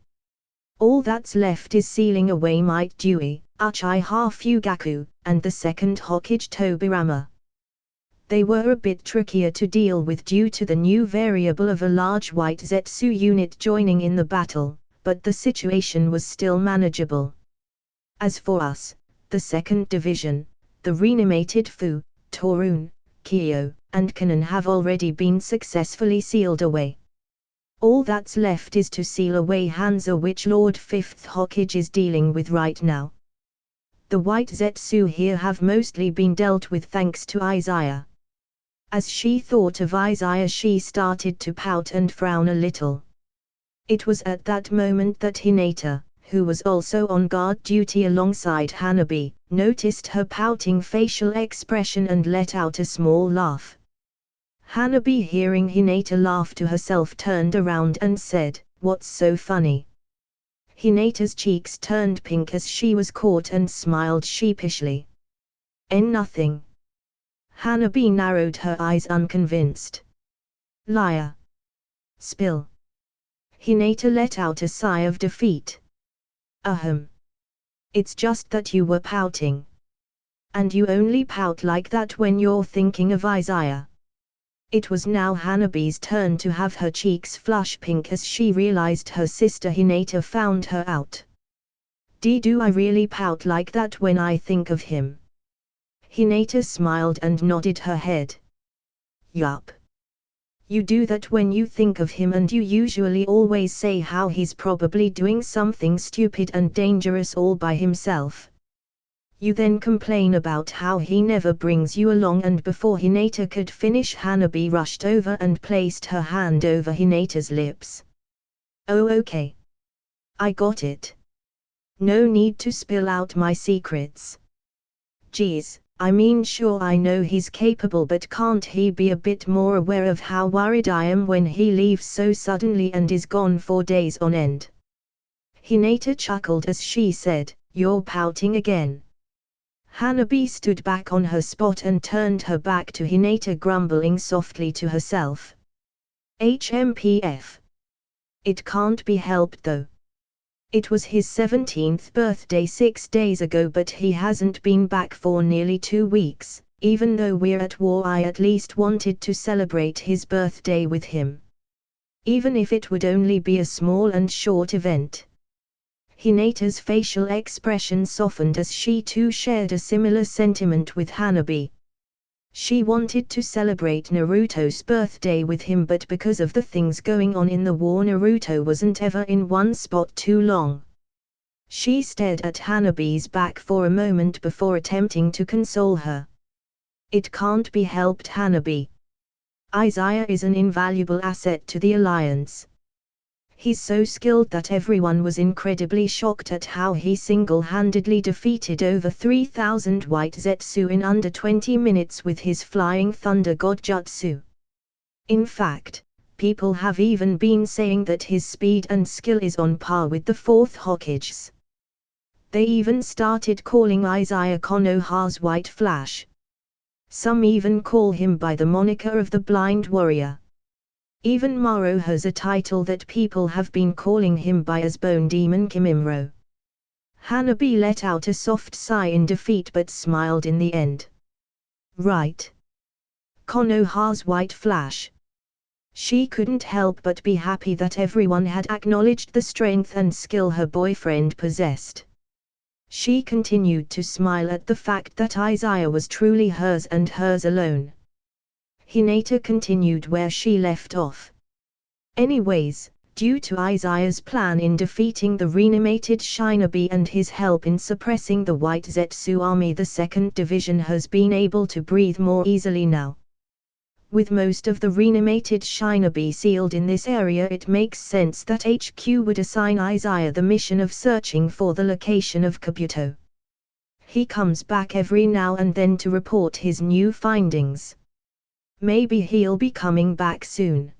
All that's left is sealing away Might Dewey, Uchiha Fugaku, and the 2nd Hokage Tobirama. They were a bit trickier to deal with due to the new variable of a large white Zetsu unit joining in the battle, but the situation was still manageable. As for us, the 2nd Division, the reanimated Fu, Torun, Kyo, and Kanon have already been successfully sealed away. All that's left is to seal away Hanzo, which Lord 5th Hokage is dealing with right now. The white Zetsu here have mostly been dealt with thanks to Izaya. As she thought of Izaya, she started to pout and frown a little. It was at that moment that Hinata, who was also on guard duty alongside Hanabi, noticed her pouting facial expression and let out a small laugh. Hanabi, hearing Hinata laugh to herself, turned around and said, "What's so funny?" Hinata's cheeks turned pink as she was caught and smiled sheepishly. Nothing." Hanabi narrowed her eyes, unconvinced. "Liar. Spill." Hinata let out a sigh of defeat. "Ahem. It's just that you were pouting. And you only pout like that when you're thinking of Izaya." It was now Hanabi's turn to have her cheeks flush pink as she realized her sister Hinata found her out. "Do I really pout like that when I think of him?" Hinata smiled and nodded her head. "Yup. You do that when you think of him, and you usually always say how he's probably doing something stupid and dangerous all by himself. You then complain about how he never brings you along." And before Hinata could finish, Hanabi rushed over and placed her hand over Hinata's lips. "Oh, okay. I got it. No need to spill out my secrets. Geez, I mean, sure, I know he's capable, but can't he be a bit more aware of how worried I am when he leaves so suddenly and is gone for days on end?" Hinata chuckled as she said, "You're pouting again." Hanabi stood back on her spot and turned her back to Hinata, grumbling softly to herself. HMPF. It can't be helped though. It was his 17th birthday 6 days ago, but he hasn't been back for nearly 2 weeks. Even though we're at war, I at least wanted to celebrate his birthday with him. Even if it would only be a small and short event. Hinata's facial expression softened as she too shared a similar sentiment with Hanabi. She wanted to celebrate Naruto's birthday with him, but because of the things going on in the war, Naruto wasn't ever in one spot too long. She stared at Hanabi's back for a moment before attempting to console her. It can't be helped, Hanabi. Izaya is an invaluable asset to the Alliance. He's so skilled that everyone was incredibly shocked at how he single-handedly defeated over 3,000 white Zetsu in under 20 minutes with his Flying Thunder God Jutsu. In fact, people have even been saying that his speed and skill is on par with the 4th Hokage's. They even started calling Izaya Konoha's White Flash. Some even call him by the moniker of the Blind Warrior. Even Maro has a title that people have been calling him by as Bone Demon Kimimaro. Hanabi let out a soft sigh in defeat but smiled in the end. Right. Konoha's White Flash. She couldn't help but be happy that everyone had acknowledged the strength and skill her boyfriend possessed. She continued to smile at the fact that Izaya was truly hers and hers alone. Hinata continued where she left off. Anyways, due to Izaya's plan in defeating the reanimated Shinobi and his help in suppressing the White Zetsu army, the 2nd Division has been able to breathe more easily now. With most of the reanimated Shinobi sealed in this area, it makes sense that HQ would assign Izaya the mission of searching for the location of Kabuto. He comes back every now and then to report his new findings. Maybe he'll be coming back soon.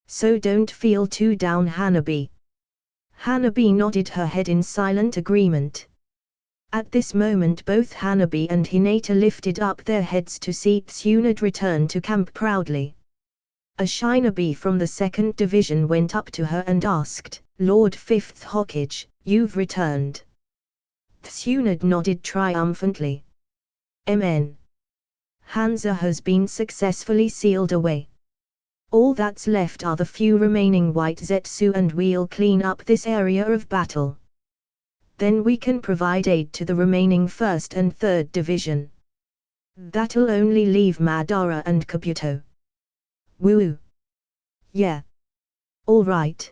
So don't feel too down, Hanabi. Hanabi nodded her head in silent agreement. At this moment both Hanabi and Hinata lifted up their heads to see Tsunade return to camp proudly. A Shinobi from the 2nd Division went up to her and asked, "Lord 5th Hokage, you've returned." Tsunade nodded triumphantly. "Amen. Hanzo has been successfully sealed away. All that's left are the few remaining white Zetsu and we'll clean up this area of battle. Then we can provide aid to the remaining 1st and 3rd Division. That'll only leave Madara and Kabuto." "Woo! Yeah. All right."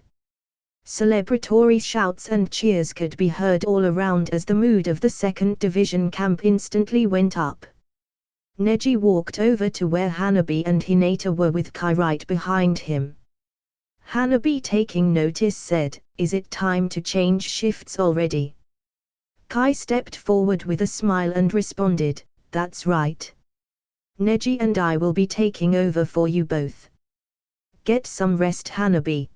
Celebratory shouts and cheers could be heard all around as the mood of the 2nd Division camp instantly went up. Neji walked over to where Hanabi and Hinata were with Kai right behind him. Hanabi, taking notice, said, "Is it time to change shifts already?" Kai stepped forward with a smile and responded, "That's right. Neji and I will be taking over for you both. Get some rest, Hanabi."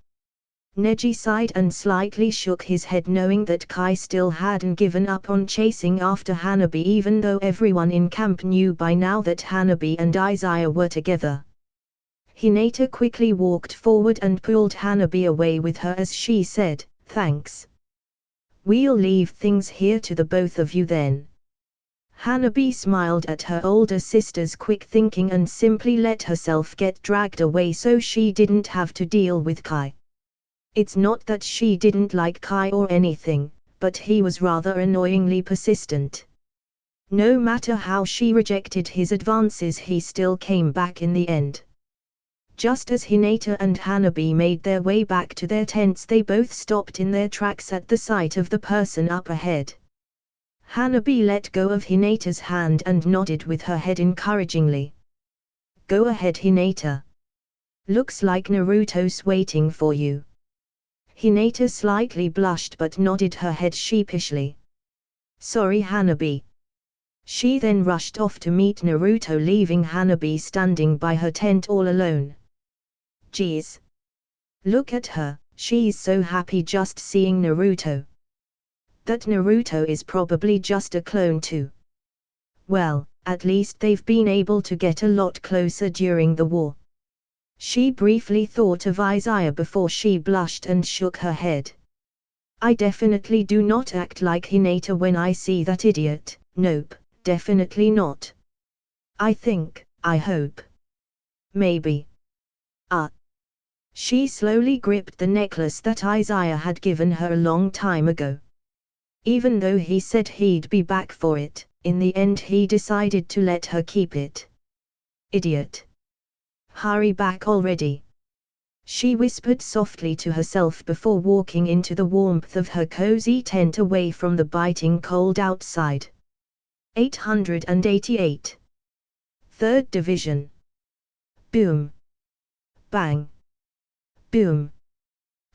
Neji sighed and slightly shook his head, knowing that Kai still hadn't given up on chasing after Hanabi, even though everyone in camp knew by now that Hanabi and Izaya were together. Hinata quickly walked forward and pulled Hanabi away with her as she said, "Thanks. We'll leave things here to the both of you then." Hanabi smiled at her older sister's quick thinking and simply let herself get dragged away so she didn't have to deal with Kai. It's not that she didn't like Kai or anything, but he was rather annoyingly persistent. No matter how she rejected his advances, he still came back in the end. Just as Hinata and Hanabi made their way back to their tents, they both stopped in their tracks at the sight of the person up ahead. Hanabi let go of Hinata's hand and nodded with her head encouragingly. "Go ahead, Hinata. Looks like Naruto's waiting for you." Hinata slightly blushed but nodded her head sheepishly. "Sorry, Hanabi." She then rushed off to meet Naruto, leaving Hanabi standing by her tent all alone. Geez. Look at her, she's so happy just seeing Naruto. That Naruto is probably just a clone too. Well, at least they've been able to get a lot closer during the war. She briefly thought of Izaya before she blushed and shook her head. "I definitely do not act like Hinata when I see that idiot, nope, definitely not. I hope. Maybe. She slowly gripped the necklace that Izaya had given her a long time ago. Even though he said he'd be back for it, in the end he decided to let her keep it. Idiot. Hurry back already. She whispered softly to herself before walking into the warmth of her cozy tent away from the biting cold outside. 888. 3rd Division. Boom. Bang. Boom.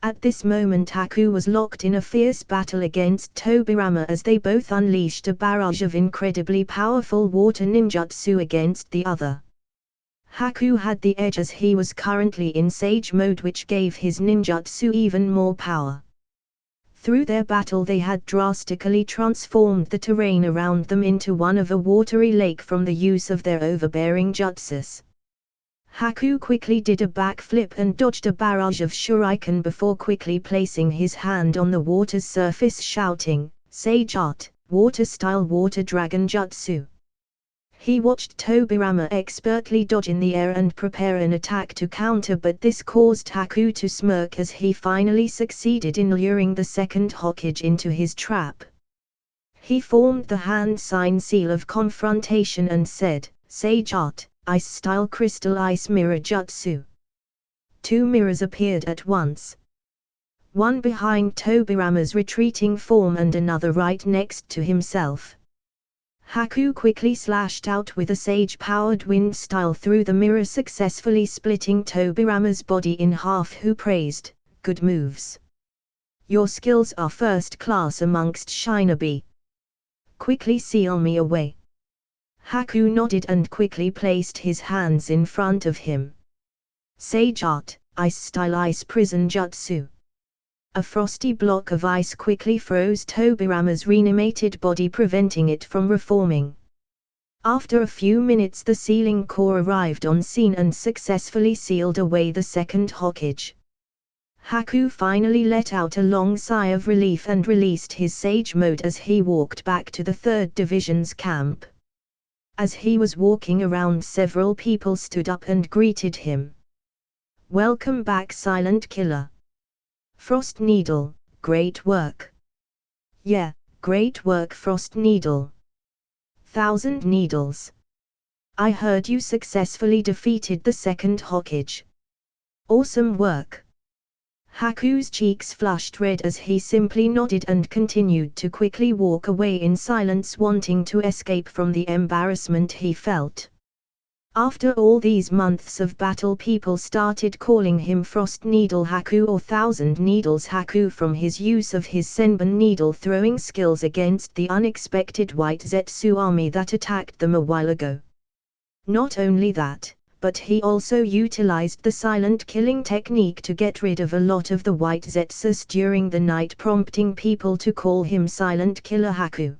At this moment Haku was locked in a fierce battle against Tobirama as they both unleashed a barrage of incredibly powerful water ninjutsu against the other. Haku had the edge as he was currently in Sage mode, which gave his ninjutsu even more power. Through their battle they had drastically transformed the terrain around them into one of a watery lake from the use of their overbearing jutsus. Haku quickly did a backflip and dodged a barrage of shuriken before quickly placing his hand on the water's surface, shouting, "Sage Art, Water Style Water Dragon Jutsu." He watched Tobirama expertly dodge in the air and prepare an attack to counter, but this caused Haku to smirk as he finally succeeded in luring the second Hokage into his trap. He formed the hand sign seal of confrontation and said, "Sage Art, Ice Style Crystal Ice Mirror Jutsu." 2 mirrors appeared at once. One behind Tobirama's retreating form and another right next to himself. Haku quickly slashed out with a sage-powered wind style through the mirror, successfully splitting Tobirama's body in half, who praised, "Good moves. Your skills are first class amongst shinobi. Quickly seal me away." Haku nodded and quickly placed his hands in front of him. "Sage Art, Ice Style Ice Prison Jutsu." A frosty block of ice quickly froze Tobirama's reanimated body, preventing it from reforming. After a few minutes the sealing core arrived on scene and successfully sealed away the second Hokage. Haku finally let out a long sigh of relief and released his Sage mode as he walked back to the 3rd Division's camp. As he was walking around, several people stood up and greeted him. "Welcome back, Silent Killer. Frost Needle, great work." "Yeah, great work, Frost Needle. 1,000 needles. I heard you successfully defeated the second Hokage. Awesome work." Haku's cheeks flushed red as he simply nodded and continued to quickly walk away in silence, wanting to escape from the embarrassment he felt. After all these months of battle, people started calling him Frost Needle Haku or 1,000 Needles Haku from his use of his Senbon needle throwing skills against the unexpected White Zetsu army that attacked them a while ago. Not only that, but he also utilized the silent killing technique to get rid of a lot of the White Zetsus during the night, prompting people to call him Silent Killer Haku.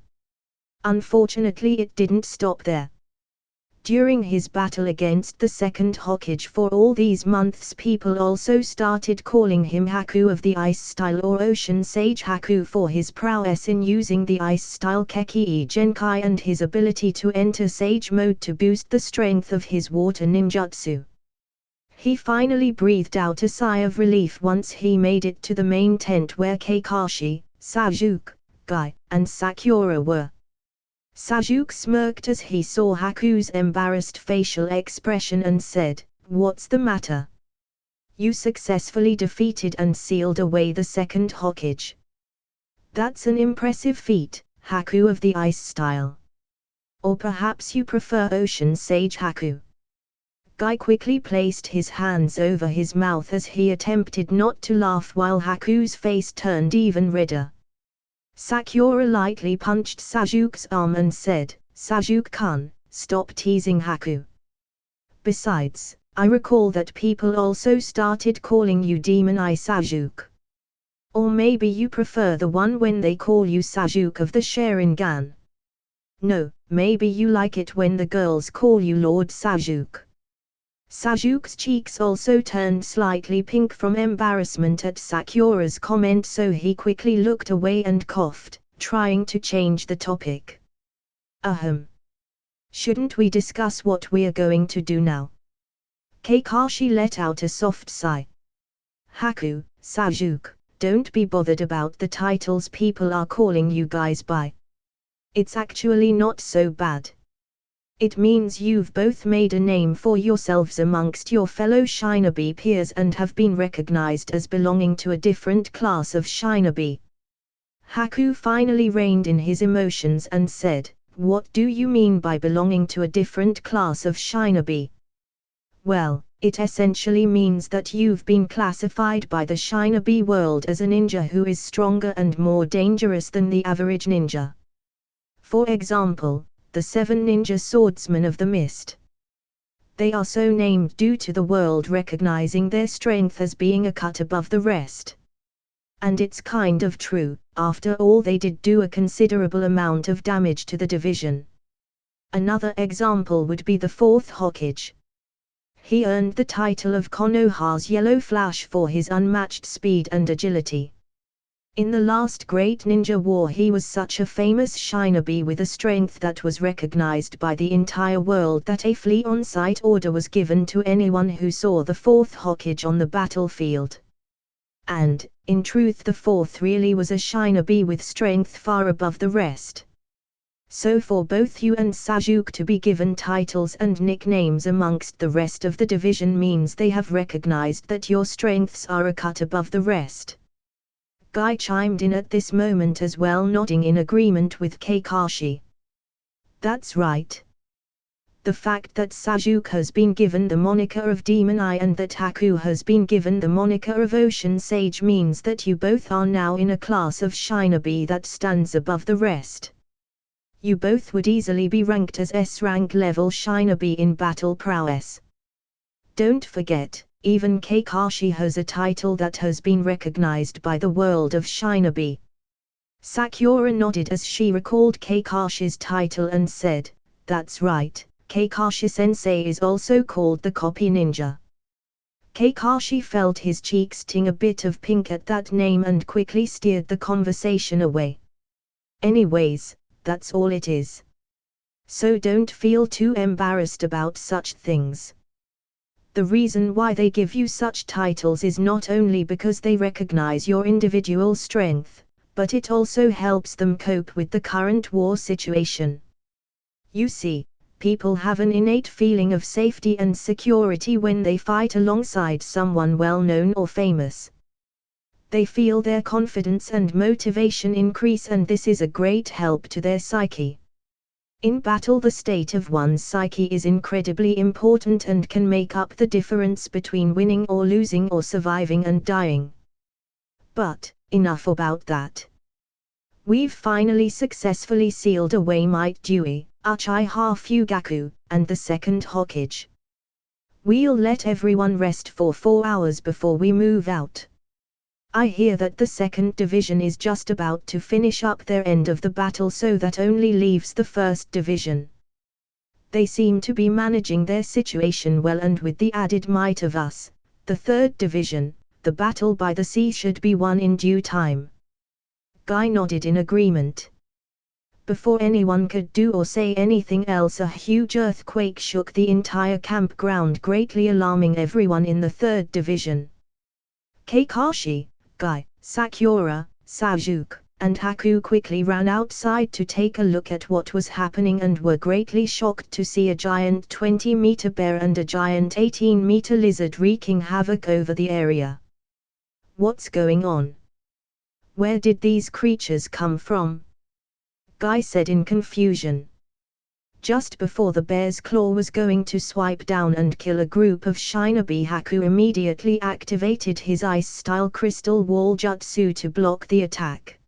Unfortunately, it didn't stop there. During his battle against the second Hokage for all these months, people also started calling him Haku of the Ice Style or Ocean Sage Haku for his prowess in using the Ice Style Keki Genkai and his ability to enter Sage mode to boost the strength of his water ninjutsu. He finally breathed out a sigh of relief once he made it to the main tent where Kakashi, Sasuke, Guy, and Sakura were. Sasuke smirked as he saw Haku's embarrassed facial expression and said, "What's the matter? You successfully defeated and sealed away the second Hokage. That's an impressive feat, Haku of the Ice Style. Or perhaps you prefer Ocean Sage Haku." Guy quickly placed his hands over his mouth as he attempted not to laugh while Haku's face turned even redder. Sakura lightly punched Sasuke's arm and said, "Sasuke-kun, stop teasing Haku. Besides, I recall that people also started calling you Demon Eye Sasuke. Or maybe you prefer the one when they call you Sasuke of the Sharingan. No, maybe you like it when the girls call you Lord Sasuke." Sasuke's cheeks also turned slightly pink from embarrassment at Sakura's comment, so he quickly looked away and coughed, trying to change the topic. "Ahem. Shouldn't we discuss what we're going to do now?" Kakashi let out a soft sigh. "Haku, Sasuke, don't be bothered about the titles people are calling you guys by. It's actually not so bad. It means you've both made a name for yourselves amongst your fellow shinobi peers and have been recognized as belonging to a different class of shinobi. Haku finally reined in his emotions and said, "What do you mean by belonging to a different class of shinobi?" "Well, it essentially means that you've been classified by the shinobi world as a ninja who is stronger and more dangerous than the average ninja. For example, the 7 ninja swordsmen of the mist. They are so named due to the world recognizing their strength as being a cut above the rest. And it's kind of true, after all they did do a considerable amount of damage to the division." Another example would be the 4th Hokage. He earned the title of Konoha's Yellow Flash for his unmatched speed and agility. In the last Great Ninja War he was such a famous shinobi with a strength that was recognized by the entire world that a flee on-sight order was given to anyone who saw the 4th Hokage on the battlefield. And, in truth, the 4th really was a shinobi with strength far above the rest. So for both you and Sasuke to be given titles and nicknames amongst the rest of the division means they have recognized that your strengths are a cut above the rest. Guy chimed in at this moment as well, nodding in agreement with Kakashi. "That's right. The fact that Sasuke has been given the moniker of Demon Eye and that Haku has been given the moniker of Ocean Sage means that you both are now in a class of shinobi that stands above the rest. You both would easily be ranked as S-rank level shinobi in battle prowess. Don't forget, even Kakashi has a title that has been recognized by the world of shinobi." Sakura nodded as she recalled Kakashi's title and said, "That's right, Kakashi-sensei is also called the Copy Ninja." Kakashi felt his cheeks ting a bit of pink at that name and quickly steered the conversation away. "Anyways, that's all it is. So don't feel too embarrassed about such things. The reason why they give you such titles is not only because they recognize your individual strength, but it also helps them cope with the current war situation. You see, people have an innate feeling of safety and security when they fight alongside someone well-known or famous. They feel their confidence and motivation increase, and this is a great help to their psyche. In battle, the state of one's psyche is incredibly important and can make up the difference between winning or losing or surviving and dying. But, enough about that. We've finally successfully sealed away Might Dewey, Uchiha Fugaku, and the 2nd Hokage. We'll let everyone rest for 4 hours before we move out. I hear that the 2nd Division is just about to finish up their end of the battle, so that only leaves the 1st Division. They seem to be managing their situation well, and with the added might of us, the 3rd Division, the battle by the sea should be won in due time." Guy nodded in agreement. Before anyone could do or say anything else, a huge earthquake shook the entire campground, greatly alarming everyone in the 3rd Division. Kakashi, Guy, Sakura, Sasuke, and Haku quickly ran outside to take a look at what was happening and were greatly shocked to see a giant 20-meter bear and a giant 18-meter lizard wreaking havoc over the area. "What's going on? Where did these creatures come from?" Guy said in confusion. Just before the bear's claw was going to swipe down and kill a group of shinobi, Haku immediately activated his ice-style crystal wall jutsu to block the attack.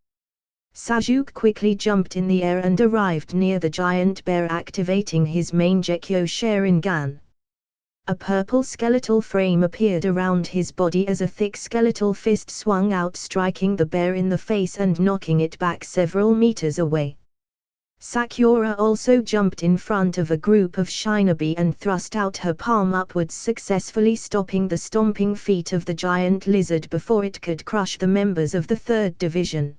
Sasuke quickly jumped in the air and arrived near the giant bear, activating his main Gekyo Sharingan. A purple skeletal frame appeared around his body as a thick skeletal fist swung out, striking the bear in the face and knocking it back several meters away. Sakura also jumped in front of a group of shinobi and thrust out her palm upwards, successfully stopping the stomping feet of the giant lizard before it could crush the members of the 3rd Division.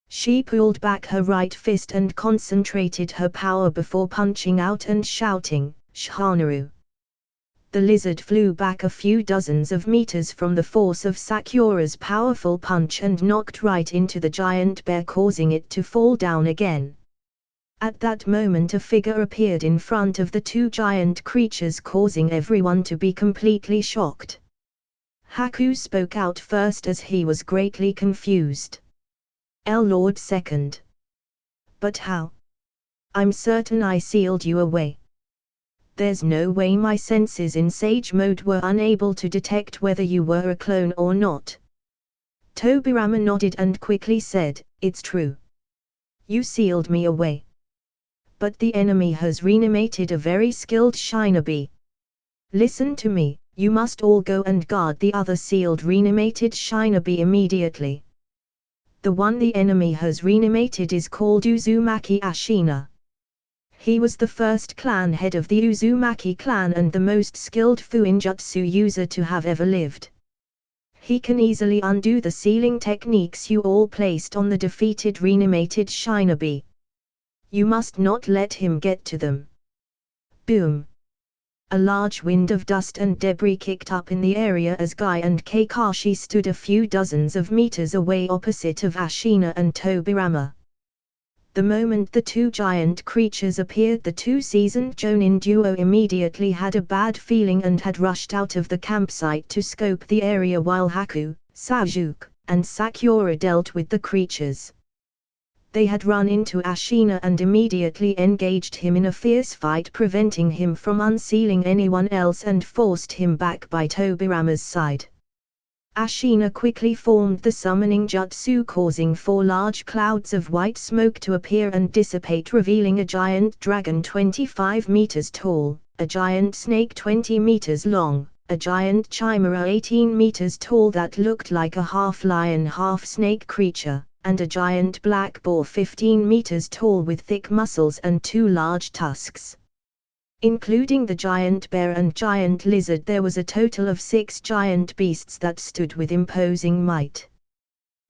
She pulled back her right fist and concentrated her power before punching out and shouting, "Shihanaru!" The lizard flew back a few dozens of meters from the force of Sakura's powerful punch and knocked right into the giant bear, causing it to fall down again. At that moment a figure appeared in front of the two giant creatures, causing everyone to be completely shocked. Haku spoke out first as he was greatly confused. Lord second. But how? I'm certain I sealed you away. There's no way my senses in Sage mode were unable to detect whether you were a clone or not. Tobirama nodded and quickly said, it's true. You sealed me away. But the enemy has reanimated a very skilled shinobi. Listen to me, you must all go and guard the other sealed reanimated shinobi immediately. The one the enemy has reanimated is called Uzumaki Ashina. He was the first clan head of the Uzumaki clan and the most skilled Fuinjutsu user to have ever lived. He can easily undo the sealing techniques you all placed on the defeated reanimated shinobi. You must not let him get to them. Boom! A large wind of dust and debris kicked up in the area as Guy and Kakashi stood a few dozens of meters away opposite of Ashina and Tobirama. The moment the two giant creatures appeared, the two seasoned Jonin duo immediately had a bad feeling and had rushed out of the campsite to scope the area while Haku, Sasuke, and Sakura dealt with the creatures. They had run into Ashina and immediately engaged him in a fierce fight, preventing him from unsealing anyone else and forced him back by Tobirama's side. Ashina quickly formed the summoning jutsu, causing 4 large clouds of white smoke to appear and dissipate, revealing a giant dragon 25 meters tall, a giant snake 20 meters long, a giant chimera 18 meters tall that looked like a half-lion half-snake creature, and a giant black boar 15 meters tall with thick muscles and 2 large tusks. Including the giant bear and giant lizard, there was a total of 6 giant beasts that stood with imposing might.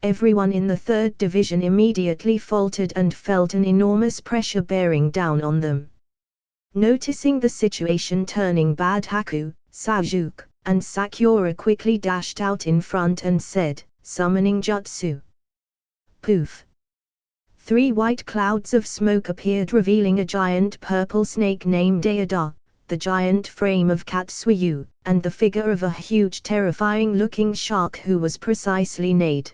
Everyone in the 3rd division immediately faltered and felt an enormous pressure bearing down on them. Noticing the situation turning bad, Haku, Sasuke, and Sakura quickly dashed out in front and said, "Summoning jutsu." Poof! 3 white clouds of smoke appeared, revealing a giant purple snake named Aida, the giant frame of Katsuyu, and the figure of a huge terrifying-looking shark who was precisely Nade.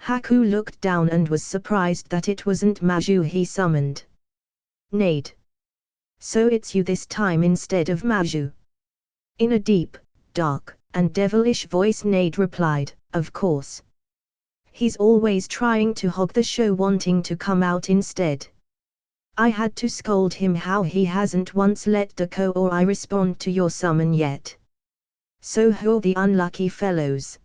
Haku looked down and was surprised that it wasn't Maju he summoned. Nade. So it's you this time instead of Maju. In a deep, dark, and devilish voice Nade replied, "Of course. He's always trying to hog the show, wanting to come out instead. I had to scold him how he hasn't once let Dako or I respond to your summon yet. So who are the unlucky fellows?"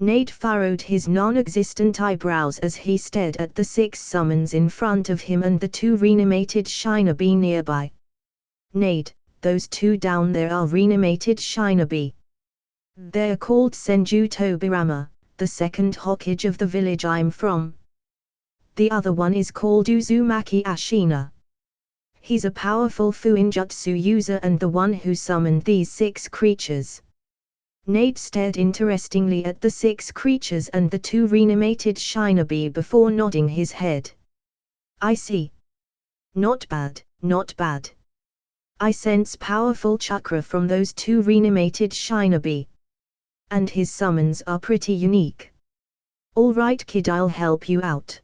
Nade furrowed his non-existent eyebrows as he stared at the 6 summons in front of him and the 2 reanimated shinobi nearby. "Nade, those 2 down there are reanimated shinobi. They're called Senju Tobirama, the 2nd Hokage of the village I'm from. The other one is called Uzumaki Ashina. He's a powerful Fuinjutsu user and the one who summoned these 6 creatures." Nade stared interestingly at the 6 creatures and the 2 reanimated shinobi before nodding his head. "I see. Not bad, not bad. I sense powerful chakra from those 2 reanimated shinobi. And his summons are pretty unique. All right kid, I'll help you out.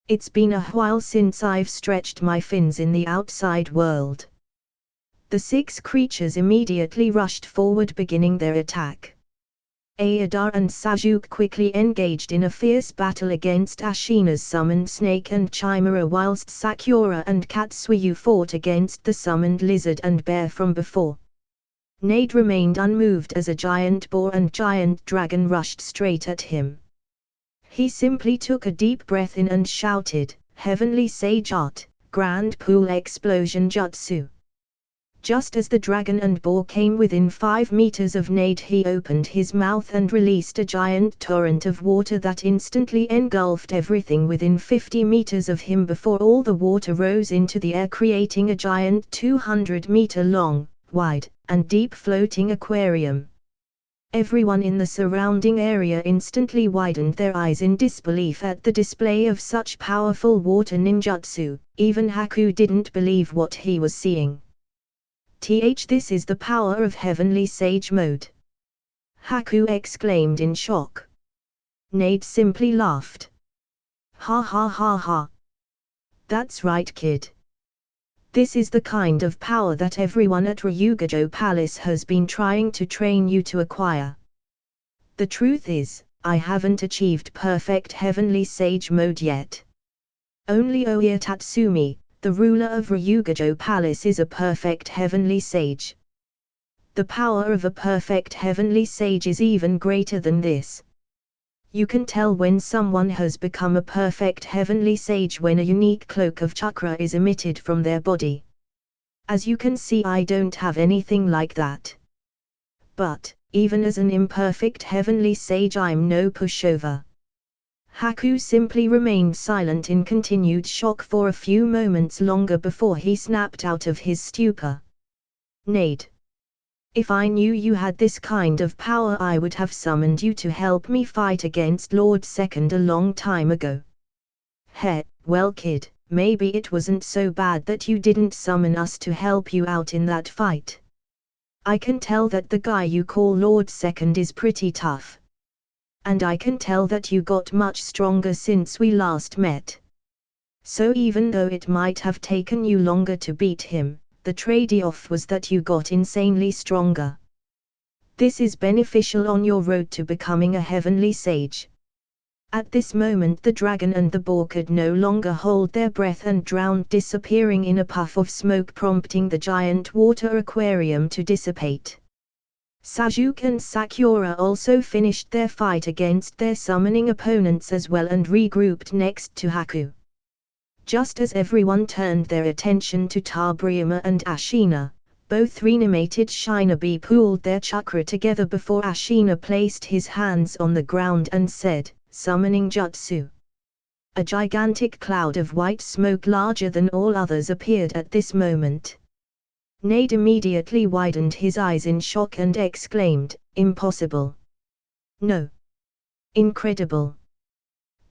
It's been a while since I've stretched my fins in the outside world." The 6 creatures immediately rushed forward, beginning their attack. Aida and Sasuke quickly engaged in a fierce battle against Ashina's summoned snake and chimera, whilst Sakura and Katsuyu fought against the summoned lizard and bear from before. Nade remained unmoved as a giant boar and giant dragon rushed straight at him. He simply took a deep breath in and shouted, "Heavenly Sage Art, Grand Pool Explosion Jutsu." Just as the dragon and boar came within 5 meters of Nade, he opened his mouth and released a giant torrent of water that instantly engulfed everything within 50 meters of him before all the water rose into the air, creating a giant 200-meter long, wide, and deep floating aquarium. Everyone in the surrounding area instantly widened their eyes in disbelief at the display of such powerful water ninjutsu. Even Haku didn't believe what he was seeing. This is the power of Heavenly Sage mode!" Haku exclaimed in shock. Nade simply laughed. "Ha ha ha ha. That's right, kid. This is the kind of power that everyone at Ryugajo Palace has been trying to train you to acquire. The truth is, I haven't achieved perfect Heavenly Sage mode yet. Only Oya Tatsumi, the ruler of Ryugajo Palace, is a perfect Heavenly Sage. The power of a perfect Heavenly Sage is even greater than this. You can tell when someone has become a perfect Heavenly Sage when a unique cloak of chakra is emitted from their body. As you can see, I don't have anything like that. But, even as an imperfect Heavenly Sage, I'm no pushover." Haku simply remained silent in continued shock for a few moments longer before he snapped out of his stupor. "Nade. If I knew you had this kind of power, I would have summoned you to help me fight against Lord Second a long time ago." Well kid, maybe it wasn't so bad that you didn't summon us to help you out in that fight. I can tell that the guy you call Lord Second is pretty tough. And I can tell that you got much stronger since we last met. So even though it might have taken you longer to beat him, the trade-off was that you got insanely stronger. This is beneficial on your road to becoming a Heavenly Sage." At this moment the dragon and the boar could no longer hold their breath and drowned, disappearing in a puff of smoke, prompting the giant water aquarium to dissipate. Sasuke and Sakura also finished their fight against their summoning opponents as well and regrouped next to Haku. Just as everyone turned their attention to Tabriyama and Ashina, both reanimated shinobi pooled their chakra together before Ashina placed his hands on the ground and said, "Summoning Jutsu." A gigantic cloud of white smoke larger than all others appeared at this moment. Nade immediately widened his eyes in shock and exclaimed, "Impossible. No. Incredible.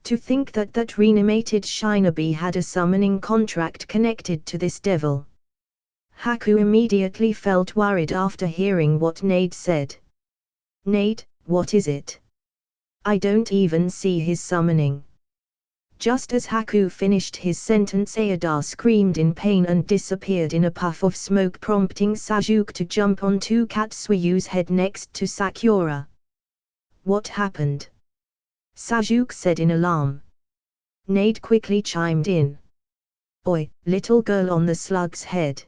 To think that that reanimated shinobi had a summoning contract connected to this devil." Haku immediately felt worried after hearing what Nade said. "Nade, what is it? I don't even see his summoning." Just as Haku finished his sentence, Ayada screamed in pain and disappeared in a puff of smoke, prompting Sasuke to jump onto Katsuyu's head next to Sakura. "What happened?" Sasuke said in alarm. Nade quickly chimed in. "Oi, little girl on the slug's head.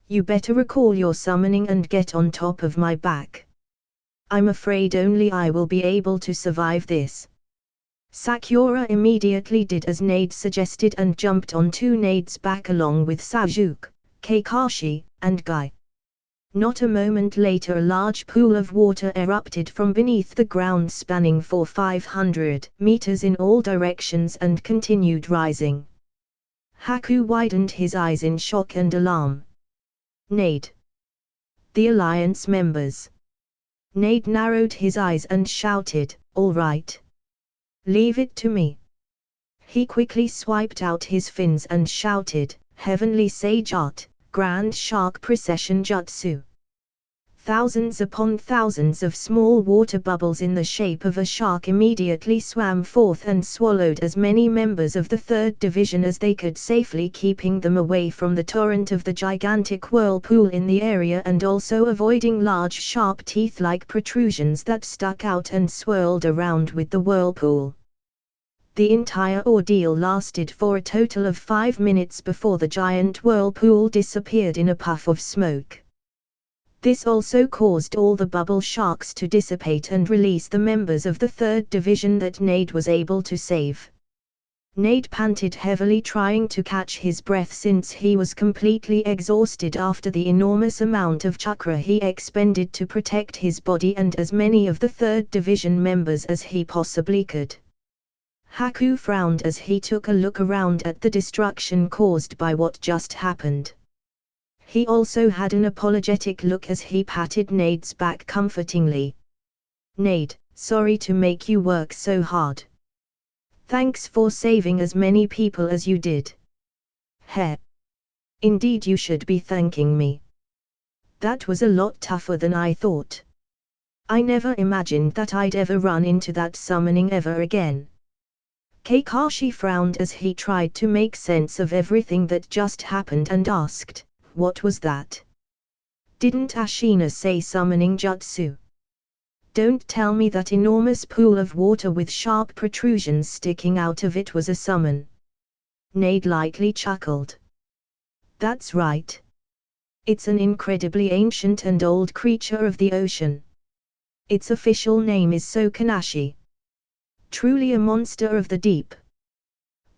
You better recall your summoning and get on top of my back. I'm afraid only I will be able to survive this." Sakura immediately did as Nade suggested and jumped onto Nade's back along with Sasuke, Kakashi, and Guy. Not a moment later, a large pool of water erupted from beneath the ground, spanning for 500 meters in all directions and continued rising. Haku widened his eyes in shock and alarm. "Nade. The Alliance members." Nade narrowed his eyes and shouted, "All right. Leave it to me." He quickly swiped out his fins and shouted, "Heavenly Sage Art, Grand Shark Precession Jutsu." Thousands upon thousands of small water bubbles in the shape of a shark immediately swam forth and swallowed as many members of the 3rd Division as they could safely, keeping them away from the torrent of the gigantic whirlpool in the area and also avoiding large sharp teeth-like protrusions that stuck out and swirled around with the whirlpool. The entire ordeal lasted for a total of 5 minutes before the giant whirlpool disappeared in a puff of smoke. This also caused all the bubble sharks to dissipate and release the members of the 3rd Division that Nade was able to save. Nade panted heavily, trying to catch his breath since he was completely exhausted after the enormous amount of chakra he expended to protect his body and as many of the 3rd Division members as he possibly could. Haku frowned as he took a look around at the destruction caused by what just happened. He also had an apologetic look as he patted Nade's back comfortingly. Nade, sorry to make you work so hard. Thanks for saving as many people as you did. Heh. Indeed you should be thanking me. That was a lot tougher than I thought. I never imagined that I'd ever run into that summoning ever again. Kakashi frowned as he tried to make sense of everything that just happened and asked, what was that? Didn't Ashina say summoning jutsu? Don't tell me that enormous pool of water with sharp protrusions sticking out of it was a summon. Nade lightly chuckled. That's right. It's an incredibly ancient and old creature of the ocean. Its official name is Sokanashi. Truly a monster of the deep.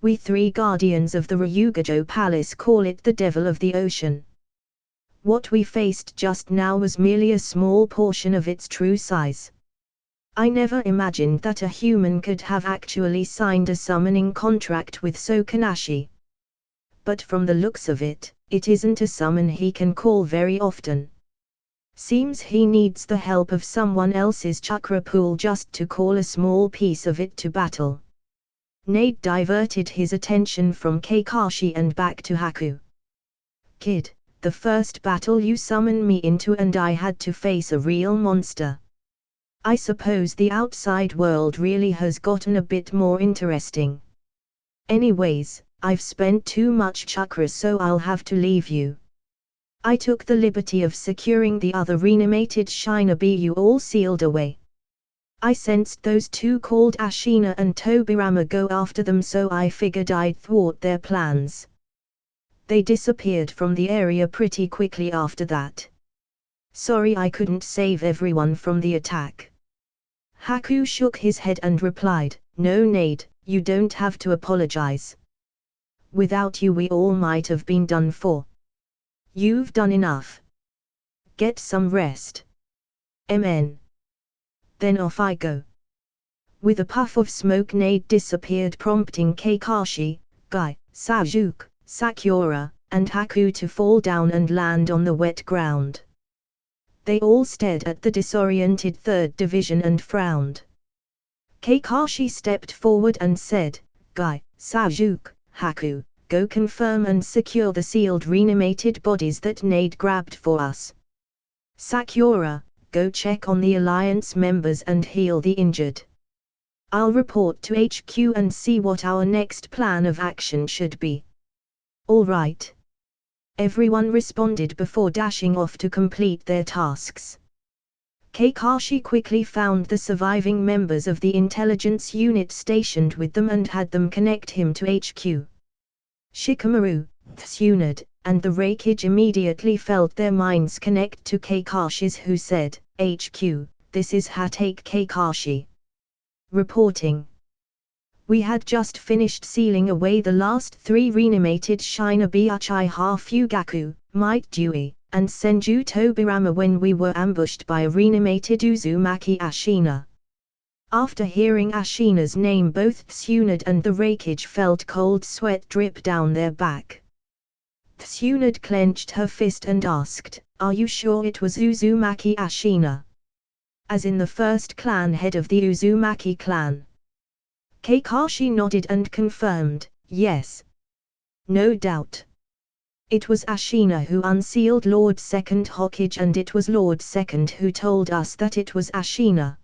We three guardians of the Ryugajo Palace call it the devil of the ocean. What we faced just now was merely a small portion of its true size. I never imagined that a human could have actually signed a summoning contract with Sokanashi. But from the looks of it, it isn't a summon he can call very often. Seems he needs the help of someone else's chakra pool just to call a small piece of it to battle. Nade diverted his attention from Kakashi and back to Haku. Kid, the first battle you summoned me into and I had to face a real monster. I suppose the outside world really has gotten a bit more interesting. Anyways, I've spent too much chakra so I'll have to leave you. I took the liberty of securing the other reanimated shinobi you all sealed away. I sensed those two called Ashina and Tobirama go after them so I figured I'd thwart their plans. They disappeared from the area pretty quickly after that. Sorry I couldn't save everyone from the attack. Haku shook his head and replied, No Nade, you don't have to apologize. Without you we all might have been done for. You've done enough. Get some rest. Amen. Then off I go. With a puff of smoke Nade disappeared prompting Kakashi, Guy, Sasuke, Sakura, and Haku to fall down and land on the wet ground. They all stared at the disoriented third division and frowned. Kakashi stepped forward and said, Guy, Sasuke, Haku, go confirm and secure the sealed reanimated bodies that Nade grabbed for us. Sakura, go check on the Alliance members and heal the injured. I'll report to HQ and see what our next plan of action should be. All right. Everyone responded before dashing off to complete their tasks. Kakashi quickly found the surviving members of the intelligence unit stationed with them and had them connect him to HQ. Shikamaru, Tsunade, and the Reikage immediately felt their minds connect to Kakashi's who said, HQ, this is Hatake Kakashi. Reporting. We had just finished sealing away the last 3 reanimated shinobi Uchiha Fugaku, Might Dewey, and Senju Tobirama when we were ambushed by a reanimated Uzumaki Ashina. After hearing Ashina's name both Tsunade and the Reikage felt cold sweat drip down their back. Tsunade clenched her fist and asked, Are you sure it was Uzumaki Ashina? As in the first clan head of the Uzumaki clan. Kakashi nodded and confirmed, yes. No doubt. It was Ashina who unsealed Lord Second Hokage and it was Lord Second who told us that it was Ashina.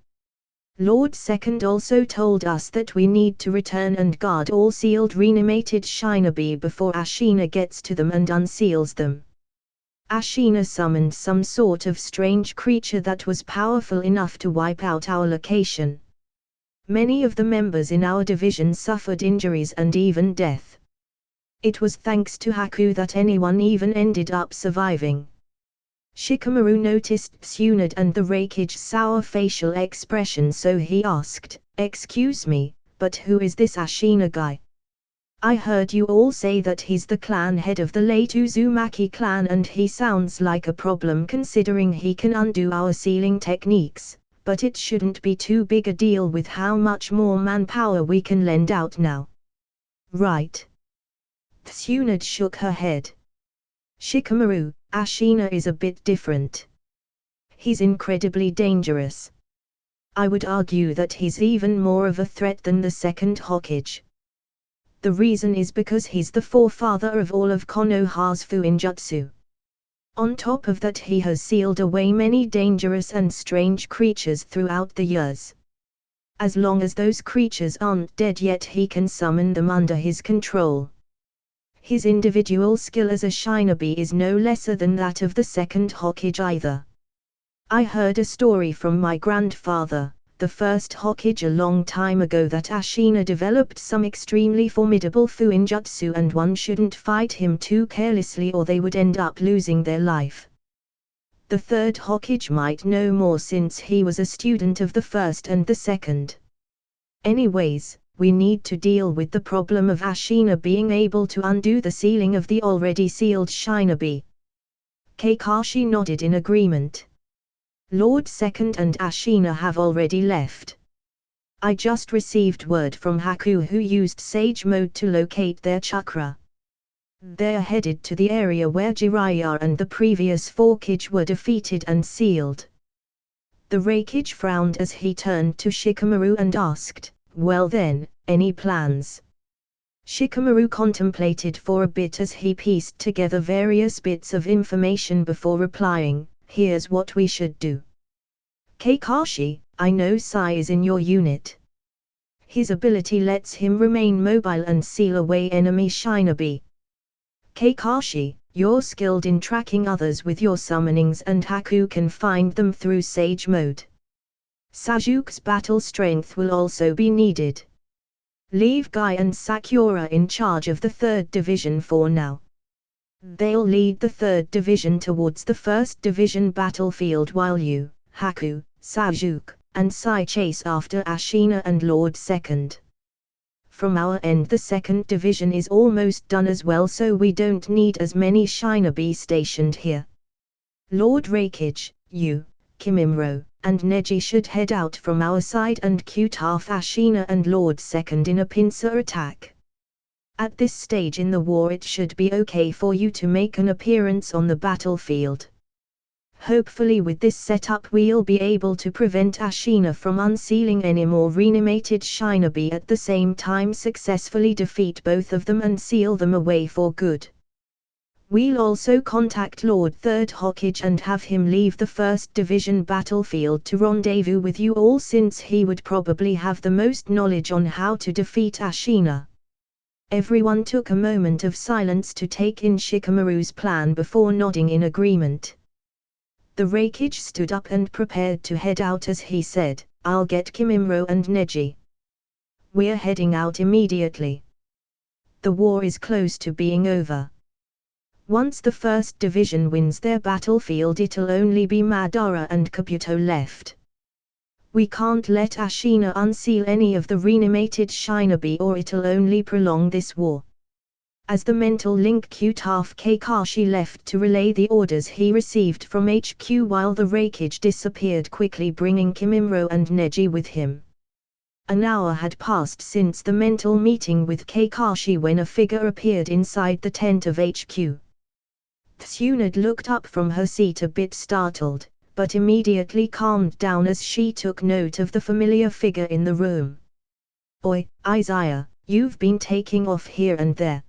Lord Second also told us that we need to return and guard all sealed reanimated shinobi before Ashina gets to them and unseals them. Ashina summoned some sort of strange creature that was powerful enough to wipe out our location. Many of the members in our division suffered injuries and even death. It was thanks to Haku that anyone even ended up surviving. Shikamaru noticed Tsunade and the Reikage's sour facial expression so he asked, Excuse me, but who is this Ashina guy? I heard you all say that he's the clan head of the late Uzumaki clan and he sounds like a problem considering he can undo our sealing techniques. But it shouldn't be too big a deal with how much more manpower we can lend out now. Right. Tsunade shook her head. Shikamaru, Ashina is a bit different. He's incredibly dangerous. I would argue that he's even more of a threat than the second Hokage. The reason is because he's the forefather of all of Konoha's Fuinjutsu. On top of that, he has sealed away many dangerous and strange creatures throughout the years. As long as those creatures aren't dead yet, he can summon them under his control. His individual skill as a shinobi is no lesser than that of the second Hokage either. I heard a story from my grandfather, the first Hokage, a long time ago, that Ashina developed some extremely formidable Fuinjutsu, and one shouldn't fight him too carelessly or they would end up losing their life. The third Hokage might know more since he was a student of the first and the second. Anyways, we need to deal with the problem of Ashina being able to undo the sealing of the already sealed shinobi. Kakashi nodded in agreement. Lord Second and Ashina have already left. I just received word from Haku, who used Sage Mode to locate their chakra. They're headed to the area where Jiraiya and the previous 4 Hokage were defeated and sealed. The Raikage frowned as he turned to Shikamaru and asked, "Well then, any plans?" Shikamaru contemplated for a bit as he pieced together various bits of information before replying, "Here's what we should do. Kakashi, I know Sai is in your unit. His ability lets him remain mobile and seal away enemy shinobi. Kakashi, you're skilled in tracking others with your summonings, and Haku can find them through Sage Mode. Sajuke's battle strength will also be needed. Leave Guy and Sakura in charge of the 3rd Division for now. They'll lead the 3rd Division towards the 1st Division battlefield while you, Haku, Sajuke, and Sai chase after Ashina and Lord Second. From our end, the 2nd Division is almost done as well, so we don't need as many shinobi stationed here. Lord Raikage, you, Kimimaro, and Neji should head out from our side and cut off Ashina and Lord Second in a pincer attack. At this stage in the war, it should be okay for you to make an appearance on the battlefield. Hopefully with this setup we'll be able to prevent Ashina from unsealing any more reanimated shinobi, at the same time successfully defeat both of them and seal them away for good. We'll also contact Lord Third Hokage and have him leave the 1st Division battlefield to rendezvous with you all, since he would probably have the most knowledge on how to defeat Ashina." Everyone took a moment of silence to take in Shikamaru's plan before nodding in agreement. The Raikage stood up and prepared to head out as he said, "I'll get Kimimaro and Neji. We're heading out immediately. The war is close to being over. Once the 1st Division wins their battlefield, it'll only be Madara and Kabuto left. We can't let Ashina unseal any of the reanimated shinobi, or it'll only prolong this war." As the mental link cut off, Kakashi left to relay the orders he received from HQ, while the Raikage disappeared quickly, bringing Kimimaro and Neji with him. An hour had passed since the mental meeting with Kakashi when a figure appeared inside the tent of HQ. Tsunade looked up from her seat a bit startled, but immediately calmed down as she took note of the familiar figure in the room. "Oi, Izaya, you've been taking off here and there.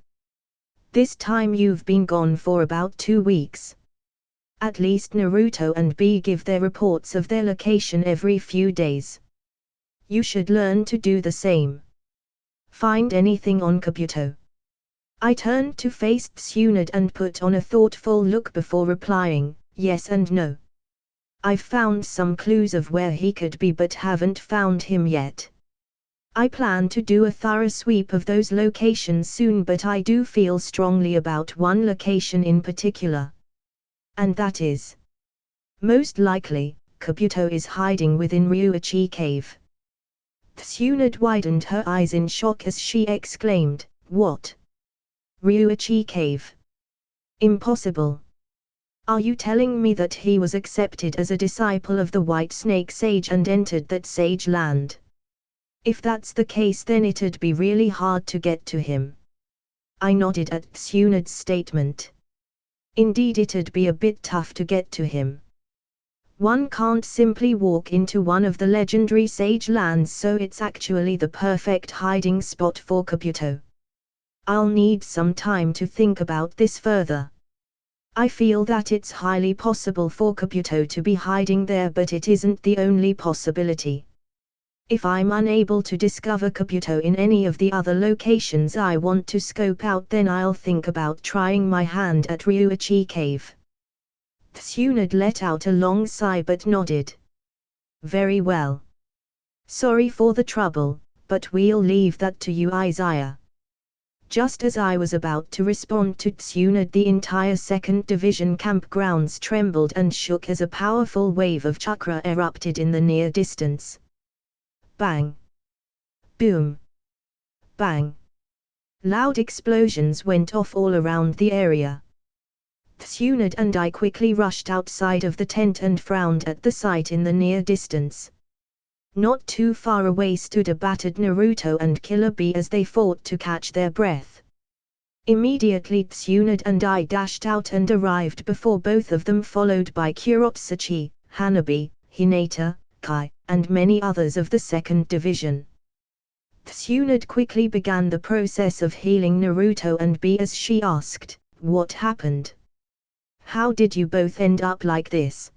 This time you've been gone for about 2 weeks. At least Naruto and B give their reports of their location every few days. You should learn to do the same. Find anything on Kabuto?" I turned to face Tsunade and put on a thoughtful look before replying, "Yes and no. I've found some clues of where he could be, but haven't found him yet. I plan to do a thorough sweep of those locations soon, but I do feel strongly about one location in particular. And that is, most likely, Kabuto is hiding within Ryuichi Cave." Tsunade widened her eyes in shock as she exclaimed, "What? Ryuichi Cave? Impossible. Are you telling me that he was accepted as a disciple of the White Snake Sage and entered that sage land? If that's the case, then it'd be really hard to get to him." I nodded at Tsunade's statement. Indeed, it'd be a bit tough to get to him. One can't simply walk into one of the legendary Sage Lands, so it's actually the perfect hiding spot for Kabuto. I'll need some time to think about this further. I feel that it's highly possible for Kabuto to be hiding there, but it isn't the only possibility. If I'm unable to discover Kabuto in any of the other locations I want to scope out, then I'll think about trying my hand at Ryuichi Cave. Tsunade let out a long sigh but nodded. Very well. Sorry for the trouble, but we'll leave that to you, Izaya. Just as I was about to respond to Tsunade, the entire 2nd Division campgrounds trembled and shook as a powerful wave of chakra erupted in the near distance. Bang! Boom! Bang! Loud explosions went off all around the area. Tsunade and I quickly rushed outside of the tent and frowned at the sight in the near distance. Not too far away stood a battered Naruto and Killer Bee as they fought to catch their breath. Immediately Tsunade and I dashed out and arrived before both of them, followed by Kurotsuchi, Hanabi, Hinata, Kai, and many others of the 2nd Division. Tsunade quickly began the process of healing Naruto and Bee as she asked, "What happened? How did you both end up like this?"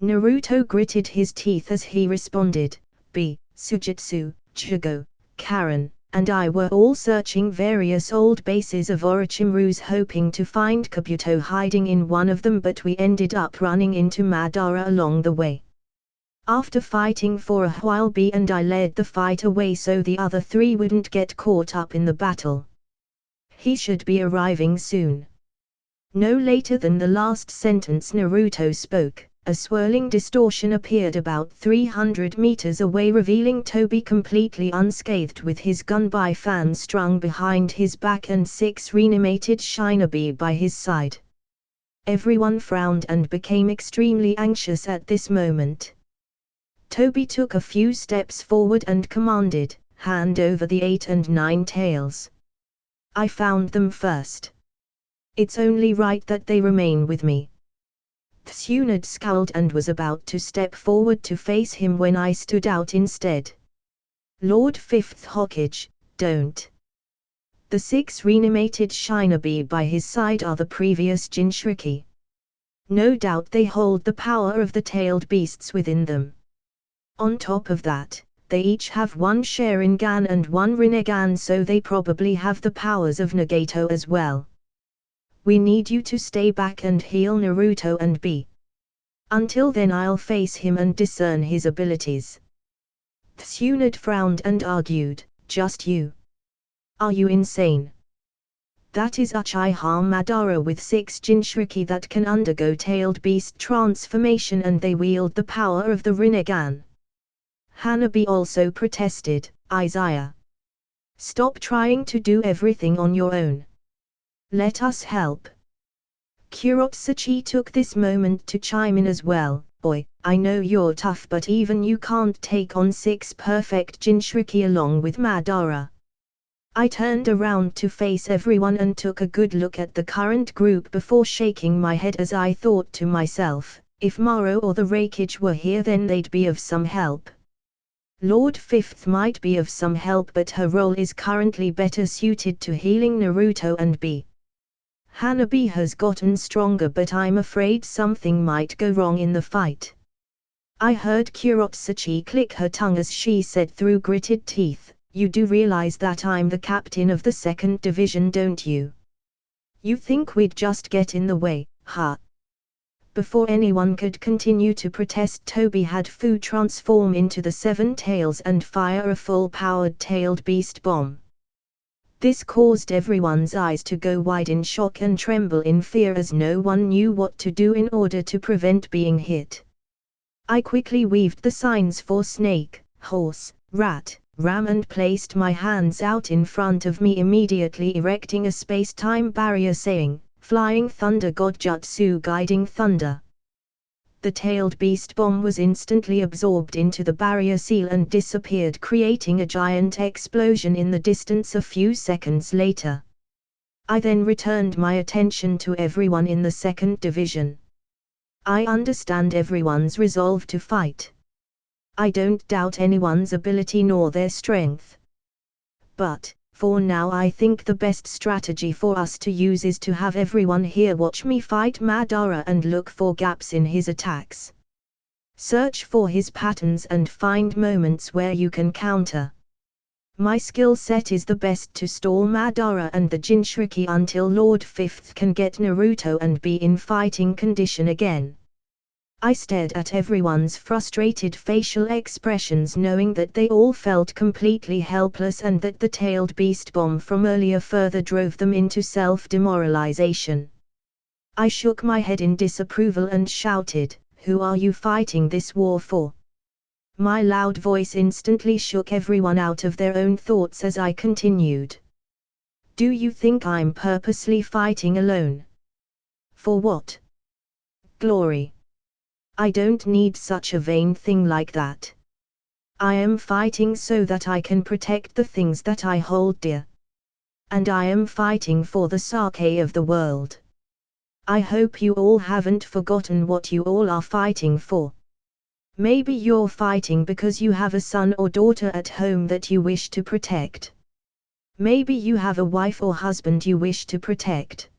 Naruto gritted his teeth as he responded, "Bee, Sujitsu, Chigo, Karen, and I were all searching various old bases of Orochimaru's hoping to find Kabuto hiding in one of them, but we ended up running into Madara along the way. After fighting for a while, Bee and I led the fight away so the other 3 wouldn't get caught up in the battle. He should be arriving soon." No later than the last sentence Naruto spoke, a swirling distortion appeared about 300 meters away, revealing Toby completely unscathed with his gunby fan strung behind his back and 6 reanimated Shinobi by his side. Everyone frowned and became extremely anxious at this moment. Toby took a few steps forward and commanded, "Hand over the 8 and 9 tails. I found them first. It's only right that they remain with me." Tsunade scowled and was about to step forward to face him when I stood out instead. "Lord 5th Hokage, don't." The 6 reanimated Shinobi by his side are the previous Jinchuriki. No doubt they hold the power of the tailed beasts within them. On top of that, they each have 1 Sharingan and 1 Rinnegan, so they probably have the powers of Nagato as well. We need you to stay back and heal Naruto and Bee. Until then I'll face him and discern his abilities." Tsunade frowned and argued, "Just you? Are you insane? That is Uchiha Madara with 6 Jinchuriki that can undergo tailed beast transformation, and they wield the power of the Rinnegan." Hanabi also protested, "Izaya, stop trying to do everything on your own. Let us help." Kurotsuchi took this moment to chime in as well, "Boy, I know you're tough, but even you can't take on 6 perfect Jinchuriki along with Madara." I turned around to face everyone and took a good look at the current group before shaking my head as I thought to myself, if Maro or the Raikage were here, then they'd be of some help. Lord 5th might be of some help, but her role is currently better suited to healing Naruto and Bee. Hanabi has gotten stronger, but I'm afraid something might go wrong in the fight. I heard Kurotsuchi click her tongue as she said through gritted teeth, "You do realize that I'm the captain of the 2nd Division, don't you? You think we'd just get in the way, huh?" Before anyone could continue to protest, Toby had Fu transform into the 7 tails and fire a full-powered tailed beast bomb. This caused everyone's eyes to go wide in shock and tremble in fear, as no one knew what to do in order to prevent being hit. I quickly weaved the signs for snake, horse, rat, ram and placed my hands out in front of me, immediately erecting a space-time barrier saying, "Flying Thunder God Jutsu Guiding Thunder." The tailed beast bomb was instantly absorbed into the barrier seal and disappeared, creating a giant explosion in the distance a few seconds later. I then returned my attention to everyone in the 2nd Division. I understand everyone's resolve to fight. I don't doubt anyone's ability nor their strength. But, for now I think the best strategy for us to use is to have everyone here watch me fight Madara and look for gaps in his attacks. Search for his patterns and find moments where you can counter. My skill set is the best to stall Madara and the Jinchuriki until Lord Fifth can get Naruto and be in fighting condition again. I stared at everyone's frustrated facial expressions, knowing that they all felt completely helpless and that the tailed beast bomb from earlier further drove them into self-demoralization. I shook my head in disapproval and shouted, "Who are you fighting this war for?" My loud voice instantly shook everyone out of their own thoughts as I continued. "Do you think I'm purposely fighting alone? For what? Glory? I don't need such a vain thing like that. I am fighting so that I can protect the things that I hold dear. And I am fighting for the sake of the world. I hope you all haven't forgotten what you all are fighting for. Maybe you're fighting because you have a son or daughter at home that you wish to protect. Maybe you have a wife or husband you wish to protect.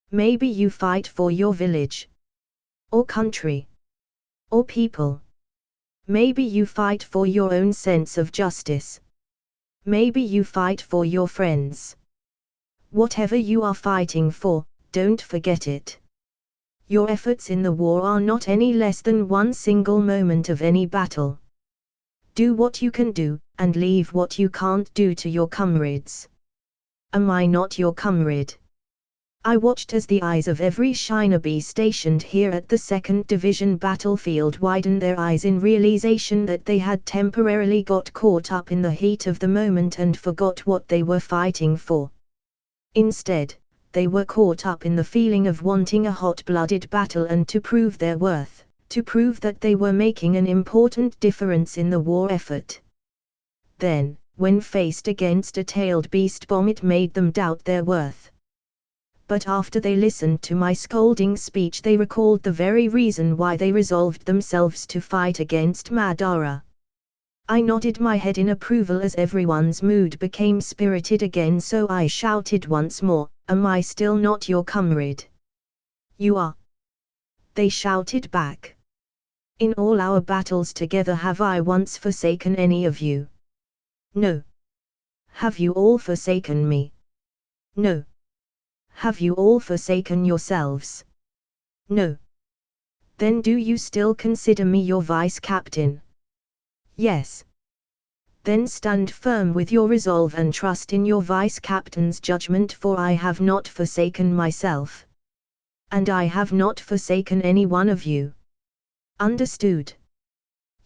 Maybe you fight for your village, or country, or people. Maybe you fight for your own sense of justice. Maybe you fight for your friends. Whatever you are fighting for, don't forget it. Your efforts in the war are not any less than one single moment of any battle. Do what you can do, and leave what you can't do to your comrades. Am I not your comrade? I watched as the eyes of every shinobi stationed here at the 2nd Division battlefield widen their eyes in realization that they had temporarily got caught up in the heat of the moment and forgot what they were fighting for. Instead, they were caught up in the feeling of wanting a hot-blooded battle and to prove their worth, to prove that they were making an important difference in the war effort. Then, when faced against a tailed beast bomb, it made them doubt their worth. But after they listened to my scolding speech, they recalled the very reason why they resolved themselves to fight against Madara. I nodded my head in approval as everyone's mood became spirited again, so I shouted once more, "Am I still not your comrade?" "You are," they shouted back. "In all our battles together, have I once forsaken any of you?" "No." "Have you all forsaken me?" "No." "Have you all forsaken yourselves?" "No." "Then do you still consider me your vice captain?" "Yes." "Then stand firm with your resolve and trust in your vice captain's judgment, for I have not forsaken myself. And I have not forsaken any one of you. Understood?"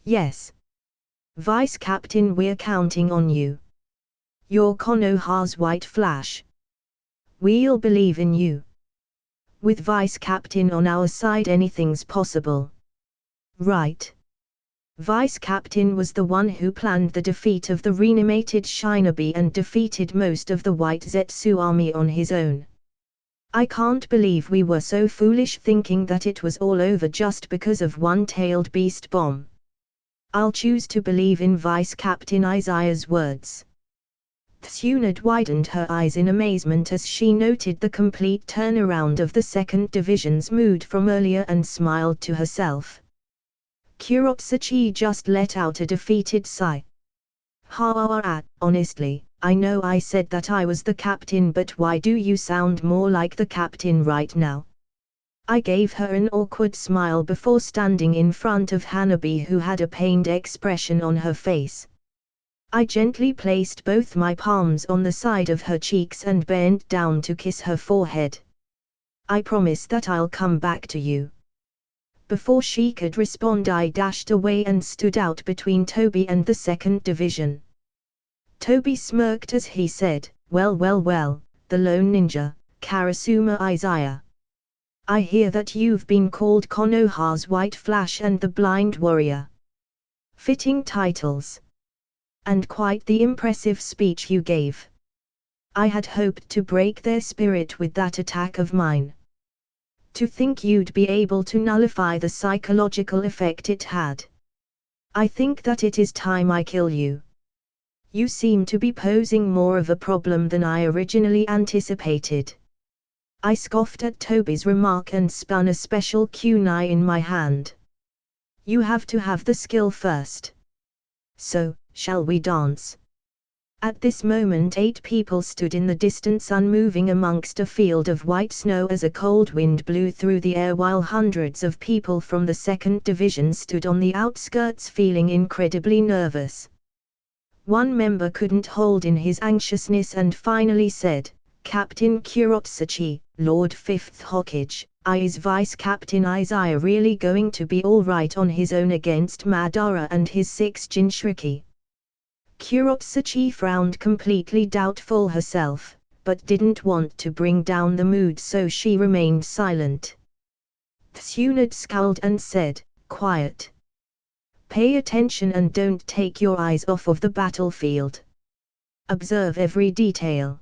"Yes. Vice Captain, we're counting on you. You're Konoha's White Flash. We'll believe in you. With Vice Captain on our side, anything's possible." "Right." Vice Captain was the one who planned the defeat of the reanimated shinobi and defeated most of the White Zetsu army on his own. I can't believe we were so foolish thinking that it was all over just because of one tailed beast bomb. I'll choose to believe in Vice Captain Izaya's words. Tsunade widened her eyes in amazement as she noted the complete turnaround of the 2nd Division's mood from earlier and smiled to herself. Kurotsuchi just let out a defeated sigh. Honestly, I know I said that I was the captain, but why do you sound more like the captain right now?" I gave her an awkward smile before standing in front of Hanabi, who had a pained expression on her face. I gently placed both my palms on the side of her cheeks and bent down to kiss her forehead. "I promise that I'll come back to you." Before she could respond, I dashed away and stood out between Toby and the 2nd Division. Toby smirked as he said, well, the lone ninja, Karasuma Izaya. I hear that you've been called Konoha's White Flash and the Blind Warrior. Fitting titles. And quite the impressive speech you gave. I had hoped to break their spirit with that attack of mine." To think you'd be able to nullify the psychological effect it had. I think that it is time I kill you. You seem to be posing more of a problem than I originally anticipated. I scoffed at Toby's remark and spun a special kunai in my hand. You have to have the skill first. So, shall we dance? At this moment 8 people stood in the distance unmoving amongst a field of white snow as a cold wind blew through the air while hundreds of people from the 2nd Division stood on the outskirts feeling incredibly nervous. One member couldn't hold in his anxiousness and finally said, Captain Kurotsuchi, Lord 5th Hokage, is Vice Captain Izaya really going to be alright on his own against Madara and his 6 Jinchuriki? Kurotsuchi frowned completely doubtful herself, but didn't want to bring down the mood so she remained silent. Tsunade scowled and said, Quiet. Pay attention and don't take your eyes off of the battlefield. Observe every detail.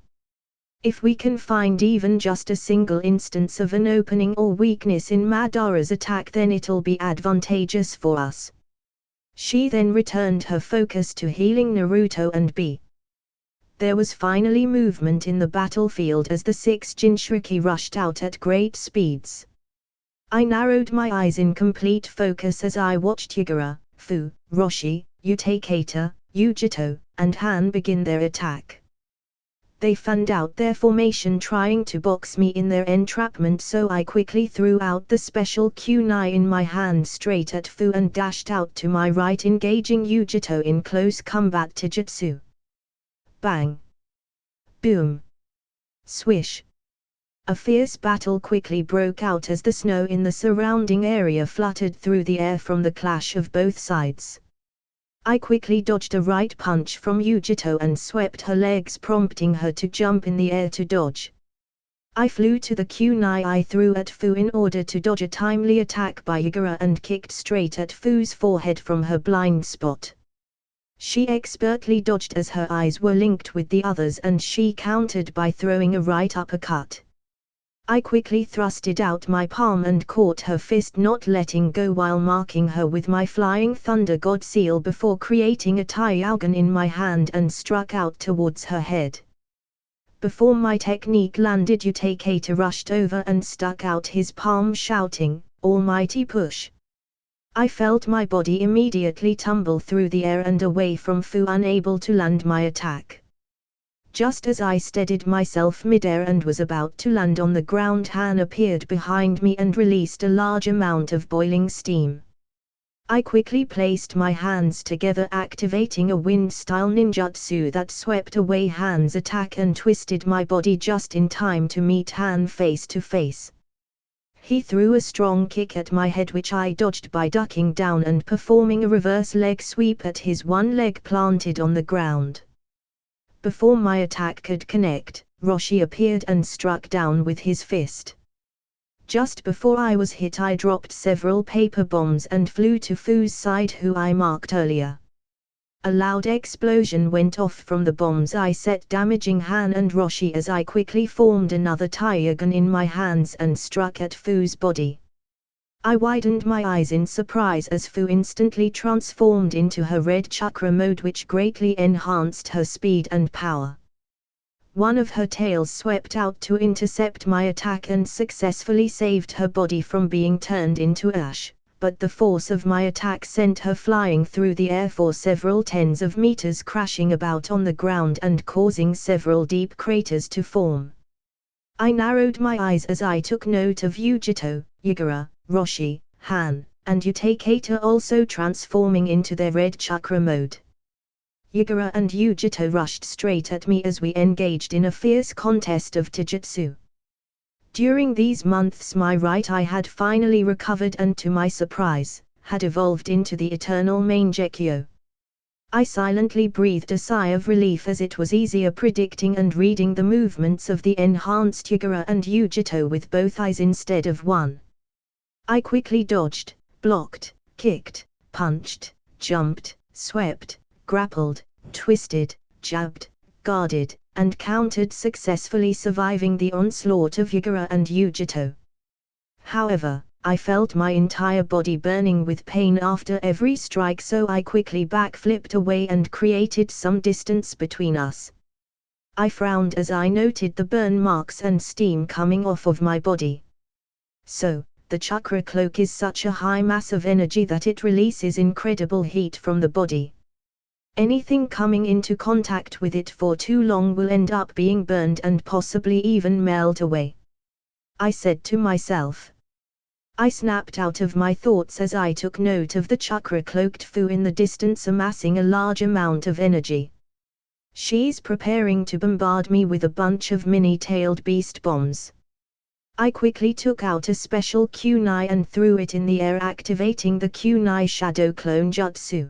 If we can find even just a single instance of an opening or weakness in Madara's attack, then it'll be advantageous for us. She then returned her focus to healing Naruto and B. There was finally movement in the battlefield as the 6 Jinchuriki rushed out at great speeds. I narrowed my eyes in complete focus as I watched Yagura, Fu, Roshi, Utakata, Yujito, and Han begin their attack. They fanned out their formation trying to box me in their entrapment, so I quickly threw out the special kunai in my hand straight at Fu and dashed out to my right engaging Yujito in close combat taijutsu. Bang! Boom! Swish! A fierce battle quickly broke out as the snow in the surrounding area fluttered through the air from the clash of both sides. I quickly dodged a right punch from Yujito and swept her legs, prompting her to jump in the air to dodge. I flew to the kunai I threw at Fu in order to dodge a timely attack by Yagura and kicked straight at Fu's forehead from her blind spot. She expertly dodged as her eyes were linked with the others and she countered by throwing a right uppercut. I quickly thrusted out my palm and caught her fist, not letting go, while marking her with my Flying Thunder God Seal before creating a Taiyogan in my hand and struck out towards her head. Before my technique landed, Utakata rushed over and stuck out his palm shouting, Almighty push! I felt my body immediately tumble through the air and away from Fu, unable to land my attack. Just as I steadied myself midair and was about to land on the ground, Han appeared behind me and released a large amount of boiling steam. I quickly placed my hands together, activating a wind-style ninjutsu that swept away Han's attack and twisted my body just in time to meet Han face to face. He threw a strong kick at my head, which I dodged by ducking down and performing a reverse leg sweep at his one leg planted on the ground. Before my attack could connect, Roshi appeared and struck down with his fist. Just before I was hit, I dropped several paper bombs and flew to Fu's side, who I marked earlier. A loud explosion went off from the bombs I set, damaging Han and Roshi as I quickly formed another Taiyogan in my hands and struck at Fu's body. I widened my eyes in surprise as Fu instantly transformed into her red chakra mode, which greatly enhanced her speed and power. One of her tails swept out to intercept my attack and successfully saved her body from being turned into ash, but the force of my attack sent her flying through the air for several tens of meters, crashing about on the ground and causing several deep craters to form. I narrowed my eyes as I took note of Yujito, Yagura, Roshi, Han, and Utakata also transforming into their red chakra mode. Yagura and Yujito rushed straight at me as we engaged in a fierce contest of taijutsu. During these months my right eye had finally recovered and, to my surprise, had evolved into the eternal Mangekyo. I silently breathed a sigh of relief as it was easier predicting and reading the movements of the enhanced Yagura and Yujito with both eyes instead of one. I quickly dodged, blocked, kicked, punched, jumped, swept, grappled, twisted, jabbed, guarded, and countered, successfully surviving the onslaught of Yagura and Yujito. However, I felt my entire body burning with pain after every strike, so I quickly backflipped away and created some distance between us. I frowned as I noted the burn marks and steam coming off of my body. So, the chakra cloak is such a high mass of energy that it releases incredible heat from the body. Anything coming into contact with it for too long will end up being burned and possibly even melt away. I said to myself. I snapped out of my thoughts as I took note of the chakra-cloaked Fu in the distance amassing a large amount of energy. She's preparing to bombard me with a bunch of mini-tailed beast bombs. I quickly took out a special kunai and threw it in the air, activating the kunai shadow clone jutsu.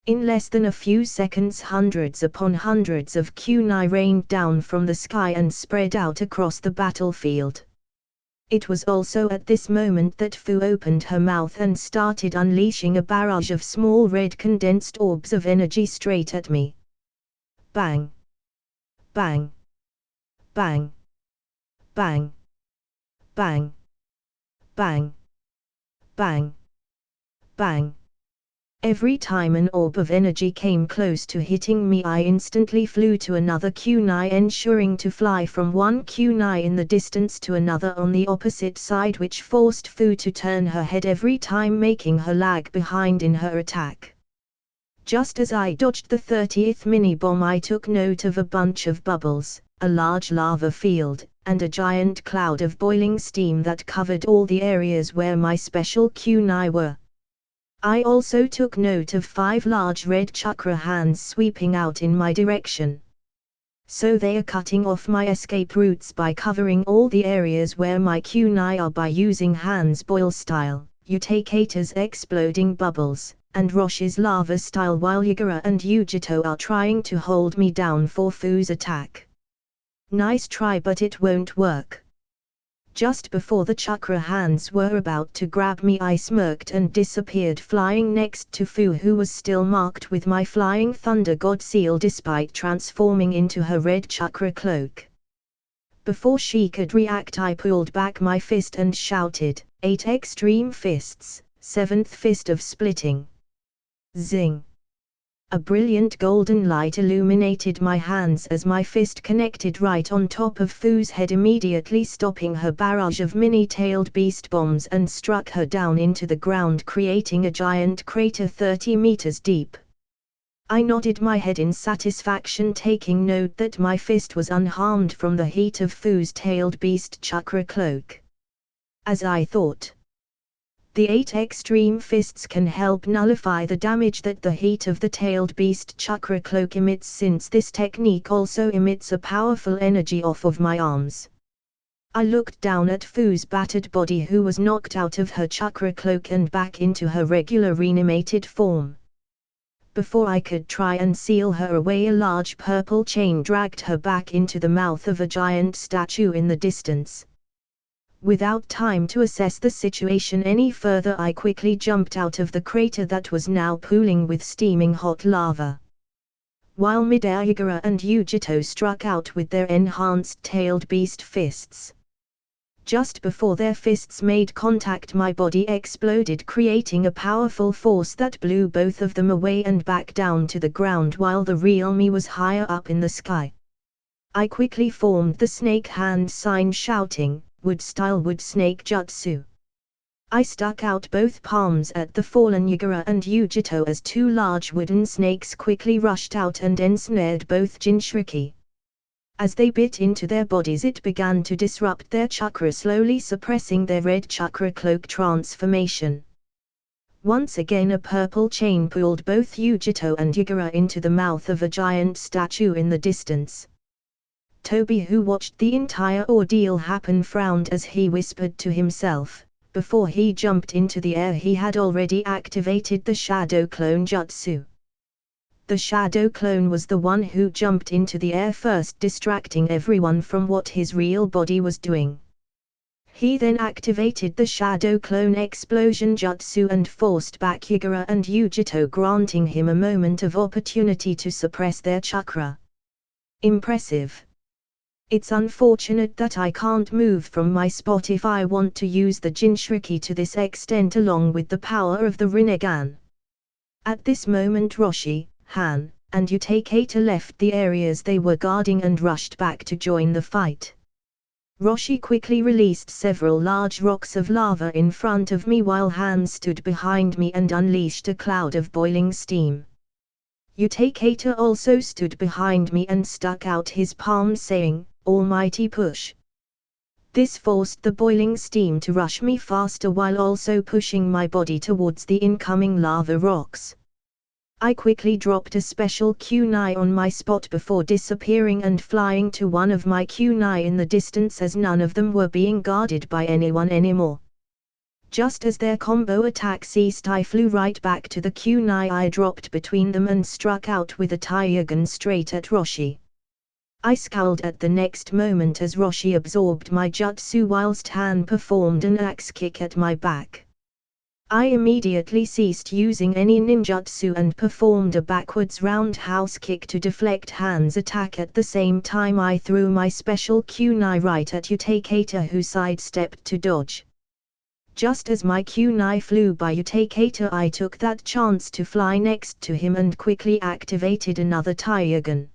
In less than a few seconds, hundreds upon hundreds of kunai rained down from the sky and spread out across the battlefield. It was also at this moment that Fu opened her mouth and started unleashing a barrage of small red condensed orbs of energy straight at me. Bang! Bang! Bang! Bang! Bang! Bang! Bang! Bang! Every time an orb of energy came close to hitting me, I instantly flew to another kunai, ensuring to fly from one kunai in the distance to another on the opposite side, which forced Fu to turn her head every time, making her lag behind in her attack. Just as I dodged the 30th mini-bomb, I took note of a bunch of bubbles, a large lava field, and a giant cloud of boiling steam that covered all the areas where my special kunai were. I also took note of 5 large red chakra hands sweeping out in my direction. So they are cutting off my escape routes by covering all the areas where my kunai are by using Hands Boil style, Utakator's exploding bubbles, and Rosh's lava style, while Yagura and Yujito are trying to hold me down for Fu's attack. Nice try, but it won't work. Just before the chakra hands were about to grab me, I smirked and disappeared, flying next to Fu, who was still marked with my flying thunder god seal despite transforming into her red chakra cloak. Before she could react, I pulled back my fist and shouted, 8 extreme fists, 7th fist of splitting. Zing! A brilliant golden light illuminated my hands as my fist connected right on top of Fu's head, immediately stopping her barrage of mini-tailed beast bombs, and struck her down into the ground, creating a giant crater 30 meters deep. I nodded my head in satisfaction, taking note that my fist was unharmed from the heat of Fu's tailed beast chakra cloak. As I thought, the 8 extreme fists can help nullify the damage that the heat of the tailed beast chakra cloak emits, since this technique also emits a powerful energy off of my arms. I looked down at Fu's battered body, who was knocked out of her chakra cloak and back into her regular reanimated form. Before I could try and seal her away, a large purple chain dragged her back into the mouth of a giant statue in the distance. Without time to assess the situation any further, I quickly jumped out of the crater that was now pooling with steaming hot lava. While mid-air, Yagura and Yujito struck out with their enhanced tailed beast fists. Just before their fists made contact, my body exploded, creating a powerful force that blew both of them away and back down to the ground, while the real me was higher up in the sky. I quickly formed the snake hand sign, shouting, Wood style wood snake jutsu. I stuck out both palms at the fallen Yagura and Yujito as 2 large wooden snakes quickly rushed out and ensnared both Jinchuriki. As they bit into their bodies, it began to disrupt their chakra, slowly suppressing their red chakra cloak transformation. Once again, a purple chain pulled both Yujito and Yagura into the mouth of a giant statue in the distance. Toby, who watched the entire ordeal happen, frowned as he whispered to himself. Before he jumped into the air, he had already activated the Shadow Clone Jutsu. The Shadow Clone was the one who jumped into the air first, distracting everyone from what his real body was doing. He then activated the Shadow Clone Explosion Jutsu and forced back Yagura and Yujito, granting him a moment of opportunity to suppress their chakra. Impressive. It's unfortunate that I can't move from my spot if I want to use the Jinchuriki to this extent along with the power of the Rinnegan. At this moment Roshi, Han, and Utakata left the areas they were guarding and rushed back to join the fight. Roshi quickly released several large rocks of lava in front of me while Han stood behind me and unleashed a cloud of boiling steam. Utakata also stood behind me and stuck out his palm saying, "Almighty push." This forced the boiling steam to rush me faster while also pushing my body towards the incoming lava rocks. I quickly dropped a special kunai on my spot before disappearing and flying to one of my kunai in the distance as none of them were being guarded by anyone anymore. Just as their combo attack ceased, I flew right back to the kunai I dropped between them and struck out with a Taiyogan straight at Roshi. I scowled at the next moment as Roshi absorbed my jutsu whilst Han performed an axe kick at my back. I immediately ceased using any ninjutsu and performed a backwards roundhouse kick to deflect Han's attack. At the same time I threw my special kunai right at Utakata, who sidestepped to dodge. Just as my kunai flew by Utakata, I took that chance to fly next to him and quickly activated another Taiyogan.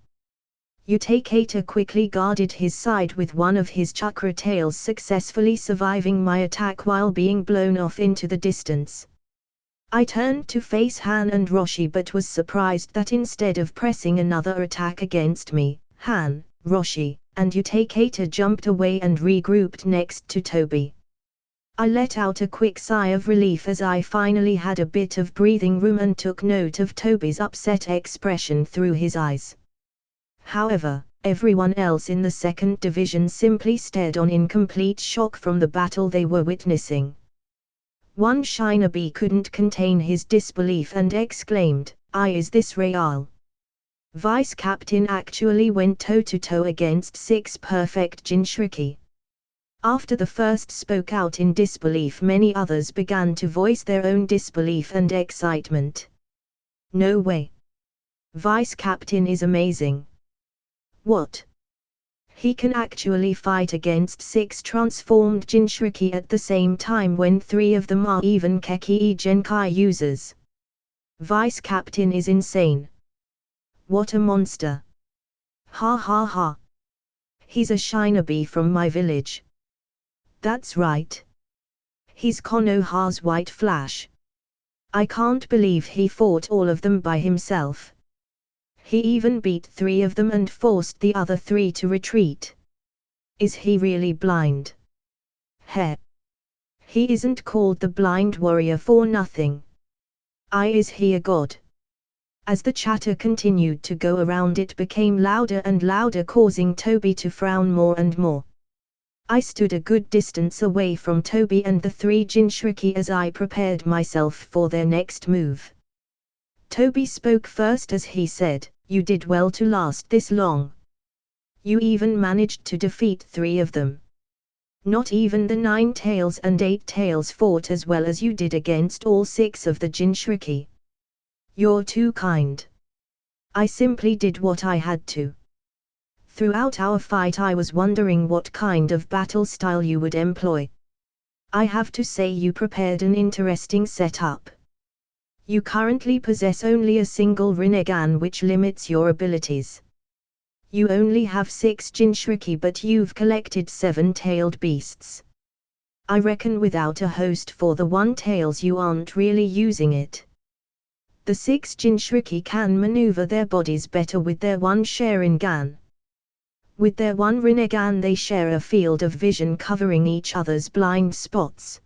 Utakata quickly guarded his side with one of his chakra tails, successfully surviving my attack while being blown off into the distance. I turned to face Han and Roshi but was surprised that instead of pressing another attack against me, Han, Roshi, and Utakata jumped away and regrouped next to Toby. I let out a quick sigh of relief as I finally had a bit of breathing room and took note of Toby's upset expression through his eyes. However, everyone else in the second division simply stared on in complete shock from the battle they were witnessing. One shinobi couldn't contain his disbelief and exclaimed, "Is this real?" Vice Captain actually went toe-to-toe against 6 perfect Jinchuriki. After the first spoke out in disbelief, many others began to voice their own disbelief and excitement. "No way. Vice Captain is amazing. What? He can actually fight against 6 transformed Jinchuriki at the same time when 3 of them are even Kekii Genkai users. Vice Captain is insane. What a monster. Ha ha ha. He's a shinobi from my village. That's right. He's Konoha's White Flash. I can't believe he fought all of them by himself. He even beat 3 of them and forced the other 3 to retreat. Is he really blind? Heh. He isn't called the Blind Warrior for nothing. Is he a god?" As the chatter continued to go around, it became louder and louder, causing Toby to frown more and more. I stood a good distance away from Toby and the 3 Jinchuriki as I prepared myself for their next move. Toby spoke first as he said, "You did well to last this long. You even managed to defeat 3 of them. Not even the 9 tails and 8 tails fought as well as you did against all 6 of the Jinchuriki. You're too kind. I simply did what I had to." Throughout our fight I was wondering what kind of battle style you would employ. I have to say you prepared an interesting setup. You currently possess only a single Rinnegan, which limits your abilities. You only have 6 Jinchuriki, but you've collected 7-tailed beasts. I reckon without a host for the 1 tails you aren't really using it. The 6 Jinchuriki can maneuver their bodies better with their 1 Sharingan. With their 1 Rinnegan they share a field of vision covering each other's blind spots.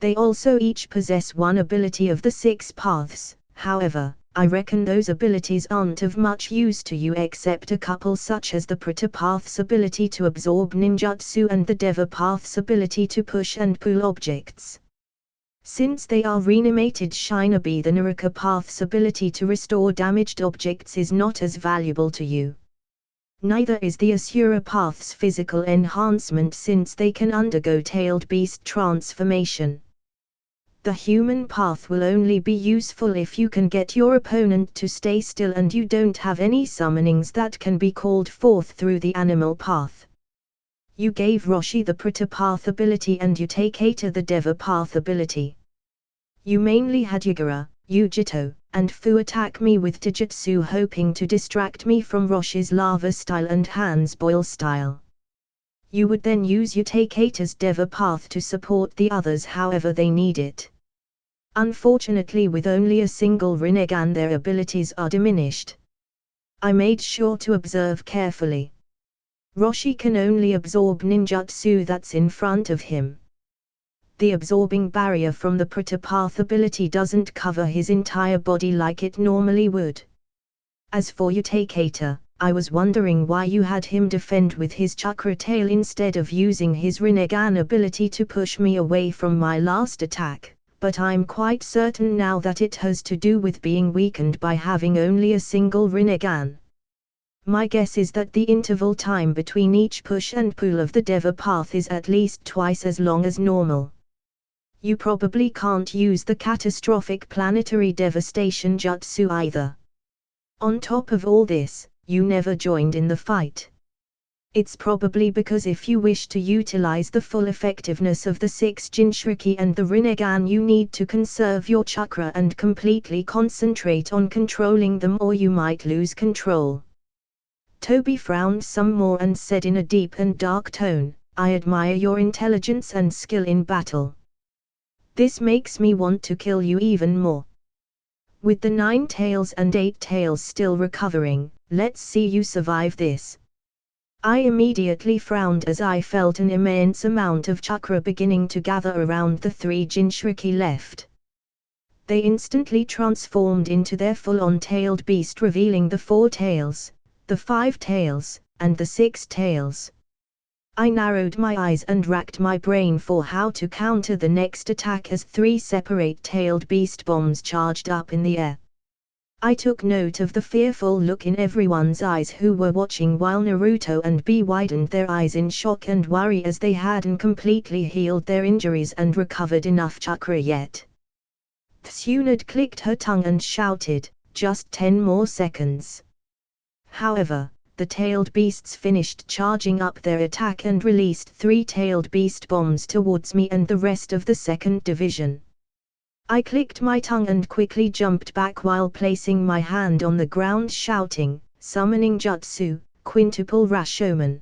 They also each possess 1 ability of the 6 paths. However, I reckon those abilities aren't of much use to you except a couple, such as the Prata Path's ability to absorb ninjutsu and the Deva Path's ability to push and pull objects. Since they are reanimated shinobi, the Naruto Path's ability to restore damaged objects is not as valuable to you. Neither is the Asura Path's physical enhancement, since they can undergo tailed beast transformation. The human path will only be useful if you can get your opponent to stay still and you don't have any summonings that can be called forth through the animal path. You gave Roshi the Prita path ability and Utakata the Deva path ability. You mainly had Yagura, Ujito, and Fu attack me with Taijutsu hoping to distract me from Roshi's lava style and Han's boil style. You would then use Utakata's Deva path to support the others however they need it. Unfortunately, with only a single Rinnegan their abilities are diminished. I made sure to observe carefully. Roshi can only absorb ninjutsu that's in front of him. The absorbing barrier from the Prita path ability doesn't cover his entire body like it normally would. As for Utakata, I was wondering why you had him defend with his chakra tail instead of using his Rinnegan ability to push me away from my last attack, but I'm quite certain now that it has to do with being weakened by having only a single Rinnegan. My guess is that the interval time between each push and pull of the Deva path is at least twice as long as normal. You probably can't use the catastrophic planetary devastation jutsu either. On top of all this, you never joined in the fight. It's probably because if you wish to utilize the full effectiveness of the 6 Jinchuriki and the Rinnegan you need to conserve your chakra and completely concentrate on controlling them or you might lose control. Toby frowned some more and said in a deep and dark tone, I admire your intelligence and skill in battle. This makes me want to kill you even more. With the 9 tails and 8 tails still recovering, let's see you survive this. I immediately frowned as I felt an immense amount of chakra beginning to gather around the 3 Jinchuriki left. They instantly transformed into their full-on tailed beast, revealing the 4 tails, the 5 tails, and the 6 tails. I narrowed my eyes and racked my brain for how to counter the next attack as 3 separate tailed beast bombs charged up in the air. I took note of the fearful look in everyone's eyes who were watching while Naruto and B widened their eyes in shock and worry as they hadn't completely healed their injuries and recovered enough chakra yet. Tsunade clicked her tongue and shouted, just 10 more seconds. However, the tailed beasts finished charging up their attack and released 3 tailed beast bombs towards me and the rest of the 2nd division. I clicked my tongue and quickly jumped back while placing my hand on the ground shouting, summoning jutsu, quintuple Rashomon.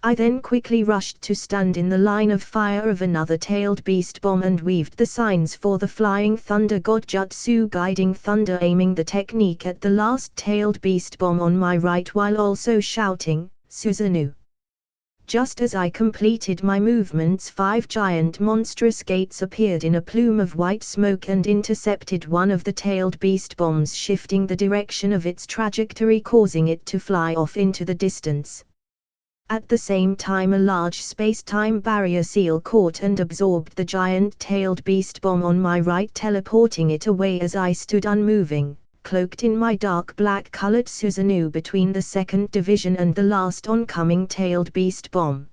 I then quickly rushed to stand in the line of fire of another tailed beast bomb and weaved the signs for the flying thunder god jutsu, guiding thunder, aiming the technique at the last tailed beast bomb on my right while also shouting, Susanoo. Just as I completed my movements, 5 giant monstrous gates appeared in a plume of white smoke and intercepted one of the tailed beast bombs, shifting the direction of its trajectory, causing it to fly off into the distance. At the same time, a large space-time barrier seal caught and absorbed the giant-tailed beast bomb on my right, teleporting it away as I stood unmoving, cloaked in my dark black-colored Susanoo between the 2nd division and the last oncoming tailed beast bomb.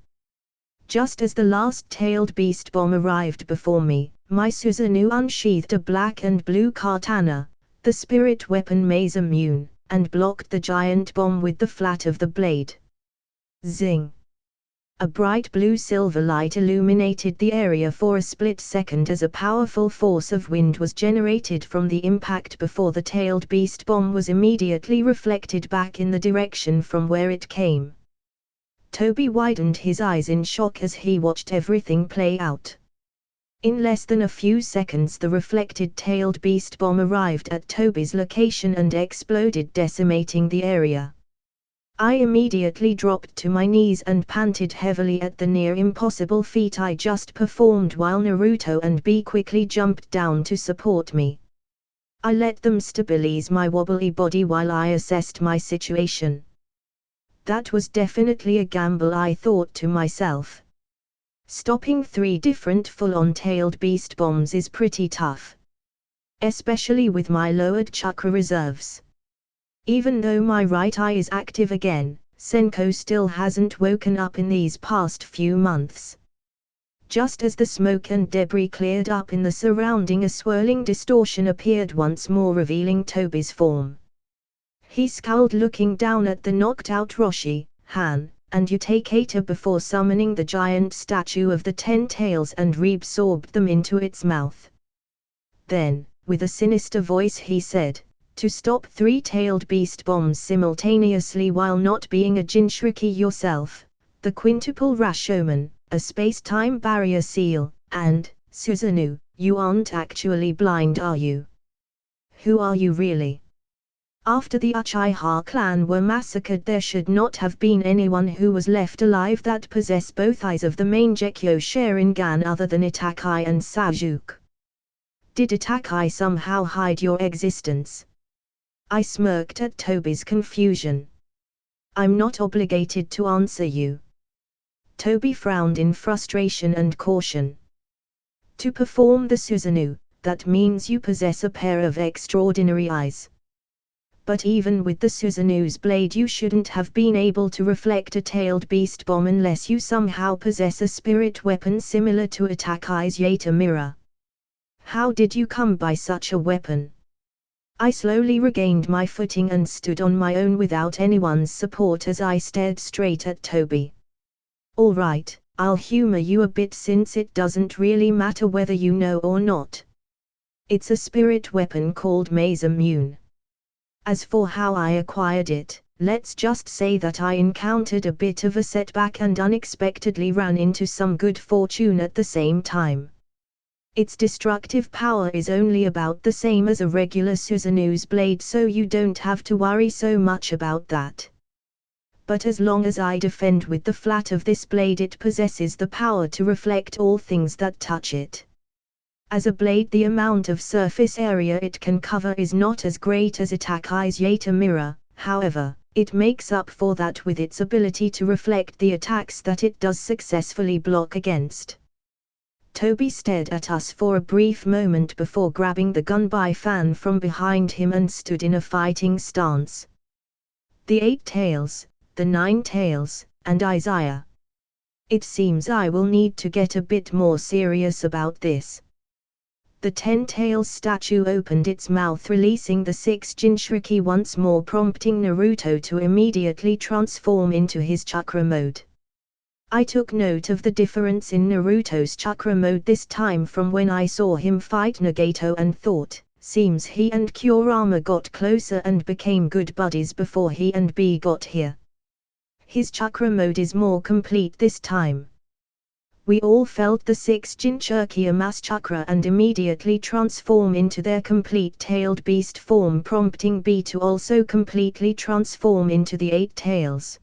Just as the last tailed beast bomb arrived before me, my Susanoo unsheathed a black and blue katana, the spirit weapon Maze Immune, and blocked the giant bomb with the flat of the blade. Zing! A bright blue-silver light illuminated the area for a split second as a powerful force of wind was generated from the impact before the tailed beast bomb was immediately reflected back in the direction from where it came. Toby widened his eyes in shock as he watched everything play out. In less than a few seconds, the reflected tailed beast bomb arrived at Toby's location and exploded, decimating the area. I immediately dropped to my knees and panted heavily at the near impossible feat I just performed while Naruto and B quickly jumped down to support me. I let them stabilize my wobbly body while I assessed my situation. That was definitely a gamble, I thought to myself. Stopping 3 different full-on tailed beast bombs is pretty tough. Especially with my lowered chakra reserves. Even though my right eye is active again, Senko still hasn't woken up in these past few months. Just as the smoke and debris cleared up in the surrounding, a swirling distortion appeared once more, revealing Toby's form. He scowled, looking down at the knocked-out Roshi, Han, and Utakata before summoning the giant statue of the 10 tails and reabsorbed them into its mouth. Then, with a sinister voice he said, "To stop 3-tailed beast bombs simultaneously while not being a Jinchuriki yourself, the quintuple Rashomon, a space-time barrier seal, and, Susanoo, you aren't actually blind, are you? Who are you really?" After the Uchiha clan were massacred, there should not have been anyone who was left alive that possessed both eyes of the Mangekyo Sharingan other than Itakai and Sasuke. Did Itakai somehow hide your existence? I smirked at Toby's confusion. I'm not obligated to answer you. Toby frowned in frustration and caution. To perform the Susanoo, that means you possess a pair of extraordinary eyes. But even with the Susanoo's blade you shouldn't have been able to reflect a tailed beast bomb unless you somehow possess a spirit weapon similar to Itakai's Yata mirror. How did you come by such a weapon? I slowly regained my footing and stood on my own without anyone's support as I stared straight at Toby. All right, I'll humor you a bit since it doesn't really matter whether you know or not. It's a spirit weapon called Maze Immune. As for how I acquired it, let's just say that I encountered a bit of a setback and unexpectedly ran into some good fortune at the same time. Its destructive power is only about the same as a regular Susanoo's blade, so you don't have to worry so much about that. But as long as I defend with the flat of this blade, it possesses the power to reflect all things that touch it. As a blade, the amount of surface area it can cover is not as great as Itakai's Yata mirror, however, it makes up for that with its ability to reflect the attacks that it does successfully block against. Toby stared at us for a brief moment before grabbing the gunby fan from behind him and stood in a fighting stance. The 8 tails, the 9 tails, and Izaya. It seems I will need to get a bit more serious about this. The 10 tails statue opened its mouth, releasing the 6 Jinchuriki once more, prompting Naruto to immediately transform into his chakra mode. I took note of the difference in Naruto's chakra mode this time from when I saw him fight Nagato and thought, seems he and Kurama got closer and became good buddies before he and B got here. His chakra mode is more complete this time. We all felt the 6 Jinchuriki amass chakra and immediately transform into their complete tailed beast form, prompting B to also completely transform into the 8 tails.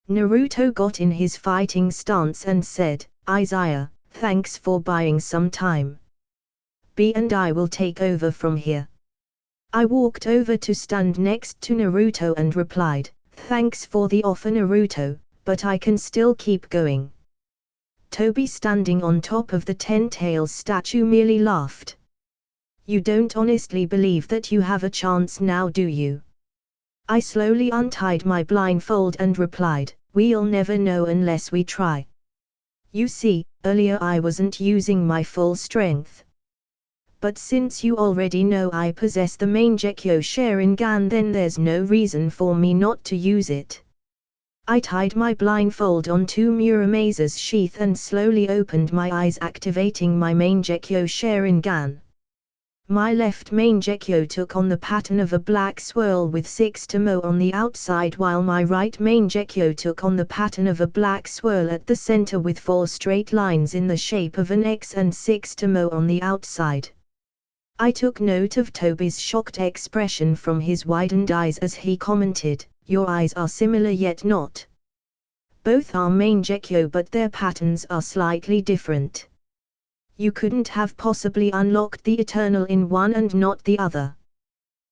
Naruto got in his fighting stance and said, "Izaya, thanks for buying some time. B and I will take over from here." I walked over to stand next to Naruto and replied, "Thanks for the offer, Naruto, but I can still keep going." Toby, standing on top of the 10 tails statue, merely laughed. "You don't honestly believe that you have a chance now, do you?" I slowly untied my blindfold and replied, "We'll never know unless we try. You see, earlier I wasn't using my full strength. But since you already know I possess the Mangekyo Sharingan, then there's no reason for me not to use it." I tied my blindfold onto Muramasa's sheath and slowly opened my eyes, activating my Mangekyo Sharingan. My left Mangekyo took on the pattern of a black swirl with 6 tomo on the outside, while my right Mangekyo took on the pattern of a black swirl at the center with 4 straight lines in the shape of an X and 6 tomo on the outside. I took note of Toby's shocked expression from his widened eyes as he commented, "Your eyes are similar yet not. Both are Mangekyo, but their patterns are slightly different. You couldn't have possibly unlocked the Eternal in one and not the other."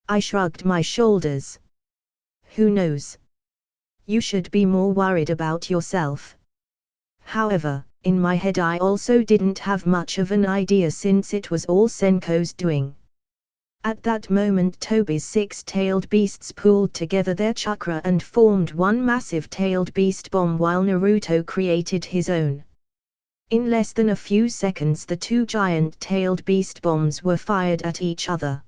I shrugged my shoulders. "Who knows? You should be more worried about yourself." However, in my head I also didn't have much of an idea since it was all Senko's doing. At that moment Toby's 6 tailed beasts pooled together their chakra and formed one massive tailed beast bomb, while Naruto created his own. In less than a few seconds the two giant-tailed beast bombs were fired at each other.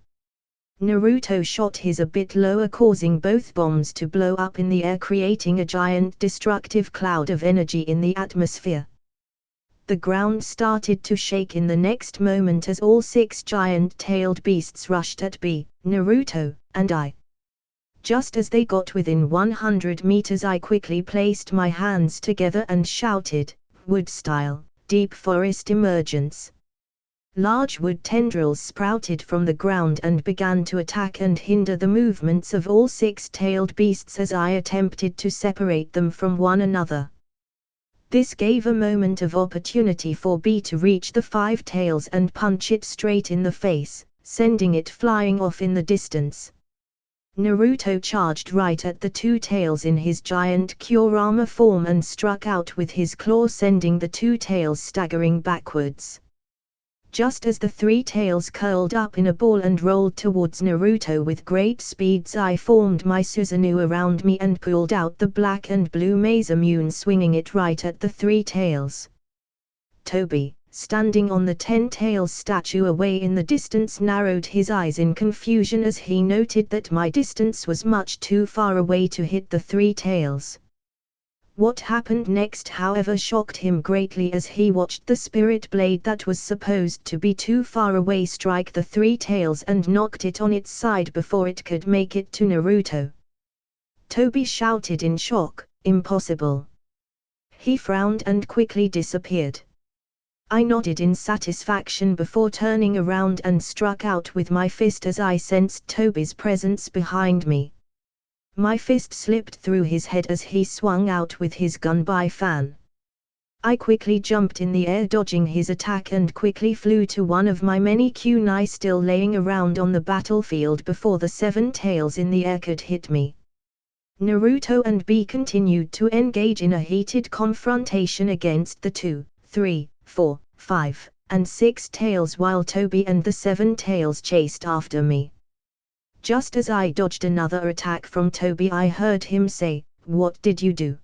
Naruto shot his a bit lower, causing both bombs to blow up in the air, creating a giant destructive cloud of energy in the atmosphere. The ground started to shake in the next moment as all 6 giant-tailed beasts rushed at Naruto, and I. Just as they got within 100 meters, I quickly placed my hands together and shouted, "Wood style, deep forest emergence." Large wood tendrils sprouted from the ground and began to attack and hinder the movements of all 6-tailed beasts as I attempted to separate them from one another. This gave a moment of opportunity for B to reach the 5 tails and punch it straight in the face, sending it flying off in the distance. Naruto charged right at the 2 tails in his giant Kurama form and struck out with his claw, sending the 2 tails staggering backwards. Just as the 3 tails curled up in a ball and rolled towards Naruto with great speeds, I formed my Susanoo around me and pulled out the black and blue Masamune, swinging it right at the 3 tails. Toby, standing on the 10-tails statue away in the distance, narrowed his eyes in confusion as he noted that my distance was much too far away to hit the 3 tails. What happened next, however, shocked him greatly as he watched the spirit blade that was supposed to be too far away strike the 3 tails and knocked it on its side before it could make it to Naruto. Toby shouted in shock, "Impossible." He frowned and quickly disappeared. I nodded in satisfaction before turning around and struck out with my fist as I sensed Toby's presence behind me. My fist slipped through his head as he swung out with his gun by fan. I quickly jumped in the air, dodging his attack, and quickly flew to one of my many kunai still laying around on the battlefield before the 7 tails in the air could hit me. Naruto and B continued to engage in a heated confrontation against the 2, 3, 4, 5, and 6 tails, while Toby and the 7 tails chased after me. Just as I dodged another attack from Toby, I heard him say, "What did you do?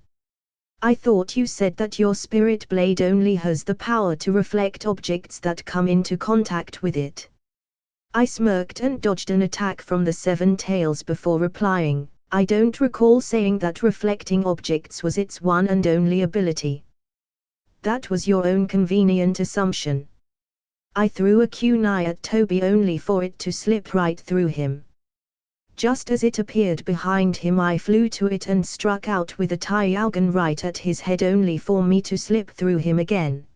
I thought you said that your spirit blade only has the power to reflect objects that come into contact with it." I smirked and dodged an attack from the 7 tails before replying, "I don't recall saying that reflecting objects was its one and only ability. That was your own convenient assumption." I threw a kunai at Toby only for it to slip right through him. Just as it appeared behind him, I flew to it and struck out with a Taiyogan right at his head only for me to slip through him again.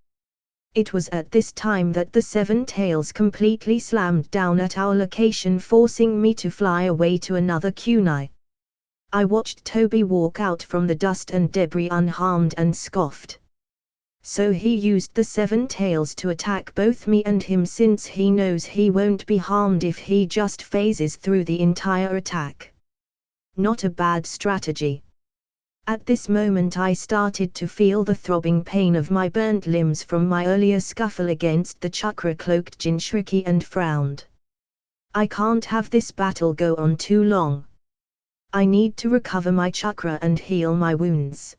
It was at this time that the 7 tails completely slammed down at our location, forcing me to fly away to another kunai. I watched Toby walk out from the dust and debris unharmed and scoffed. So he used the 7 tails to attack both me and him, since he knows he won't be harmed if he just phases through the entire attack. Not a bad strategy. At this moment I started to feel the throbbing pain of my burnt limbs from my earlier scuffle against the chakra-cloaked Jinchuriki and frowned. I can't have this battle go on too long. I need to recover my chakra and heal my wounds.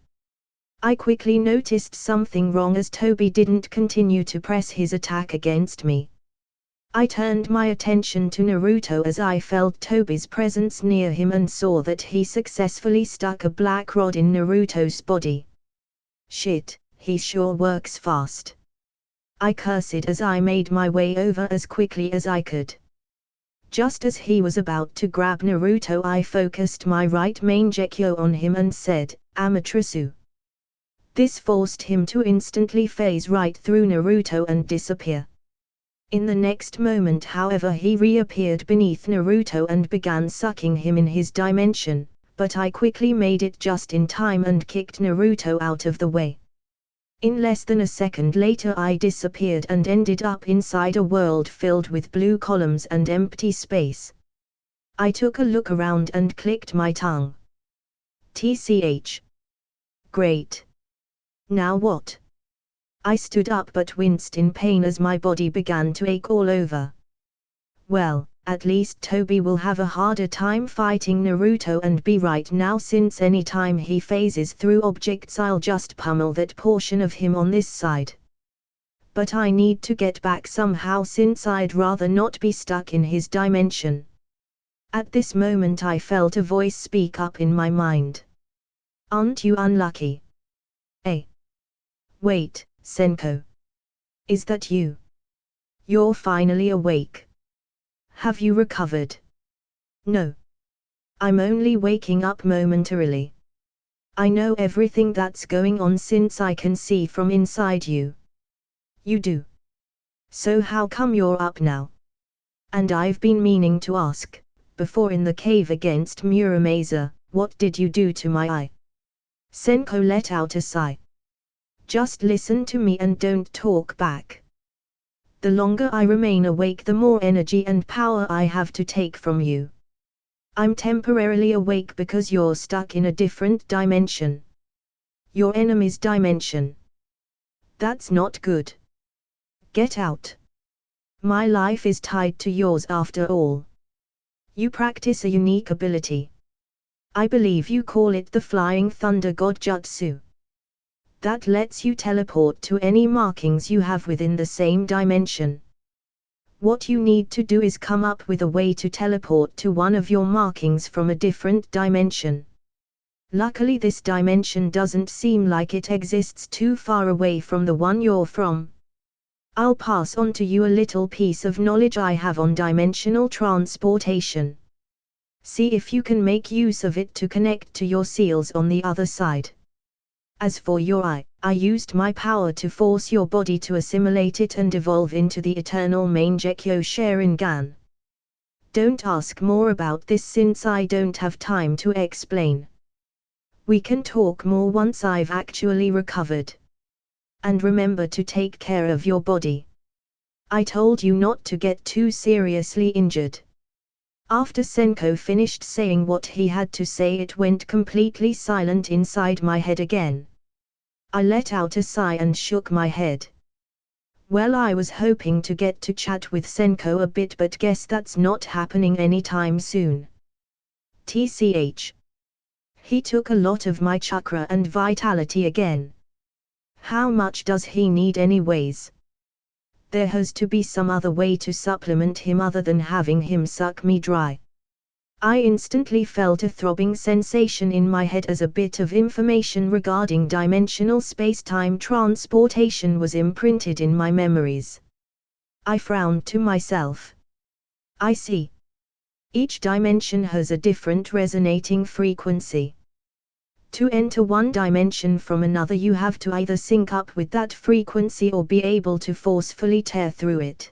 I quickly noticed something wrong as Toby didn't continue to press his attack against me. I turned my attention to Naruto as I felt Toby's presence near him and saw that he successfully stuck a black rod in Naruto's body. Shit, he sure works fast. I cursed as I made my way over as quickly as I could. Just as he was about to grab Naruto, I focused my right mangekyo on him and said, "Amaterasu." This forced him to instantly phase right through Naruto and disappear. In the next moment, however, he reappeared beneath Naruto and began sucking him in his dimension, but I quickly made it just in time and kicked Naruto out of the way. In less than a second later I disappeared and ended up inside a world filled with blue columns and empty space. I took a look around and clicked my tongue. TCH. Great. Now what? I stood up but winced in pain as my body began to ache all over. Well, at least Toby will have a harder time fighting Naruto and B right now, since any time he phases through objects I'll just pummel that portion of him on this side. But I need to get back somehow since I'd rather not be stuck in his dimension. At this moment I felt a voice speak up in my mind. Aren't you unlucky? Wait, Senko. Is that you? You're finally awake. Have you recovered? No. I'm only waking up momentarily. I know everything that's going on since I can see from inside you. You do. So how come you're up now? And I've been meaning to ask, before in the cave against Muramasa, what did you do to my eye? Senko let out a sigh. Just listen to me and don't talk back. The longer I remain awake, the more energy and power I have to take from you. I'm temporarily awake because you're stuck in a different dimension. Your enemy's dimension. That's not good. Get out. My life is tied to yours after all. You practice a unique ability. I believe you call it the Flying Thunder God Jutsu. That lets you teleport to any markings you have within the same dimension. What you need to do is come up with a way to teleport to one of your markings from a different dimension. Luckily this dimension doesn't seem like it exists too far away from the one you're from. I'll pass on to you a little piece of knowledge I have on dimensional transportation. See if you can make use of it to connect to your seals on the other side. As for your eye, I used my power to force your body to assimilate it and evolve into the eternal Mangekyo Sharingan. Don't ask more about this since I don't have time to explain. We can talk more once I've actually recovered. And remember to take care of your body. I told you not to get too seriously injured. After Senko finished saying what he had to say, it went completely silent inside my head again. I let out a sigh and shook my head. Well, I was hoping to get to chat with Senko a bit, but guess that's not happening anytime soon. TCH. He took a lot of my chakra and vitality again. How much does he need anyways? There has to be some other way to supplement him other than having him suck me dry. I instantly felt a throbbing sensation in my head as a bit of information regarding dimensional space-time transportation was imprinted in my memories. I frowned to myself. I see. Each dimension has a different resonating frequency. To enter one dimension from another, you have to either sync up with that frequency or be able to forcefully tear through it.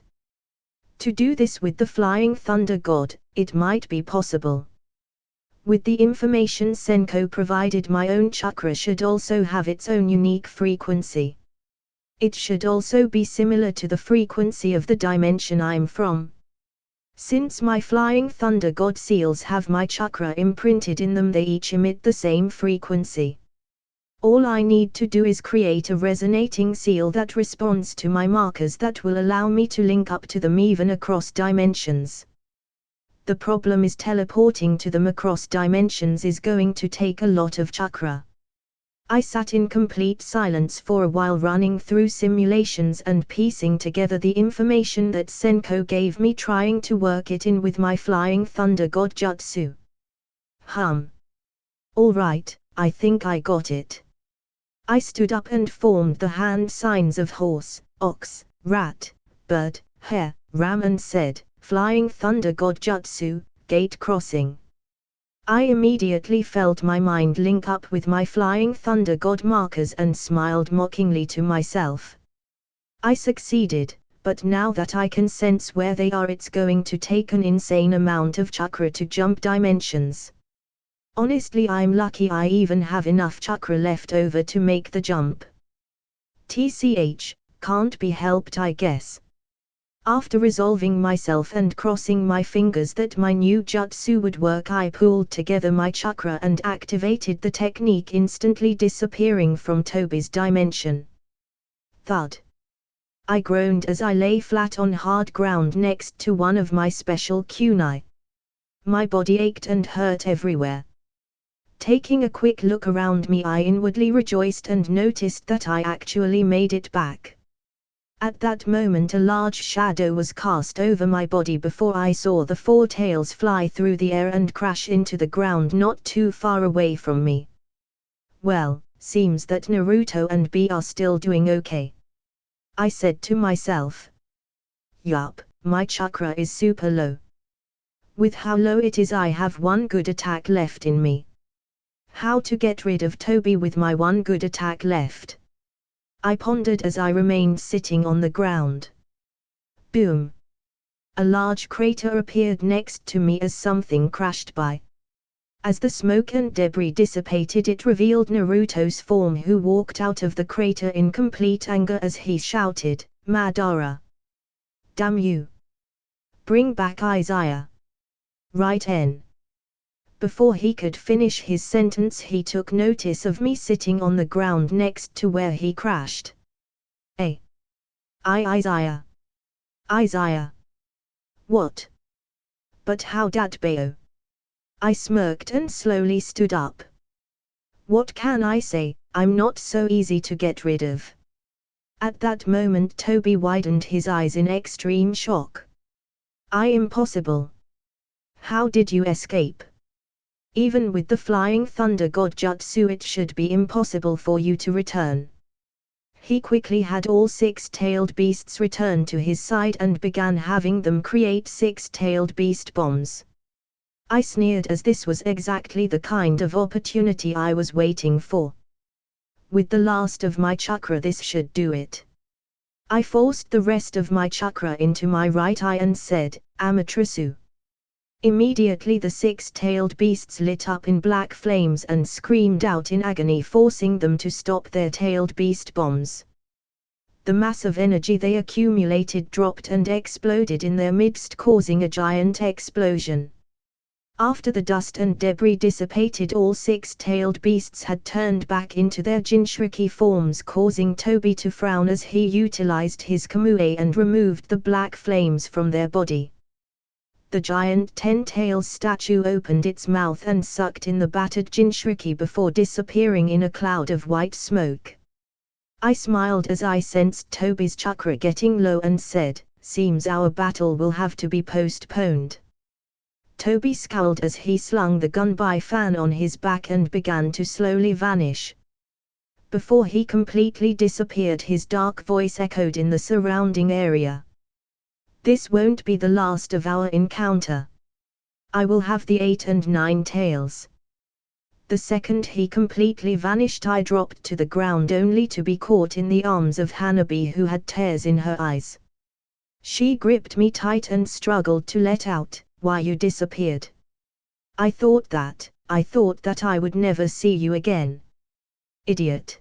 To do this with the Flying Thunder God, it might be possible. With the information Senko provided, my own chakra should also have its own unique frequency. It should also be similar to the frequency of the dimension I'm from. Since my Flying Thunder God seals have my chakra imprinted in them, they each emit the same frequency. All I need to do is create a resonating seal that responds to my markers that will allow me to link up to them even across dimensions. The problem is teleporting to them across dimensions is going to take a lot of chakra. I sat in complete silence for a while, running through simulations and piecing together the information that Senko gave me, trying to work it in with my Flying Thunder God Jutsu. All right, I think I got it. I stood up and formed the hand signs of horse, ox, rat, bird, hare, ram and said, Flying Thunder God Jutsu, gate crossing. I immediately felt my mind link up with my Flying Thunder God markers and smiled mockingly to myself. I succeeded, but now that I can sense where they are, it's going to take an insane amount of chakra to jump dimensions. Honestly, I'm lucky I even have enough chakra left over to make the jump. TCH, can't be helped, I guess. After resolving myself and crossing my fingers that my new jutsu would work, I pulled together my chakra and activated the technique, instantly disappearing from Toby's dimension. Thud. I groaned as I lay flat on hard ground next to one of my special kunai. My body ached and hurt everywhere. Taking a quick look around me, I inwardly rejoiced and noticed that I actually made it back. At that moment a large shadow was cast over my body before I saw the four tails fly through the air and crash into the ground not too far away from me. Well, seems that Naruto and B are still doing okay, I said to myself. Yup, my chakra is super low. With how low it is, I have one good attack left in me. How to get rid of Toby with my one good attack left? I pondered as I remained sitting on the ground. Boom! A large crater appeared next to me as something crashed by. As the smoke and debris dissipated, it revealed Naruto's form, who walked out of the crater in complete anger as he shouted, "Madara! Damn you! Bring back Izaya! Right N." Before he could finish his sentence, he took notice of me sitting on the ground next to where he crashed. Izaya! Izaya! What? But how dat Bayo? I smirked and slowly stood up. What can I say? I'm not so easy to get rid of. At that moment Toby widened his eyes in extreme shock. Impossible. How did you escape? Even with the flying thunder god jutsu, it should be impossible for you to return. He quickly had all six-tailed beasts return to his side and began having them create six-tailed beast bombs. I sneered, as this was exactly the kind of opportunity I was waiting for. With the last of my chakra, this should do it. I forced the rest of my chakra into my right eye and said, "Amaterasu." Immediately the six-tailed beasts lit up in black flames and screamed out in agony, forcing them to stop their tailed beast bombs. The mass of energy they accumulated dropped and exploded in their midst, causing a giant explosion. After the dust and debris dissipated, all six-tailed beasts had turned back into their Jinchuriki forms, causing Toby to frown as he utilized his Kamui and removed the black flames from their body. The giant ten-tails statue opened its mouth and sucked in the battered Jinchuriki before disappearing in a cloud of white smoke. I smiled as I sensed Toby's chakra getting low and said, "Seems our battle will have to be postponed." Toby scowled as he slung the gunby fan on his back and began to slowly vanish. Before he completely disappeared, his dark voice echoed in the surrounding area. "This won't be the last of our encounter. I will have the 8 and 9 tails." The second he completely vanished, I dropped to the ground only to be caught in the arms of Hanabi, who had tears in her eyes. She gripped me tight and struggled to let out, "Why, you disappeared. I thought that I would never see you again. Idiot."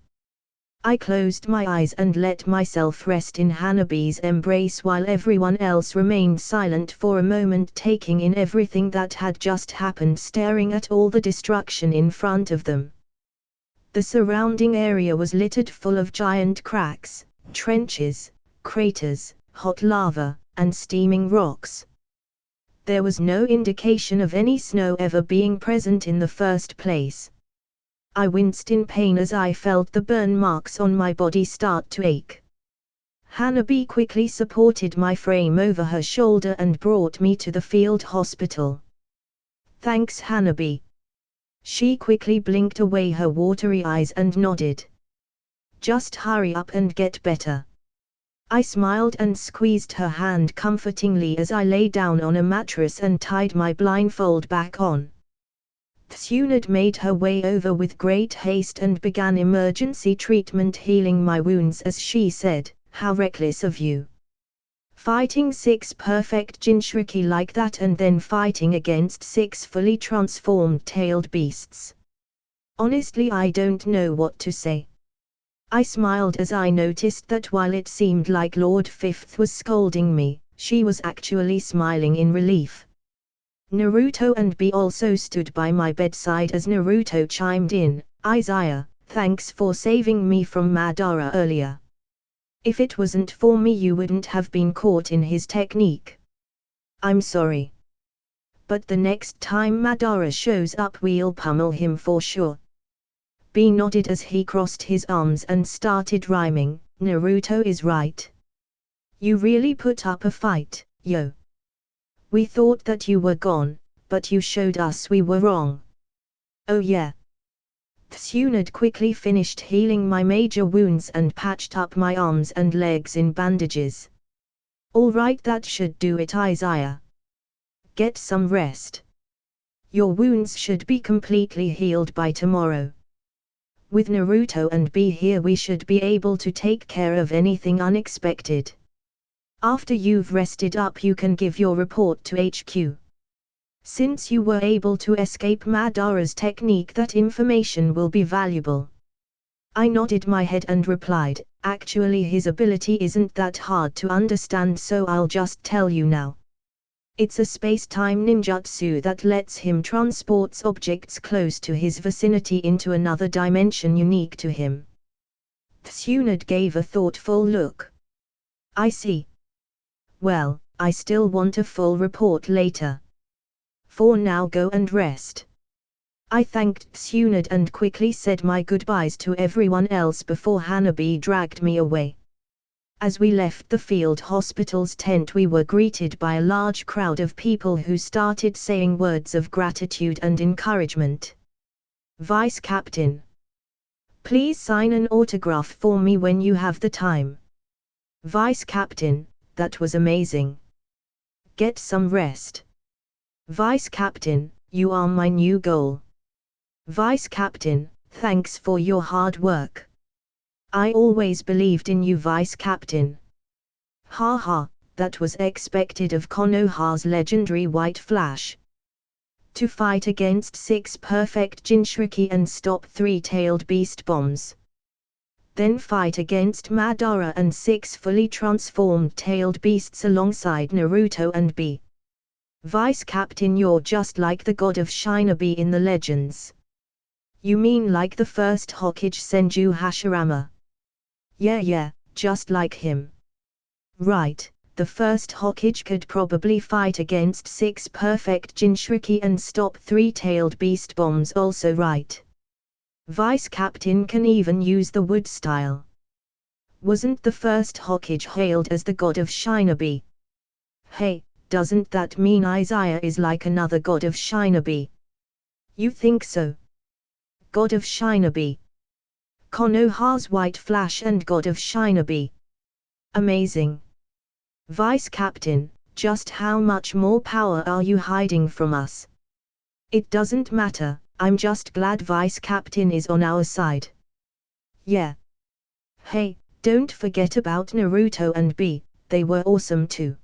I closed my eyes and let myself rest in Hanabi's embrace while everyone else remained silent for a moment, taking in everything that had just happened, staring at all the destruction in front of them. The surrounding area was littered full of giant cracks, trenches, craters, hot lava, and steaming rocks. There was no indication of any snow ever being present in the first place. I winced in pain as I felt the burn marks on my body start to ache. Hanabi quickly supported my frame over her shoulder and brought me to the field hospital. "Thanks, Hanabi." She quickly blinked away her watery eyes and nodded. "Just hurry up and get better." I smiled and squeezed her hand comfortingly as I lay down on a mattress and tied my blindfold back on. Tsunade made her way over with great haste and began emergency treatment, healing my wounds as she said, "How reckless of you. Fighting 6 perfect Jinchuriki like that and then fighting against 6 fully transformed tailed beasts. Honestly, I don't know what to say." I smiled as I noticed that while it seemed like Lord Fifth was scolding me, she was actually smiling in relief. Naruto and B also stood by my bedside as Naruto chimed in, "Izaya, thanks for saving me from Madara earlier. If it wasn't for me, you wouldn't have been caught in his technique." "I'm sorry. But the next time Madara shows up, we'll pummel him for sure." B nodded as he crossed his arms and started rhyming, "Naruto is right. You really put up a fight, yo. We thought that you were gone, but you showed us we were wrong. Oh yeah. Tsunade quickly finished healing my major wounds and patched up my arms and legs in bandages. Alright, that should do it, Izaya. Get some rest. Your wounds should be completely healed by tomorrow. With Naruto and B here we should be able to take care of anything unexpected. After you've rested up you can give your report to HQ. Since you were able to escape Madara's technique, that information will be valuable. I nodded my head and replied, actually his ability isn't that hard to understand, so I'll just tell you now. It's a space-time ninjutsu that lets him transport objects close to his vicinity into another dimension unique to him. Tsunade gave a thoughtful look. I see. Well, I still want a full report later. For now go and rest. I thanked Tsunade and quickly said my goodbyes to everyone else before Hanabi dragged me away. As we left the field hospital's tent we were greeted by a large crowd of people who started saying words of gratitude and encouragement. Vice Captain. Please sign an autograph for me when you have the time. Vice Captain, that was amazing. Get some rest. Vice Captain, you are my new goal. Vice Captain, thanks for your hard work. I always believed in you, Vice Captain. Haha, that was expected of Konoha's legendary White Flash. To fight against 6 perfect Jinchuriki and stop 3-tailed beast bombs. Then fight against Madara and 6 fully transformed tailed beasts alongside Naruto and B. Vice Captain, you're just like the god of Shinobi in the legends. You mean like the first Hokage Senju Hashirama? Yeah, just like him. Right, the first Hokage could probably fight against 6 perfect Jinchuriki and stop 3-tailed beast bombs also, right? Vice Captain can even use the wood style. Wasn't the first Hokage hailed as the god of Shinobi? Hey, doesn't that mean Izaya is like another god of Shinobi? You think so? God of Shinobi. Konoha's White Flash and God of Shinobi. Amazing. Vice Captain, just how much more power are you hiding from us? It doesn't matter, I'm just glad Vice Captain is on our side. Yeah. Hey, don't forget about Naruto and B, they were awesome too.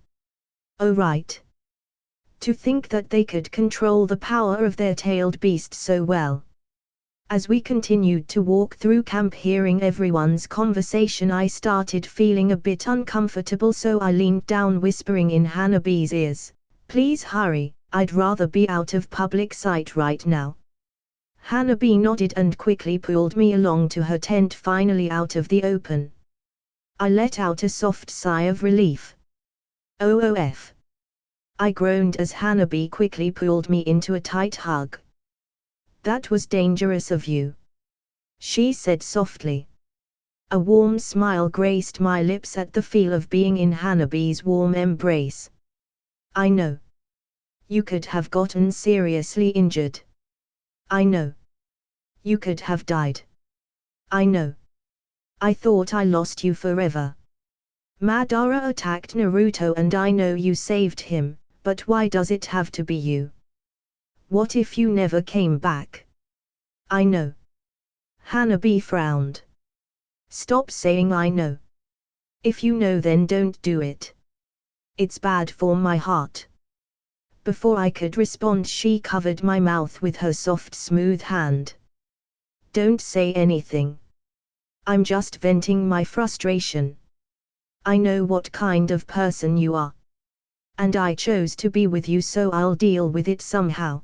Oh right. To think that they could control the power of their tailed beast so well. As we continued to walk through camp, hearing everyone's conversation, I started feeling a bit uncomfortable, so I leaned down whispering in Hanabi's ears, "Please hurry, I'd rather be out of public sight right now." Hanabi nodded and quickly pulled me along to her tent, finally out of the open. I let out a soft sigh of relief. "OOF." I groaned as Hanabi quickly pulled me into a tight hug. "That was dangerous of you," she said softly. A warm smile graced my lips at the feel of being in Hanabi's warm embrace. "I know. You could have gotten seriously injured. I know. You could have died. I know. I thought I lost you forever. Madara attacked Naruto and I know you saved him, but why does it have to be you? What if you never came back?" "I know." Hanabi frowned. "Stop saying I know. If you know, then don't do it. It's bad for my heart." Before I could respond, she covered my mouth with her soft, smooth hand. "Don't say anything. I'm just venting my frustration. I know what kind of person you are. And I chose to be with you, so I'll deal with it somehow."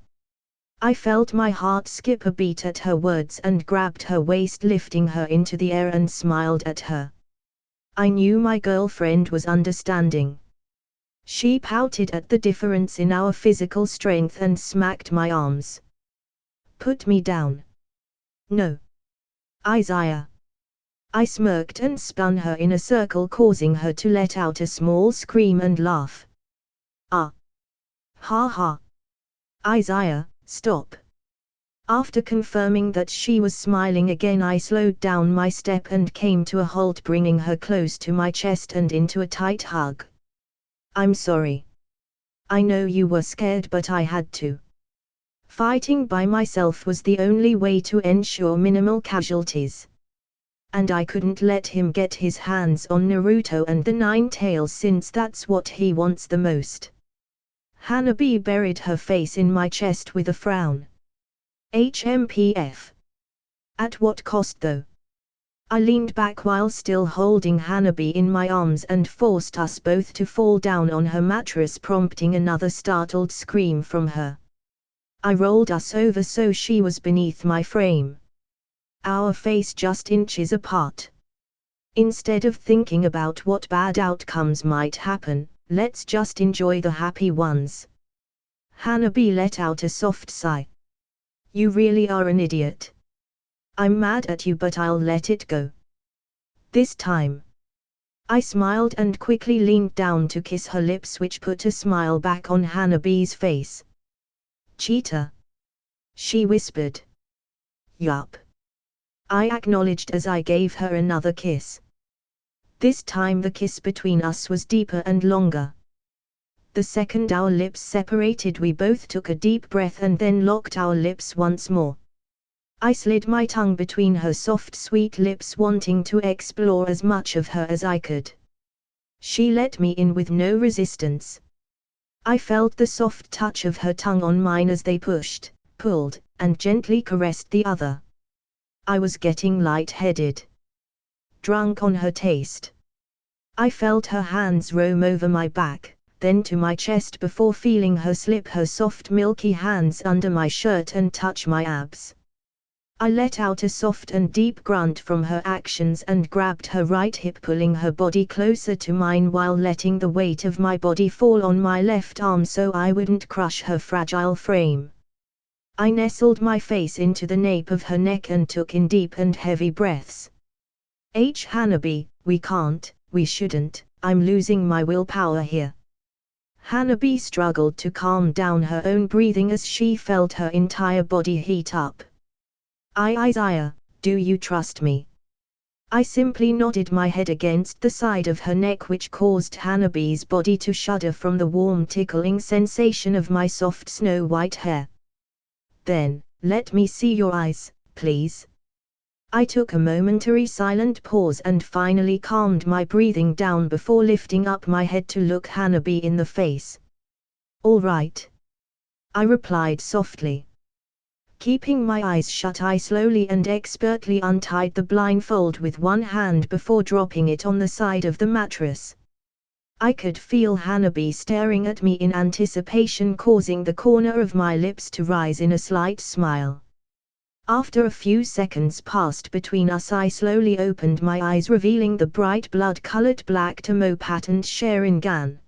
I felt my heart skip a beat at her words and grabbed her waist, lifting her into the air, and smiled at her. I knew my girlfriend was understanding. She pouted at the difference in our physical strength and smacked my arms. "Put me down." "No. Izaya. I smirked and spun her in a circle, causing her to let out a small scream and laugh. Ah! Ha ha! Izaya, stop! After confirming that she was smiling again, I slowed down my step and came to a halt, bringing her close to my chest and into a tight hug. I'm sorry. I know you were scared, but I had to. Fighting by myself was the only way to ensure minimal casualties. And I couldn't let him get his hands on Naruto and the Nine Tails, since that's what he wants the most. Hanabi buried her face in my chest with a frown. HMPF. At what cost though? I leaned back while still holding Hanabi in my arms and forced us both to fall down on her mattress, prompting another startled scream from her. I rolled us over so she was beneath my frame. Our face just inches apart. Instead of thinking about what bad outcomes might happen, let's just enjoy the happy ones. Hanabi let out a soft sigh. You really are an idiot. I'm mad at you, but I'll let it go. This time. I smiled and quickly leaned down to kiss her lips, which put a smile back on Hanabi's face. Cheater. She whispered. Yup. I acknowledged as I gave her another kiss. This time the kiss between us was deeper and longer. The second our lips separated, we both took a deep breath and then locked our lips once more. I slid my tongue between her soft sweet lips, wanting to explore as much of her as I could. She let me in with no resistance. I felt the soft touch of her tongue on mine as they pushed, pulled, and gently caressed the other. I was getting light-headed. Drunk on her taste. I felt her hands roam over my back, then to my chest, before feeling her slip her soft milky hands under my shirt and touch my abs. I let out a soft and deep grunt from her actions and grabbed her right hip, pulling her body closer to mine while letting the weight of my body fall on my left arm so I wouldn't crush her fragile frame. I nestled my face into the nape of her neck and took in deep and heavy breaths. Hanabi, we can't, we shouldn't, I'm losing my willpower here. Hanabi struggled to calm down her own breathing as she felt her entire body heat up. Izaya, do you trust me? I simply nodded my head against the side of her neck, which caused Hanabi's body to shudder from the warm tickling sensation of my soft snow-white hair. Then, let me see your eyes, please. I took a momentary silent pause and finally calmed my breathing down before lifting up my head to look Hanabi in the face. All right. I replied softly. Keeping my eyes shut, I slowly and expertly untied the blindfold with one hand before dropping it on the side of the mattress. I could feel Hanabi staring at me in anticipation, causing the corner of my lips to rise in a slight smile. After a few seconds passed between us, I slowly opened my eyes, revealing the bright blood-colored black tomo-patterned Sharingan.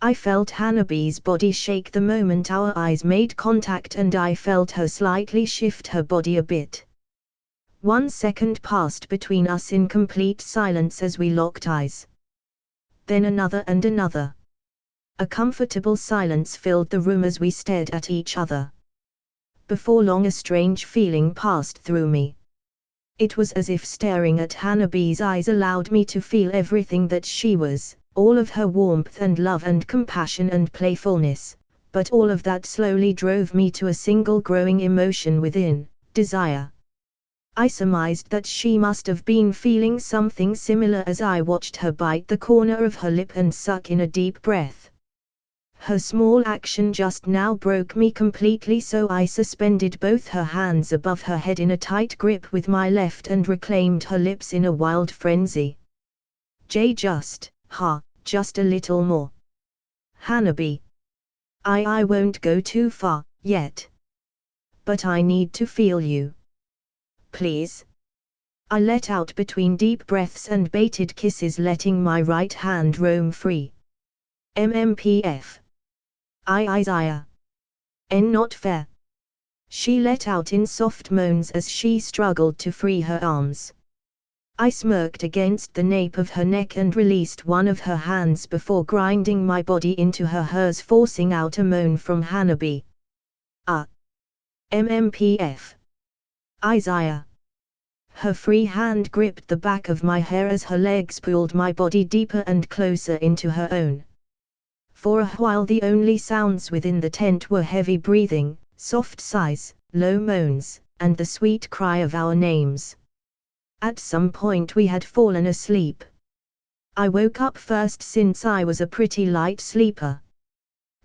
I felt Hanabi's body shake the moment our eyes made contact, and I felt her slightly shift her body a bit. 1 second passed between us in complete silence as we locked eyes. Then another and another. A comfortable silence filled the room as we stared at each other. Before long, a strange feeling passed through me. It was as if staring at Hanabi's eyes allowed me to feel everything that she was, all of her warmth and love and compassion and playfulness, but all of that slowly drove me to a single growing emotion within, desire. I surmised that she must have been feeling something similar as I watched her bite the corner of her lip and suck in a deep breath. Her small action just now broke me completely, so I suspended both her hands above her head in a tight grip with my left and reclaimed her lips in a wild frenzy. Just a little more. Hanabi. I won't go too far, yet. But I need to feel you. Please. I let out between deep breaths and bated kisses, letting my right hand roam free. MMPF. Izaya. Not fair. She let out in soft moans as she struggled to free her arms. I smirked against the nape of her neck and released one of her hands before grinding my body into hers, forcing out a moan from Hanabi. MMPF. Izaya. Her free hand gripped the back of my hair as her legs pulled my body deeper and closer into her own. For a while the only sounds within the tent were heavy breathing, soft sighs, low moans, and the sweet cry of our names. At some point we had fallen asleep. I woke up first since I was a pretty light sleeper.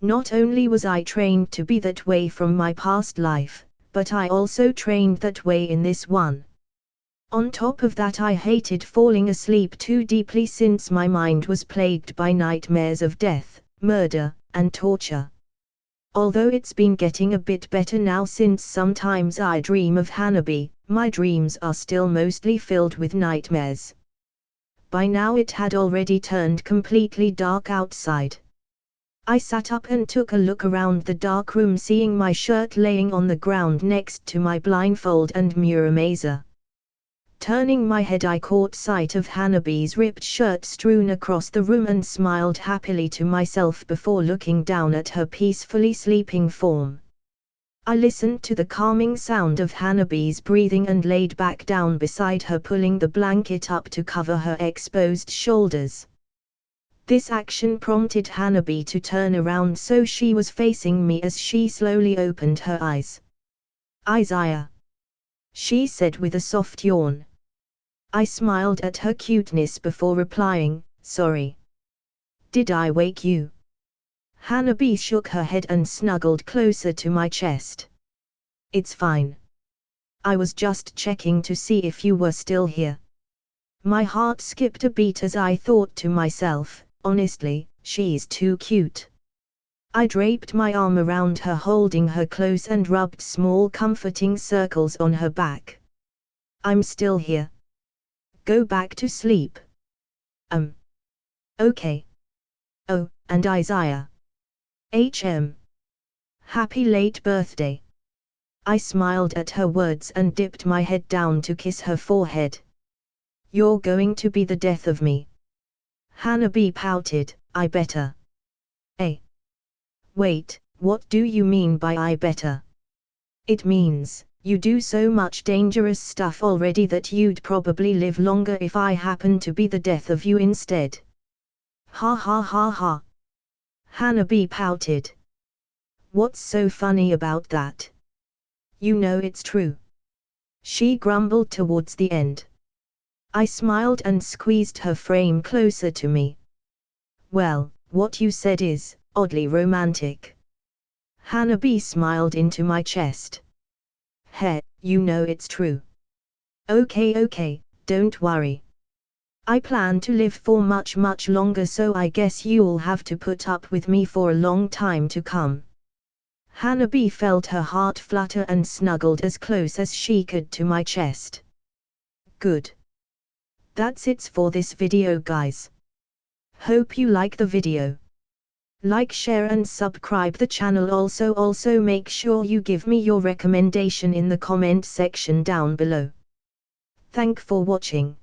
Not only was I trained to be that way from my past life, but I also trained that way in this one. On top of that, I hated falling asleep too deeply since my mind was plagued by nightmares of death, murder, and torture. Although it's been getting a bit better now since sometimes I dream of Hanabi, my dreams are still mostly filled with nightmares. By now it had already turned completely dark outside. I sat up and took a look around the dark room, seeing my shirt laying on the ground next to my blindfold and Muramasa. Turning my head, I caught sight of Hanabi's ripped shirt strewn across the room and smiled happily to myself before looking down at her peacefully sleeping form. I listened to the calming sound of Hanabi's breathing and laid back down beside her, pulling the blanket up to cover her exposed shoulders. This action prompted Hanabi to turn around so she was facing me as she slowly opened her eyes. "Izaya," she said with a soft yawn. I smiled at her cuteness before replying, "Sorry. Did I wake you?" Hanabi shook her head and snuggled closer to my chest. "It's fine. I was just checking to see if you were still here." My heart skipped a beat as I thought to myself, honestly, she's too cute. I draped my arm around her, holding her close, and rubbed small comforting circles on her back. "I'm still here. Go back to sleep." Okay. Oh, and Izaya. Happy late birthday." I smiled at her words and dipped my head down to kiss her forehead. "You're going to be the death of me." Hanabi pouted, "I better." Wait, what do you mean by "I better"? It means, you do so much dangerous stuff already that you'd probably live longer if I happen to be the death of you instead. Ha ha ha ha. Hanabi pouted. "What's so funny about that? You know it's true." She grumbled towards the end. I smiled and squeezed her frame closer to me. "Well, what you said is oddly romantic." Hanabi smiled into my chest. "Hey, you know it's true." Okay, don't worry. I plan to live for much longer, so I guess you'll have to put up with me for a long time to come." Hanabi felt her heart flutter and snuggled as close as she could to my chest. Good. That's it for this video, guys. Hope you like the video. Like, share and subscribe the channel. Also make sure you give me your recommendation in the comment section down below. Thank for watching.